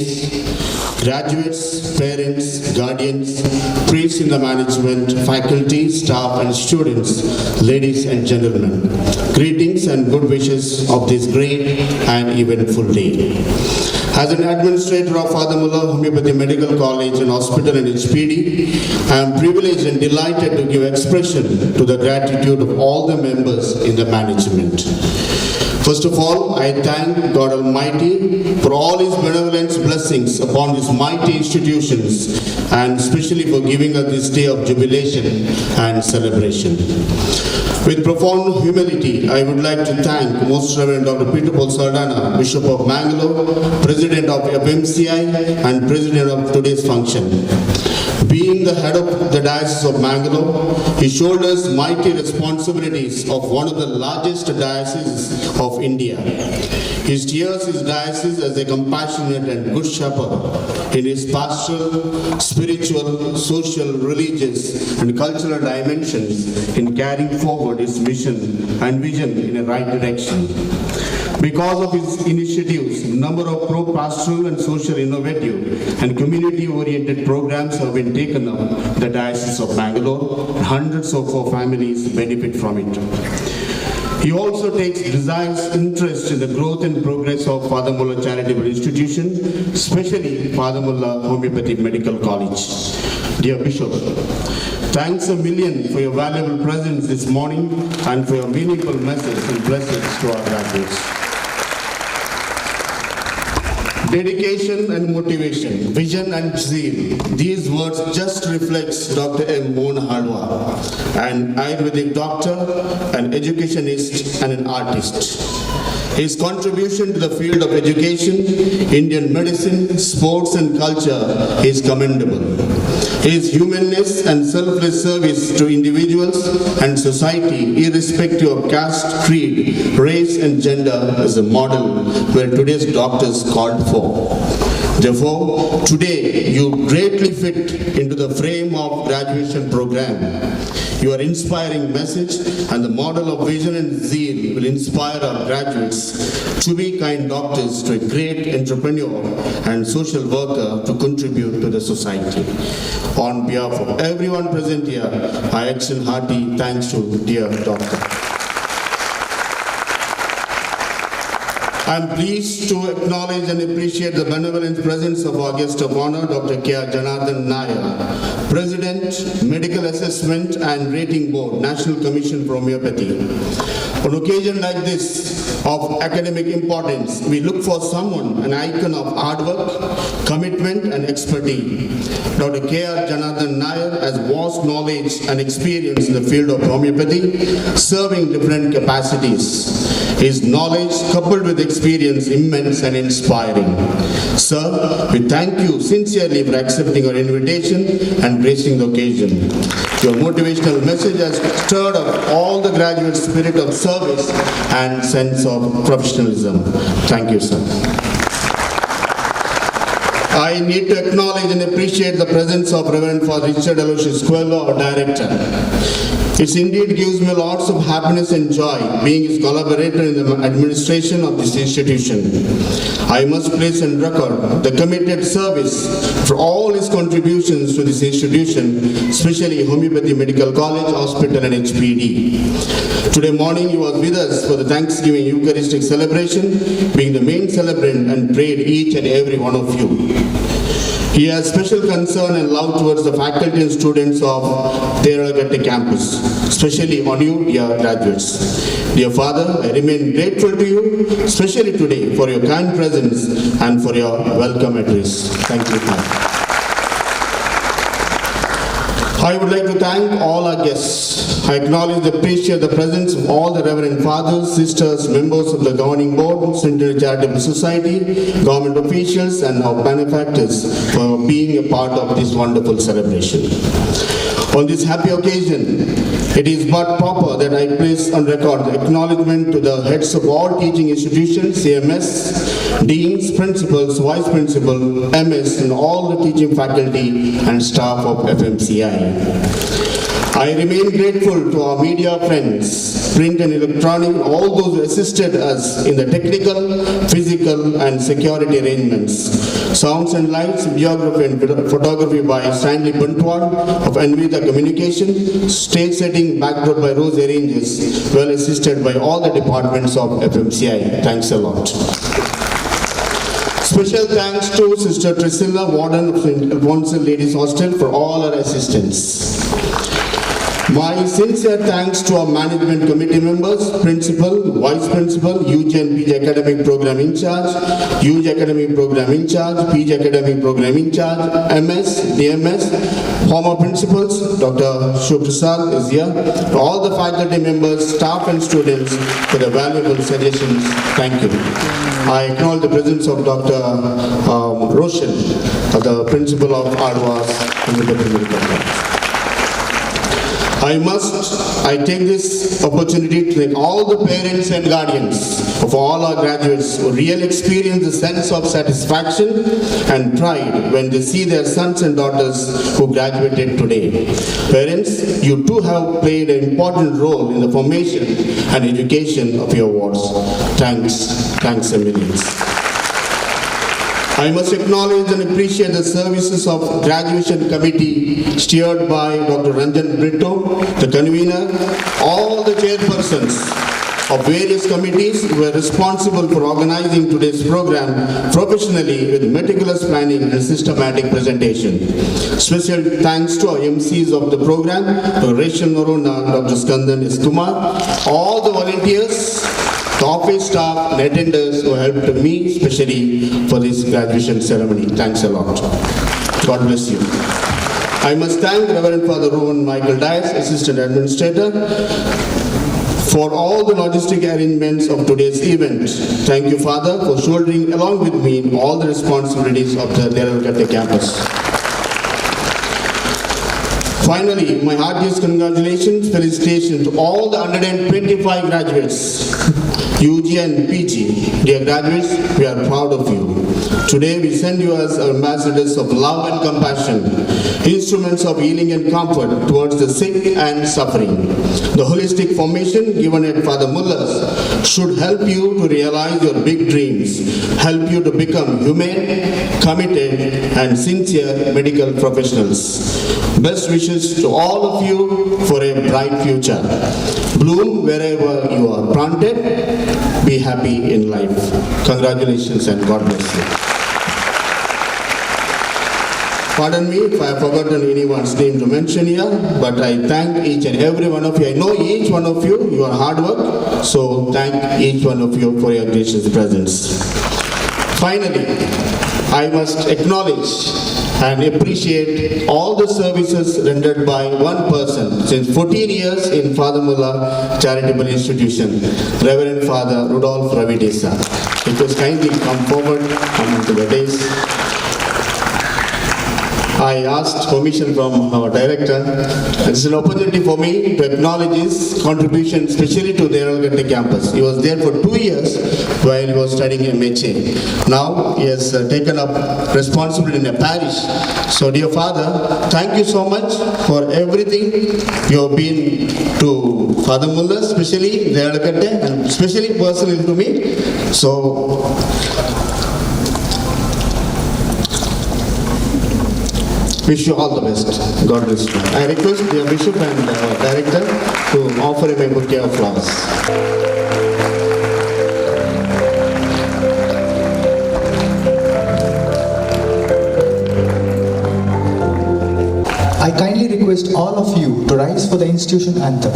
graduates, parents, guardians, priests in the management, faculty, staff and students, ladies and gentlemen, greetings and good wishes of this great and eventful day. As an administrator of Father Muller Homoeopathic Medical College and Hospital in HPD, I am privileged and delighted to give expression to the gratitude of all the members in the management. First of all, I thank God Almighty for all His benevolent blessings upon these mighty institutions, and especially for giving us this day of jubilation and celebration. With profound humility, I would like to thank Most Reverend Dr. Peter Paul Saldanha, Bishop of Mangalore, President of FMCI, and President of today's function. Being the head of the Diocese of Mangalore, he shoulders mighty responsibilities of one of the largest dioceses of India. He steers his diocese as a compassionate and good shepherd in his pastoral, spiritual, social, religious, and cultural dimensions in carrying forward his mission and vision in a right direction. Because of his initiatives, a number of pro-pastoral and social innovative and community-oriented programs have been taken up in the Diocese of Mangalore, and hundreds of our families benefit from it. He also takes desires interest in the growth and progress of Father Muller Charitable Institution, especially Father Muller Homoeopathic Medical College. Dear Bishop, thanks a million for your valuable presence this morning and for your meaningful message and blessings to our graduates. Dedication and motivation, vision and zeal. These words just reflects Dr. M. Mohan Halwa, an Ayurvedic doctor, an educationist and an artist. His contribution to the field of education, Indian medicine, sports and culture is commendable. His humanness and selfless service to individuals and society, irrespective of caste, creed, race and gender, is a model where today's doctors called for. Therefore, today you greatly fit into the frame of graduation program. Your inspiring message and the model of vision and zeal will inspire our graduates to be kind doctors, to a great entrepreneur and social worker to contribute to the society. On behalf of everyone present here, I extend hearty thanks to dear doctor. I am pleased to acknowledge and appreciate the benevolent presence of our guest of honor, Dr. K. Janardhan Nair, President, Medical Assessment and Rating Board, National Commission for Homeopathy. On occasion like this of academic importance, we look for someone, an icon of hard work, commitment and expertise. Dr. K. Janardhan Nair has vast knowledge and experience in the field of homeopathy, serving different capacities. His knowledge coupled with experience immense and inspiring. Sir, we thank you sincerely for accepting our invitation and gracing the occasion. Your motivational message has stirred up all the graduate spirit of service and sense of professionalism. Thank you, sir. I need to acknowledge and appreciate the presence of Reverend Father Richard Aloysius Coelho, our director. It indeed gives me lots of happiness and joy being his collaborator in the administration of this institution. I must place on record the committed service for all his contributions to this institution, especially Homeopathy Medical College, Hospital and HPD. Today morning he was with us for the Thanksgiving Eucharistic celebration, being the main celebrant and prayed each and every one of you. He has special concern and love towards the faculty and students of Deralakatte campus, especially on you, dear graduates. Dear Father, I remain grateful to you, especially today, for your kind presence and for your welcome address. Thank you, Father. I would like to thank all our guests. I acknowledge and appreciate the presence of all the Reverend Fathers, Sisters, members of the Governing Board, Central Charitable Society, government officials and our benefactors for being a part of this wonderful celebration. On this happy occasion, it is but proper that I place on record the acknowledgement to the heads of all teaching institutions, CMS, deans, principals, vice principal, MS, and all the teaching faculty and staff of FMCI. I remain grateful to our media friends, print and electronic, and all those who assisted us in the technical, physical, and security arrangements. Sounds and lights, videography and photography by Stanley Buntwal of Anvita Communication, stage setting backdrop by Rose Arranges, well assisted by all the departments of FMCI. Thanks a lot. Special thanks to Sister Trisilla, Warden of St. Alphonsus Ladies Hostel, for all her assistance. My sincere thanks to our management committee members, principal, vice principal, UG and PG academic program in charge, UG academic program in charge, PG academic program in charge, MS, DMS, former principals, Dr. Shubprasad is here, to all the faculty members, staff and students for the valuable suggestions. Thank you. I acknowledge the presence of Dr. Roshan, the principal of Adwas Homoeopathic Medical College. I take this opportunity to thank all the parents and guardians of all our graduates who really experience the sense of satisfaction and pride when they see their sons and daughters who graduated today. Parents, you too have played an important role in the formation and education of your wards. Thanks a million. I must acknowledge and appreciate the services of graduation committee steered by Dr. Ranjan Brito, the convener, all the chairpersons of various committees who were responsible for organizing today's program professionally with meticulous planning and systematic presentation. Special thanks to our MCs of the program, Dr. Rachel Norona, Dr. Skandan S. Kumar, all the volunteers, the office staff and attenders who helped me especially for this graduation ceremony. Thanks a lot. God bless you. I must thank Reverend Father Rowan Michael Dias, Assistant Administrator, for all the logistic arrangements of today's event. Thank you, Father, for shouldering along with me all the responsibilities of the Deralakatte campus. Finally, my heartiest congratulations, felicitations to all the 125 graduates, UG and PG. Dear graduates, we are proud of you. Today we send you as ambassadors of love and compassion, instruments of healing and comfort towards the sick and suffering. The holistic formation given at Father Muller's should help you to realize your big dreams, help you to become humane, committed and sincere medical professionals. Best wishes to all of you for a bright future. Bloom wherever you are planted. Be happy in life. Congratulations and God bless you. Pardon me if I have forgotten anyone's name to mention here, but I thank each and every one of you. I know each one of you, your hard work, so thank each one of you for your gracious presence. Finally, I must acknowledge and appreciate all the services rendered by one person since 14 years in Father Muller Charitable Institution, Reverend Father Rudolph Ravidesa. It was kindly come forward onto the days. I asked permission from our director. This is an opportunity for me to acknowledge his contribution, especially to the Deralakatte campus. He was there for 2 years while he was studying MHA. Now he has taken up responsibility in a parish. So dear Father, thank you so much for everything you have been to Father Muller, especially Deralakatte, and especially personally to me. So wish you all the best. God bless you. I request the Bishop and Director to offer him a bouquet of flowers. I kindly request all of you to rise for the institution anthem.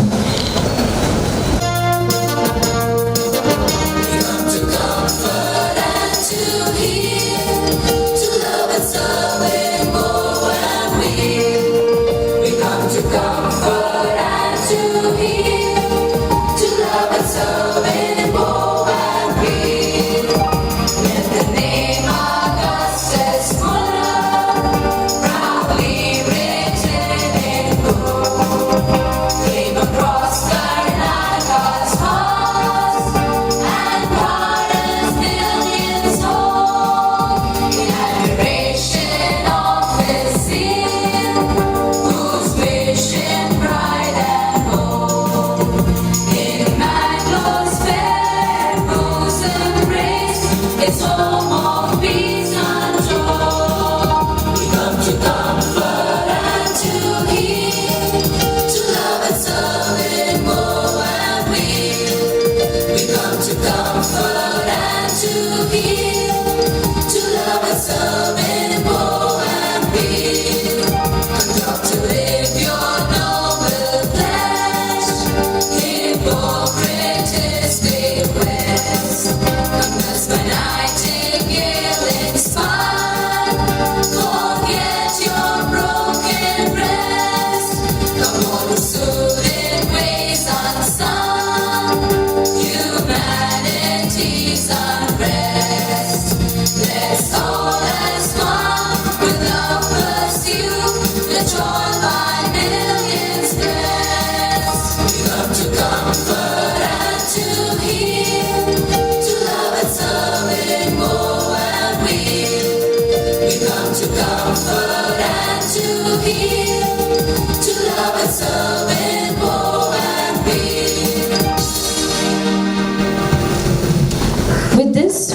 Across the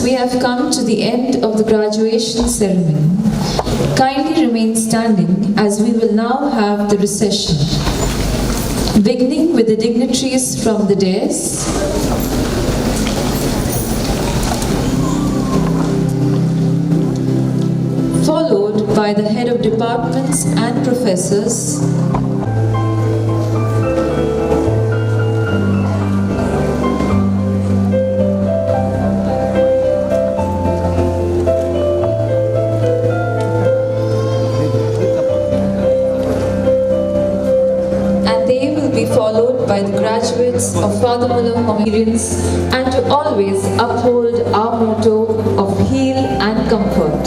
we have come to the end of the graduation ceremony. Kindly remain standing as we will now have the recession. Beginning with the dignitaries from the dais. Followed by the head of departments and professors. Followed by the graduates of Father Muller Homoeopathic, and to always uphold our motto of heal and comfort.